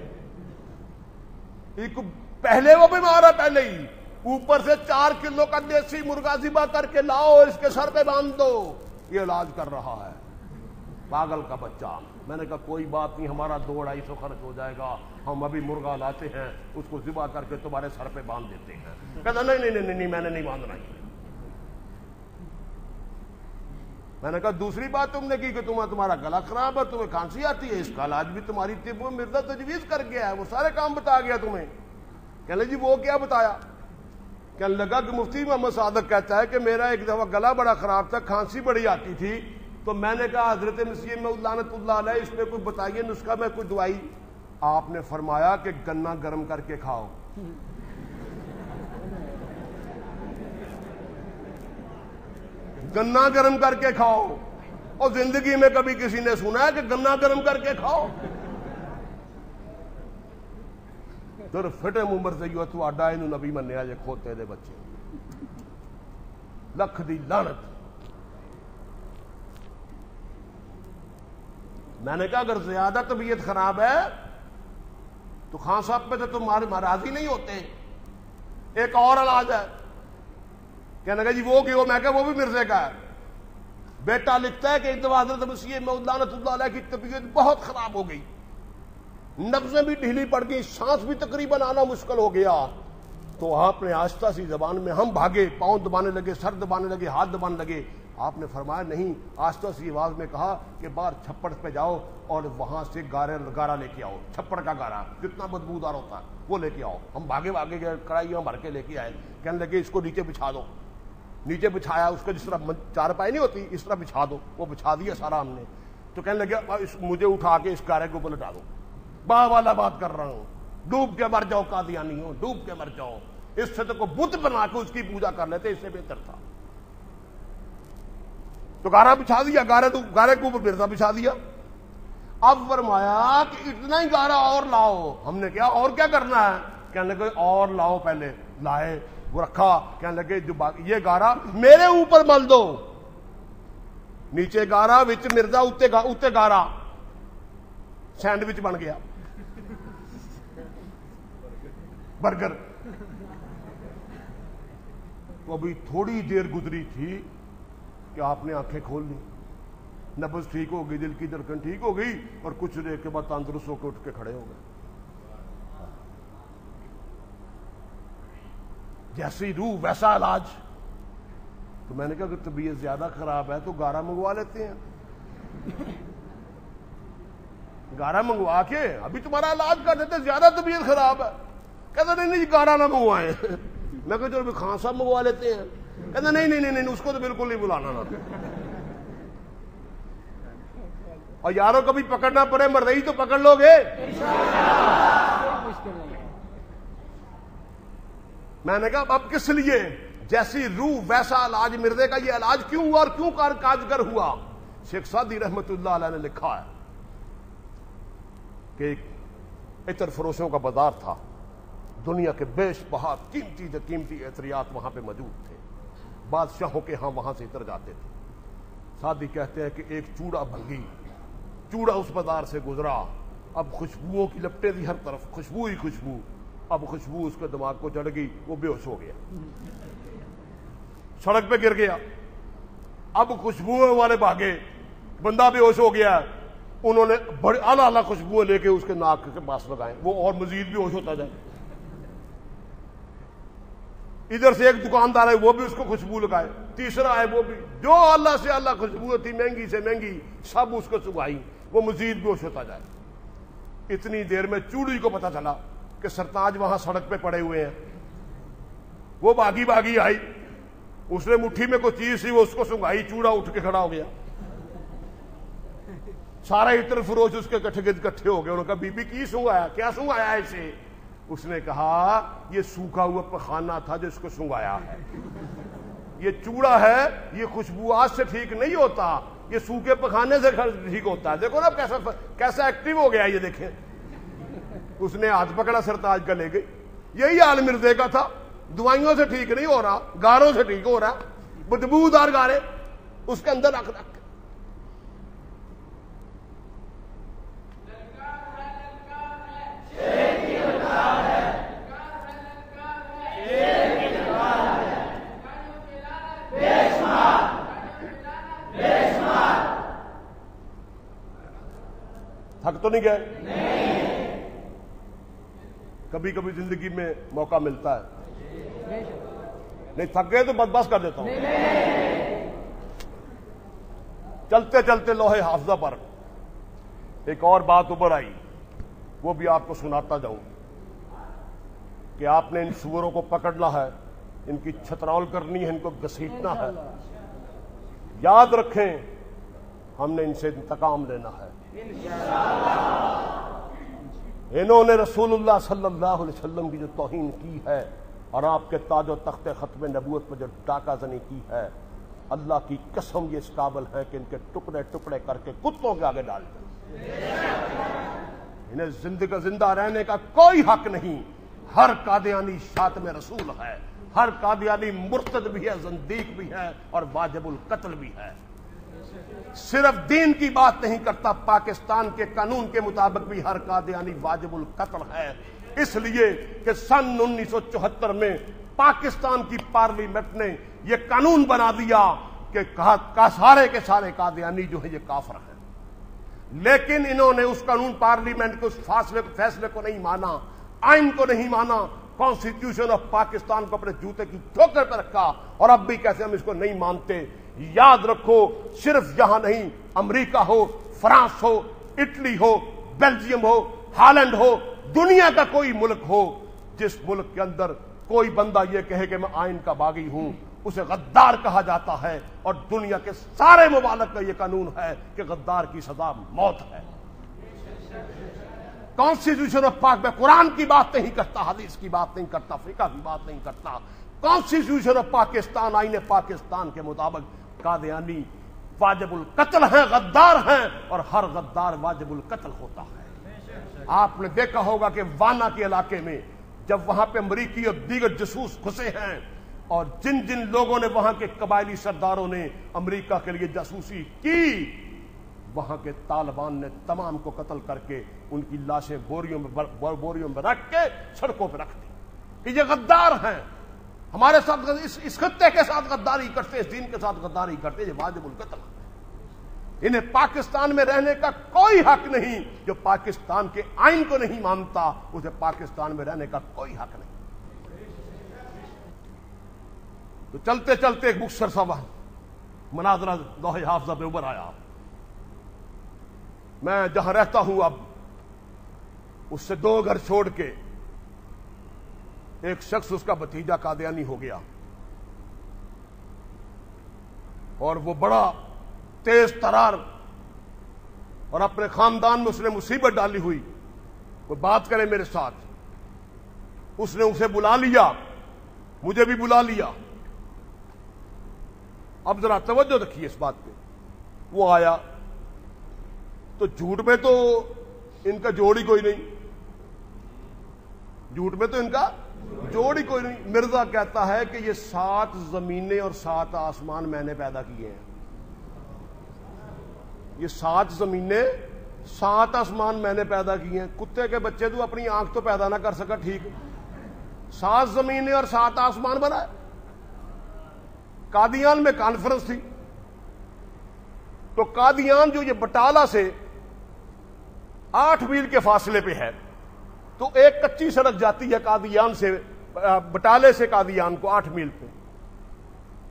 ایک پہلے وہ بیمار ہے پہلے ہی، اوپر سے 4 کلو کا دیسی مرغا ذبح کر کے لاؤ اور اس کے سر پہ باندھ دو، یہ علاج کر رہا ہے، پاگل کا بچہ۔ میں نے کہا کوئی بات نہیں، ہمارا 200-250 خرچ ہو جائے گا، ہم ابھی مرغا لاتے ہیں، اس کو ذبح کر کے تمہارے سر پہ باندھ دیتے ہیں۔ کہتا نہیں میں نے نہیں باندھنا ہی۔ میں نے کہا دوسری بات تم نے کی کہ تمہارا گلا خراب ہے, تمہیں کھانسی آتی ہے, اس کا علاج بھی تمہاری طب میں مرزا تجویز کر گیا ہے, وہ سارے کام بتا گیا تمہیں. کہنے جی وہ کیا بتایا؟ کہنے لگا کہ مفتی محمد صادق کہتا ہے کہ میرا ایک دفعہ گلا بڑا خراب تھا, کھانسی بڑی آتی تھی, تو میں نے کہا حضرت مسیح موعود لعنت اللہ علیہ اس پہ کوئی بتائیے نسخہ, میں کوئی دوائی. آپ نے فرمایا کہ گنا گرم کر کے کھاؤ. گنا گرم کر کے کھاؤ. اور زندگی میں کبھی کسی نے سنا ہے کہ گنا گرم کر کے کھاؤ؟ در فٹے عمر سے تو آڈا انہوں نبی منیا جے کھوتے دے بچے, لکھ دی لعنت. میں نے کہا اگر زیادہ طبیعت خراب ہے تو خان صاحب پہ تو تم راضی نہیں ہوتے, ایک اور علاج ہے. کہنے لگا جی وہ کیوں؟ میں کہا وہ بھی مرزے کا ہے. بیٹا لکھتا ہے کہ ایک دفعہ حضرت مسیح موعود لعنت اللہ علیہ کی طبیعت بہت خراب ہو گئی, نبضیں بھی ڈھیلی پڑ گئی, سانس بھی تقریباً آنا مشکل ہو گیا. تو آپ نے آہستہ سی زبان میں, ہم بھاگے, پاؤں دبانے لگے, سر دبانے لگے, ہاتھ دبانے لگے. آپ نے فرمایا نہیں, آہستہ سی آواز میں کہا کہ باہر چھپڑ پہ جاؤ اور وہاں سے گارا لے کے آؤ, چھپڑ کا گارا جتنا بدبودار ہوتا ہے وہ لے کے آؤ. ہم بھاگے گئے, کڑھائیاں بھر کے لے کے آئے. کہنے لگے اس کو نیچے بچھا دو. نیچے بچھایا, اس کو جس طرح چارپائی نہیں ہوتی اس طرح بچھا دو, وہ بچھا دیا سارا ہم نے. تو کہنے لگے مجھے اٹھا کے اس گارے کے اوپر لٹا دو. با والا بات کر رہا ہوں, ڈوب کے مر جاؤ قادیانی ہو, ڈوب کے مر جاؤ. اس سے تو کو بت بنا کے اس کی پوجا کر لیتے, اس سے بہتر تھا. تو گارا بچھا دیا, گارے کے اوپر مرزا بچھا دیا. اب فرمایا کہ اتنا ہی گارا اور لاؤ. ہم نے کیا اور کیا کرنا ہے؟ کہنے لگے اور لاؤ. پہلے لائے, وہ رکھا. کہنے لگے جو یہ گارا میرے اوپر مل دو. نیچے گارا, وچ مرزا, اوتے گارا, سینڈوچ بن گیا, برگر. تو ابھی تھوڑی دیر گزری تھی کہ آپ نے آنکھیں کھول لی, نبض ٹھیک ہو گئی, دل کی دھڑکن ٹھیک ہو گئی, اور کچھ دیر کے بعد تندرست ہو کے اٹھ کے کھڑے ہو گئے. جیسی روح ویسا علاج. تو میں نے کہا اگر طبیعت زیادہ خراب ہے تو گارا منگوا لیتے ہیں, گارا منگوا کے ابھی تمہارا علاج کر دیتے. زیادہ طبیعت خراب ہے. کہتے نہیں گارا نہ منگوائیں. میں کہا چلو خان صاحب منگوا لیتے ہیں. کہتے نہیں اس کو تو بالکل نہیں بلانا نا. اور یاروں کبھی پکڑنا پڑے مرضی تو پکڑ لو گے. میں نے کہا اب کس لیے؟ جیسی روح ویسا علاج. مرزے کا یہ علاج کیوں ہوا اور کیوں کارگر ہوا؟ شیخ سعدی رحمت اللہ علیہ نے لکھا ہے کہ ایک عطر فروشوں کا بازار تھا, دنیا کے بیش بہا قیمتی عطریات وہاں پہ موجود تھے. بادشاہوں کے ہاں وہاں سے عطر جاتے تھے. سعدی کہتے ہیں کہ ایک چوڑا بھنگی, چوڑا اس بازار سے گزرا. اب خوشبوؤں کی لپٹیں تھی ہر طرف, خوشبو ہی خوشبو. اب خوشبو اس کے دماغ کو چڑھ گئی, وہ بے ہوش ہو گیا, سڑک پہ گر گیا. اب خوشبوؤں والے بھاگے, بندہ بے ہوش ہو گیا. انہوں نے بڑے اعلیٰ خوشبوئیں لے کے اس کے ناک کے پاس لگائیں, وہ اور مزید بھی ہوش ہوتا جائے. ادھر سے ایک دکاندار ہے, وہ بھی اس کو خوشبو لگائے. تیسرا ہے, وہ بھی, جو اللہ سے اللہ خوشبو تھی مہنگی سے مہنگی, سب اس کو سگائی, وہ مزید بھی ہوش ہوتا جائے. اتنی دیر میں چوڑی کو پتا چلا کہ سرتاج وہاں سڑک پہ پڑے ہوئے ہیں. وہ باغی آئی, اس نے مٹھی میں کوئی چیز سی, وہ اس کو سنگائی. چوڑا اٹھ کے کھڑا ہو گیا. سارے عطر فروش اس کے کٹھے ہو گئے. انہوں نے کہا بی بی کی سنگایا, کیا سنگایا اسے؟ اس نے کہا یہ سوکھا ہوا پخانہ تھا جو اس کو سنگایا ہے. یہ چوڑا ہے, یہ خوشبو آج سے ٹھیک نہیں ہوتا, یہ سوکھے پخانے سے ٹھیک ہوتا ہے. دیکھو نا کیسا ایکٹیو ہو گیا یہ, دیکھیں. اس نے ہاتھ پکڑا سرتاج کا, لے گئی. یہی حال مرزے کا تھا, دوائیوں سے ٹھیک نہیں ہو رہا, گاروں سے ٹھیک ہو رہا, بدبودار گارے اس کے اندر رکھ کے. تھک تو نہیں گئے؟ کبھی کبھی زندگی میں موقع ملتا ہے. نہیں تھک گئے تو بس کر دیتا ہوں. چلتے چلتے لوہے حافظہ پر ایک اور بات ابھر آئی، وہ بھی آپ کو سناتا جاؤں کہ آپ نے ان سوروں کو پکڑنا ہے، ان کی چھترول کرنی ہے، ان کو گھسیٹنا ہے۔ یاد رکھیں ہم نے ان سے انتقام لینا ہے۔ انہوں نے رسول اللہ صلی اللہ علیہ وسلم کی جو توہین کی ہے اور آپ کے تاج و تخت ختم نبوت میں جو ڈاکہ زنی کی ہے، اللہ کی قسم یہ اس قابل ہے کہ ان کے ٹکڑے ٹکڑے کر کے کتوں کے آگے ڈال دیں۔ انہیں زندہ رہنے کا کوئی حق نہیں۔ ہر قادیانی شاتم رسول ہے، ہر قادیانی مرتد بھی ہے، زندیق بھی ہے اور واجب القتل بھی ہے۔ صرف دین کی بات نہیں کرتا، پاکستان کے قانون کے مطابق بھی ہر قادیانی واجب القتل ہے، اس لیے کہ سن 1974 میں پاکستان کی پارلیمنٹ نے یہ قانون بنا دیا کہ سارے کے سارے قادیانی جو ہے یہ کافر ہیں، لیکن انہوں نے اس قانون پارلیمنٹ کے اس فیصلے کو نہیں مانا، آئین کو نہیں مانا، کانسٹیٹیوشن آف پاکستان کو اپنے جوتے کی ٹھوکر پہ رکھا، اور اب بھی کیسے ہم اس کو نہیں مانتے۔ یاد رکھو صرف یہاں نہیں، امریکہ ہو، فرانس ہو، اٹلی ہو، بیلجیم ہو، ہالینڈ ہو، دنیا کا کوئی ملک ہو، جس ملک کے اندر کوئی بندہ یہ کہے کہ میں آئین کا باغی ہوں، اسے غدار کہا جاتا ہے، اور دنیا کے سارے ممالک کا یہ قانون ہے کہ غدار کی سزا موت ہے۔ کانسٹیٹیوشن آف پاک میں قرآن کی بات نہیں کرتا، حدیث کی بات نہیں کرتا، فقہ کی بات نہیں کرتا، کانسٹیٹیوشن آف پاکستان، آئین پاکستان کے مطابق قادیانی واجب القتل ہیں، غدار ہیں، اور ہر غدار واجب القتل ہوتا ہے۔ آپ نے دیکھا ہوگا کہ وانا کے علاقے میں جب وہاں پہ امریکی اور دیگر جاسوس گھسے ہیں، اور جن جن لوگوں نے وہاں کے قبائلی سرداروں نے امریکہ کے لیے جاسوسی کی، وہاں کے طالبان نے تمام کو قتل کر کے ان کی لاشیں بوریوں میں رکھ کے سڑکوں پہ رکھ دی کہ یہ غدار ہیں، ہمارے ساتھ اس خطے کے ساتھ غداری کرتے، اس دین کے ساتھ غداری کرتے، یہ واجب القتل ہے۔ انہیں پاکستان میں رہنے کا کوئی حق نہیں، جو پاکستان کے آئین کو نہیں مانتا اسے پاکستان میں رہنے کا کوئی حق نہیں۔ تو چلتے چلتے ایک مختصر سا مناظرہ لوح حافظہ پہ ابھر آیا۔ میں جہاں رہتا ہوں اب، اس سے 2 گھر چھوڑ کے ایک شخص، اس کا بھتیجا قادیانی ہو گیا، اور وہ بڑا تیز ترار، اور اپنے خاندان میں اس نے مصیبت ڈالی ہوئی، کوئی بات کرے میرے ساتھ، اس نے اسے بلا لیا، مجھے بھی بلا لیا۔ اب ذرا توجہ رکھیے اس بات پہ۔ وہ آیا تو جھوٹ میں تو ان کا جوڑ ہی کوئی نہیں، جھوٹ میں تو ان کا جوڑ ہی کوئی نہیں۔ مرزا کہتا ہے کہ یہ 7 زمینیں اور 7 آسمان میں نے پیدا کیے ہیں، یہ 7 زمینیں 7 آسمان میں نے پیدا کیے ہیں۔ کتے کے بچے تو اپنی آنکھ تو پیدا نہ کر سکا، ٹھیک، 7 زمینیں اور 7 آسمان بنائے۔ قادیان میں کانفرنس تھی، تو قادیان جو یہ بٹالہ سے 8 میل کے فاصلے پہ ہے، تو ایک کچی سڑک جاتی ہے قادیان سے، بٹالے سے قادیان کو 8 میل پہ۔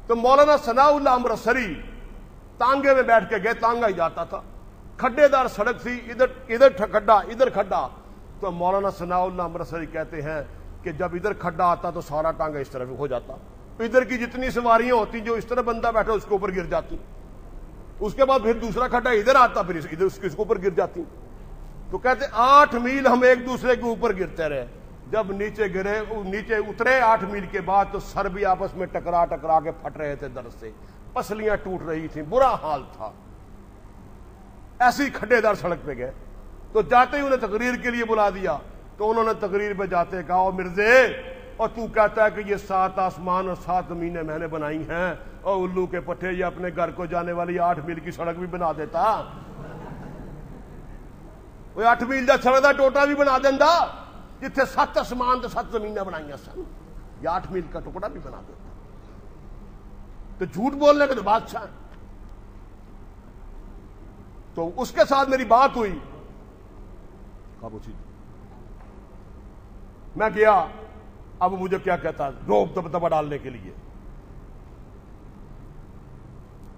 تو مولانا ثناء اللہ امرتسری تانگے میں بیٹھ کے گئے، تانگا ہی جاتا تھا، کھڈے دار سڑک تھی، ادھر کھڈا ادھر کھڈا۔ تو مولانا ثناء اللہ امرتسری کہتے ہیں کہ جب ادھر کھڈا آتا تو سارا ٹانگا اس طرف ہو جاتا، ادھر کی جتنی سواریاں ہوتی جو اس طرح بندہ بیٹھا اس کے اوپر گر جاتی، اس کے بعد پھر دوسرا کھڈا ادھر آتا، پھر ادھر اس کے اوپر گر جاتی۔ تو کہتے 8 میل ہم ایک دوسرے کے اوپر گرتے رہے، جب نیچے اترے 8 میل کے بعد تو سر بھی آپس میں ٹکرا کے پھٹ رہے تھے درد سے، پسلیاں ٹوٹ رہی تھیں، برا حال تھا۔ ایسی کھڈے دار سڑک پہ گئے، تو جاتے ہی انہیں تقریر کے لیے بلا دیا، تو انہوں نے تقریر پہ جاتے کہا، او مرزے، اور تو کہتا ہے کہ یہ 7 آسمان اور 7 زمینیں میں نے بنائی ہیں، اور الو کے پٹھے یہ اپنے گھر کو جانے والی 8 میل کی سڑک بھی بنا دیتا، وہ 8 میل کا سڑک کا ٹوٹا بھی بنا دینا، جتنے 7 آسمان تو 7 زمینیں بنائی سن، یہ 8 میل کا ٹکڑا بھی بنا دیتا۔ تو جھوٹ بولنے کے تو بادشاہ ہیں۔ تو اس کے ساتھ میری بات ہوئی، میں گیا، اب مجھے کیا کہتا، روب دبدبا ڈالنے کے لیے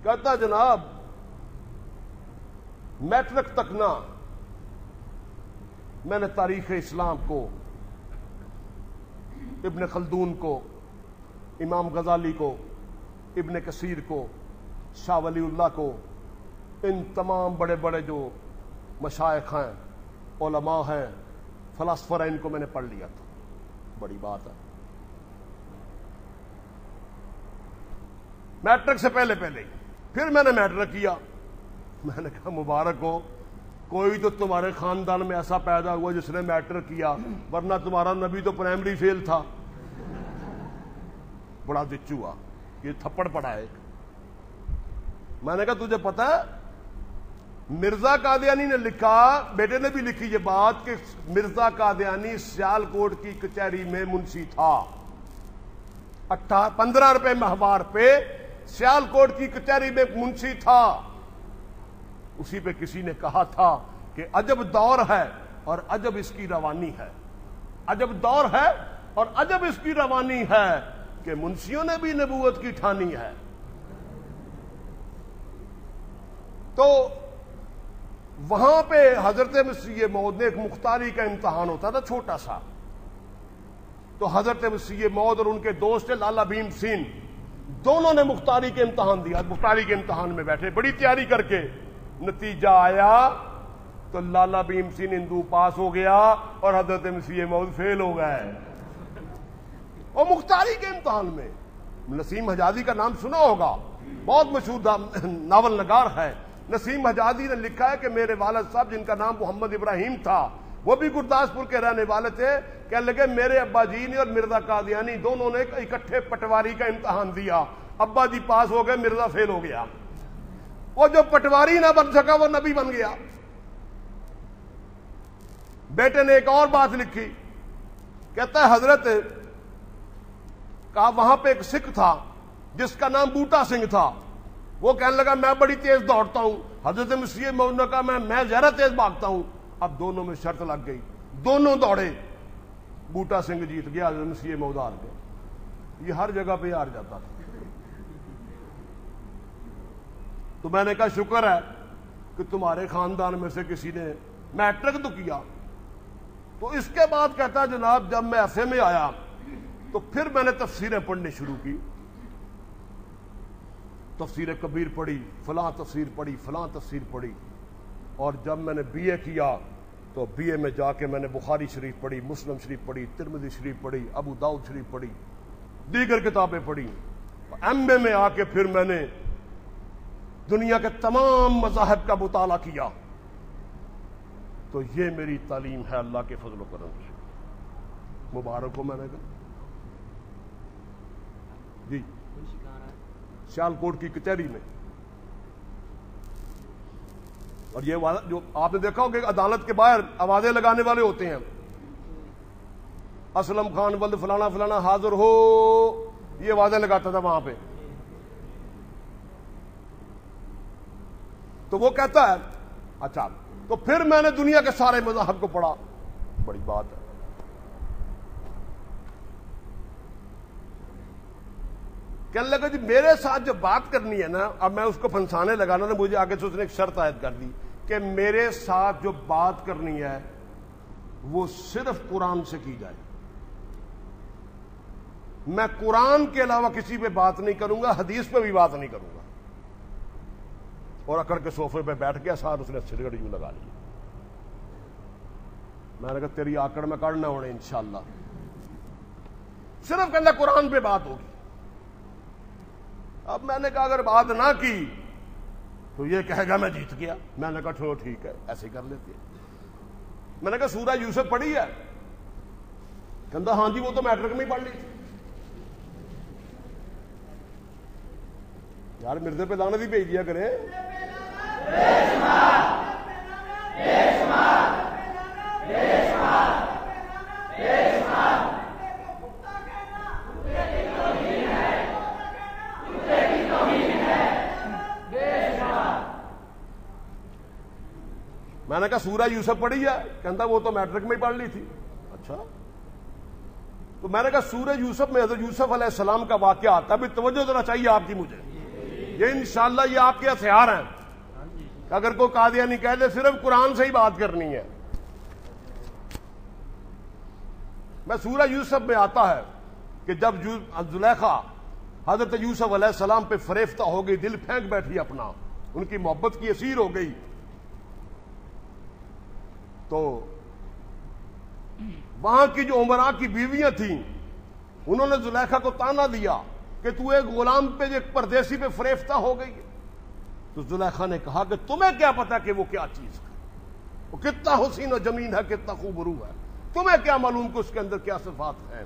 کہتا، جناب میٹرک تک نہ میں نے تاریخ اسلام کو، ابن خلدون کو، امام غزالی کو، ابن کثیر کو، شاہ ولی اللہ کو، ان تمام بڑے بڑے جو مشائخ ہیں، علماء ہیں، فلاسفر ہیں، ان کو میں نے پڑھ لیا تھا. بڑی بات ہے. میٹرک سے پہلے ہی پھر میں نے میٹرک کیا. میں نے کہا مبارک ہو، کوئی تو تمہارے خاندان میں ایسا پیدا ہوا جس نے میٹرک کیا، ورنہ تمہارا نبی تو پرائمری فیل تھا. بڑا دچ ہوا، یہ تھپڑ پڑا ہے. میں نے کہا تجھے پتا ہے مرزا قادیانی نے لکھا، بیٹے نے بھی لکھی یہ بات، کہ مرزا قادیانی سیال کوٹ کی کچہری میں منشی تھا. 15 روپے ماہوار پہ سیال کوٹ کی کچہری میں منشی تھا. اسی پہ کسی نے کہا تھا کہ عجب دور ہے اور عجب اس کی روانی ہے. عجب دور ہے اور عجب اس کی روانی ہے کہ منشیوں نے بھی نبوت کی ٹھانی ہے. تو وہاں پہ حضرت مسیح موعود نے، ایک مختاری کا امتحان ہوتا تھا چھوٹا سا، تو حضرت مسیح موعود اور ان کے دوست لالا بھیم سین دونوں نے مختاری کے امتحان دیا. مختاری کے امتحان میں بیٹھے بڑی تیاری کر کے، نتیجہ آیا تو لالا بھیم سین ہندو پاس ہو گیا اور حضرت مسیح موعود فیل ہو گئے. اور مختاری کے امتحان میں نسیم حجازی کا نام سنا ہوگا، بہت مشہور ناول نگار ہے. نسیم حجازی نے لکھا ہے کہ میرے والد صاحب جن کا نام محمد ابراہیم تھا، وہ بھی گرداسپور کے رہنے والے تھے، کہنے لگے میرے ابا جی نے اور مرزا قادیانی دونوں نے اکٹھے پٹواری کا امتحان دیا. ابا جی پاس ہو گئے، مرزا فیل ہو گیا. وہ جو پٹواری نہ بن سکا وہ نبی بن گیا. بیٹے نے ایک اور بات لکھی، کہتا ہے حضرت کہا وہاں پہ ایک سکھ تھا جس کا نام بوٹا سنگھ تھا. وہ کہنے لگا میں بڑی تیز دوڑتا ہوں. حضرت مسیح موعود نے کہا میں زیادہ تیز بھاگتا ہوں. اب دونوں میں شرط لگ گئی، دونوں دوڑے، بوٹا سنگھ جیت گیا، حضرت مسیح موعود ہار گئے. یہ ہر جگہ پہ ہار جاتا تھا. تو میں نے کہا شکر ہے کہ تمہارے خاندان میں سے کسی نے میٹرک تو کیا. تو اس کے بعد کہتا ہے جناب جب میں ایسے میں آیا تو پھر میں نے تفسیریں پڑھنی شروع کی. تفسیر کبیر پڑھی، فلاں تفسیر پڑھی، فلاں تفسیر پڑھی. اور جب میں نے بی اے کیا تو بی اے میں جا کے میں نے بخاری شریف پڑھی، مسلم شریف پڑھی، ترمذی شریف پڑھی، ابو داؤد شریف پڑھی، دیگر کتابیں پڑھی. ایم اے میں آ کے پھر میں نے دنیا کے تمام مذاہب کا مطالعہ کیا. تو یہ میری تعلیم ہے اللہ کے فضل و کرم سے. مبارک ہو. میں نے کہا جی سیال کوٹ کی کچہری میں. اور یہ جو آپ نے دیکھا ہوگا کہ عدالت کے باہر آوازیں لگانے والے ہوتے ہیں، اسلم خان ولد فلانا فلانا حاضر ہو، یہ آوازیں لگاتا تھا وہاں پہ. تو وہ کہتا ہے اچھا. تو پھر میں نے دنیا کے سارے مذاہب کو پڑھا. بڑی بات ہے. کہنے لگا جی میرے ساتھ جو بات کرنی ہے نا، اب میں اس کو پھنسانے لگا نا، مجھے آگے سے اس نے ایک شرط عائد کر دی کہ میرے ساتھ جو بات کرنی ہے وہ صرف قرآن سے کی جائے. میں قرآن کے علاوہ کسی پہ بات نہیں کروں گا، حدیث پہ بھی بات نہیں کروں گا. اور اکڑ کے صوفے پہ بیٹھ گیا، ساتھ اس نے سگریٹ یوں لگا لی. میں نے کہا تیری آکڑ میں کڑ نہ ہونے انشاءاللہ. صرف کہنا قرآن پہ بات ہوگی. اب میں نے کہا اگر بات نہ کی تو یہ کہے گا میں جیت گیا. میں نے کہا چلو ٹھیک ہے ایسے ہی کر لیتے ہیں. میں نے کہا سورہ یوسف پڑھی ہے؟ کہتا ہاں جی وہ تو میٹرک میں ہی پڑھ لی تھی. یار مرزے پہ لعنت ہی بھیج دیا کریں. میں نے کہا سورہ یوسف پڑھی ہے؟ کہتا وہ تو میٹرک میں ہی پڑھ لی تھی. اچھا. تو میں نے کہا سورہ یوسف میں حضرت یوسف علیہ السلام کا واقعہ آتا ہے، بھی توجہ دینا چاہیے آپ کی مجھے. یہ انشاءاللہ یہ آپ کے ہتھیار ہیں اگر کوئی قادیانی کہہ دے صرف قرآن سے ہی بات کرنی ہے. میں سورہ یوسف میں آتا ہے کہ جب زلیخا حضرت یوسف علیہ السلام پہ فریفتہ ہو گئی, دل پھینک بیٹھی اپنا, ان کی محبت کی اسیر ہو گئی, تو وہاں کی جو عمراء کی بیویاں تھیں انہوں نے زلیخا کو تانا دیا کہ تو ایک غلام پہ, ایک پردیسی پہ فریفتہ ہو گئی. تو زلیخا نے کہا کہ تمہیں کیا پتا کہ وہ کیا چیز ہے, وہ کتنا حسین و جمیل ہے, کتنا خوبرو ہے, تمہیں کیا معلوم کہ اس کے اندر کیا صفات ہیں.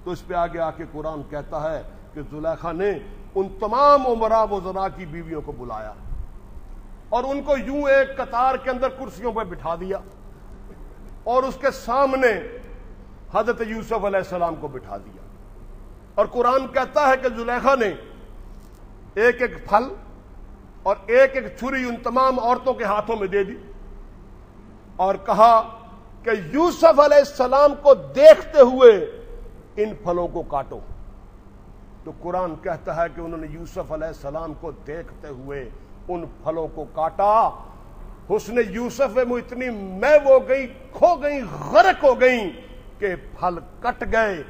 تو اس پہ آگے آ کے قرآن کہتا ہے کہ زلیخا نے ان تمام عمراء وزراء کی بیویوں کو بلایا اور ان کو یوں ایک قطار کے اندر کرسیوں پہ بٹھا دیا اور اس کے سامنے حضرت یوسف علیہ السلام کو بٹھا دیا. اور قرآن کہتا ہے کہ زلیخا نے ایک ایک پھل اور ایک ایک چھری ان تمام عورتوں کے ہاتھوں میں دے دی اور کہا کہ یوسف علیہ السلام کو دیکھتے ہوئے ان پھلوں کو کاٹو. تو قرآن کہتا ہے کہ انہوں نے یوسف علیہ السلام کو دیکھتے ہوئے ان پھلوں کو کاٹا. حسن یوسف میں اتنی محو ہو گئی, کھو گئی, غرق ہو گئی کہ پھل کٹ گئے.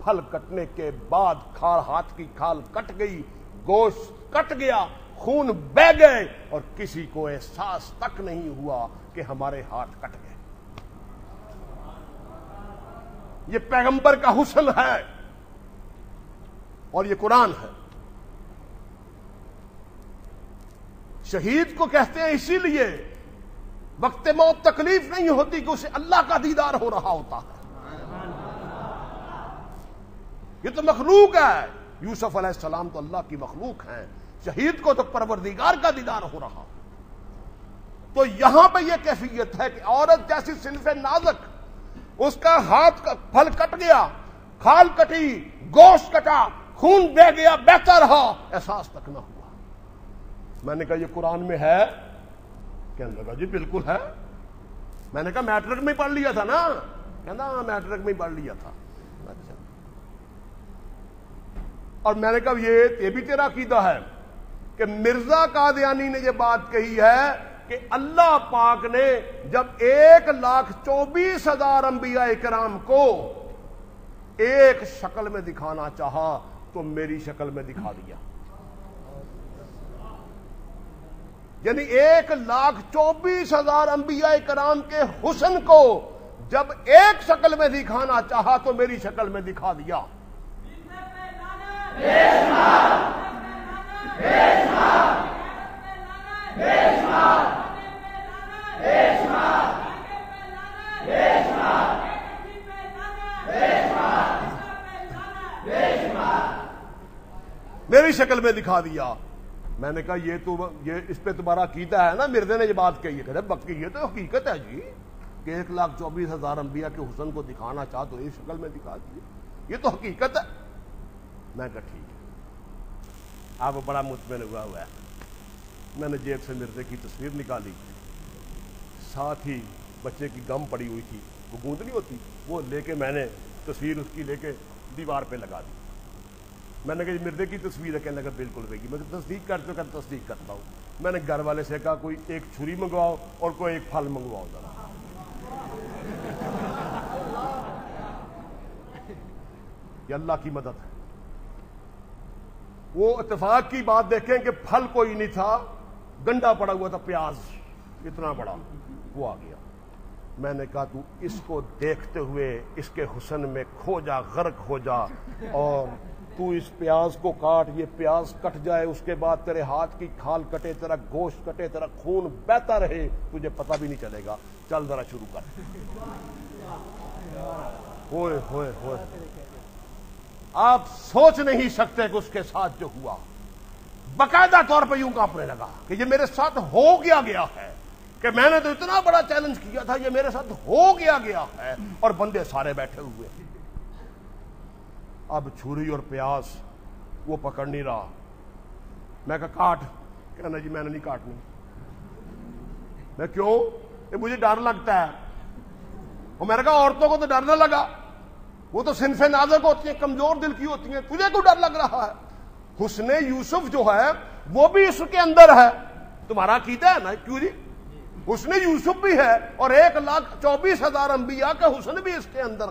پھل کٹنے کے بعد ہاتھ کی کھال کٹ گئی, گوشت کٹ گیا, خون بہہ گئے اور کسی کو احساس تک نہیں ہوا کہ ہمارے ہاتھ کٹ گئے. یہ پیغمبر کا حسن ہے اور یہ قرآن ہے. شہید کو کہتے ہیں اسی لیے وقت موت تکلیف نہیں ہوتی کہ اسے اللہ کا دیدار ہو رہا ہوتا ہے. یہ تو مخلوق ہے, یوسف علیہ السلام تو اللہ کی مخلوق ہیں, شہید کو تو پروردگار کا دیدار ہو رہا. تو یہاں پہ یہ کیفیت ہے کہ عورت جیسی صنف نازک, اس کا ہاتھ کا پھل کٹ گیا, کھال کٹی, گوشت کٹا, خون بہ گیا, بہتا رہا, احساس تک نہ ہوا. میں نے کہا یہ قرآن میں ہے؟ کہنے لگا جی بالکل ہے. میں نے کہا میٹرک میں پڑھ لیا تھا نا؟ کہنا ہاں میٹرک میں پڑھ لیا تھا. اچھا. اور میں نے کہا یہ بھی تیرا عقیدہ ہے کہ مرزا قادیانی نے یہ بات کہی ہے کہ اللہ پاک نے جب 1,24,000 انبیاء کرام کو ایک شکل میں دکھانا چاہا تو میری شکل میں دکھا دیا. یعنی 1,24,000 انبیاء کرام کے حسن کو جب ایک شکل میں دکھانا چاہا تو میری شکل میں دکھا دیا. میری شکل میں دکھا دیا. میں نے کہا یہ اس پہ تمہارا عقیدہ ہے نا؟ مرزے نے یہ بات کہی ہے. کہتے بکی یہ تو حقیقت ہے جی کہ 1,24,000 انبیاء کے حسن کو دکھانا چاہ تو اس شکل میں دکھا دیے, یہ تو حقیقت ہے. میں کہا ٹھیک ہے. آپ بڑا مطمئن ہوا ہے. میں نے جیب سے مرزے کی تصویر نکالی, ساتھ ہی بچے کی گم پڑی ہوئی تھی, وہ گوندنی ہوتی, وہ لے کے میں نے تصویر اس کی لے کے دیوار پہ لگا دی. میں نے کہا یہ مرزے کی تصویر ہے. کہنے لگا بالکل بھائی. میں تصدیق کرتے ہو؟ کہ تصدیق کرتا ہوں. میں نے گھر والے سے کہا کوئی ایک چھری منگواؤ اور کوئی ایک پھل منگواؤ ذرا. یہ اللہ کی مدد ہے. وہ اتفاق کی بات دیکھیں کہ پھل کوئی نہیں تھا, گنڈا پڑا ہوا تھا, پیاز اتنا بڑا, وہ آ گیا. میں نے کہا تو اس کو دیکھتے ہوئے اس کے حسن میں کھو جا, غرق ہو جا, اور تو اس پیاز کو کاٹ, یہ پیاز کٹ جائے, اس کے بعد تیرے ہاتھ کی کھال کٹے, تیرا گوشت کٹے, تیرا خون بہتا رہے, تجھے پتہ بھی نہیں چلے گا. چل ذرا شروع کر. ہوئے ہوئے ہوئے, آپ سوچ نہیں سکتے کہ اس کے ساتھ جو ہوا, باقاعدہ طور پہ یوں کانپنے لگا کہ یہ میرے ساتھ ہو گیا ہے, کہ میں نے تو اتنا بڑا چیلنج کیا تھا, یہ میرے ساتھ ہو گیا ہے. اور بندے سارے بیٹھے ہوئے. اب چھری اور پیاز وہ پکڑ نہیں رہا. میں کہا کاٹ. کہنا جی میں نے نہیں کاٹنی. میں کیوں؟ کہ مجھے ڈر لگتا ہے. اور میں نے کہا عورتوں کو تو ڈر نہ لگا, وہ تو صنف نازک ہوتی ہیں, کمزور دل کی ہوتی ہیں, تجھے کیوں ڈر لگ رہا ہے؟ حسن یوسف جو ہے وہ بھی اس کے اندر ہے, تمہارا عقیدہ ہے نا؟ کیوں جی؟ حسن یوسف بھی ہے اور 1,24,000 انبیاء کا حسن بھی اس کے اندر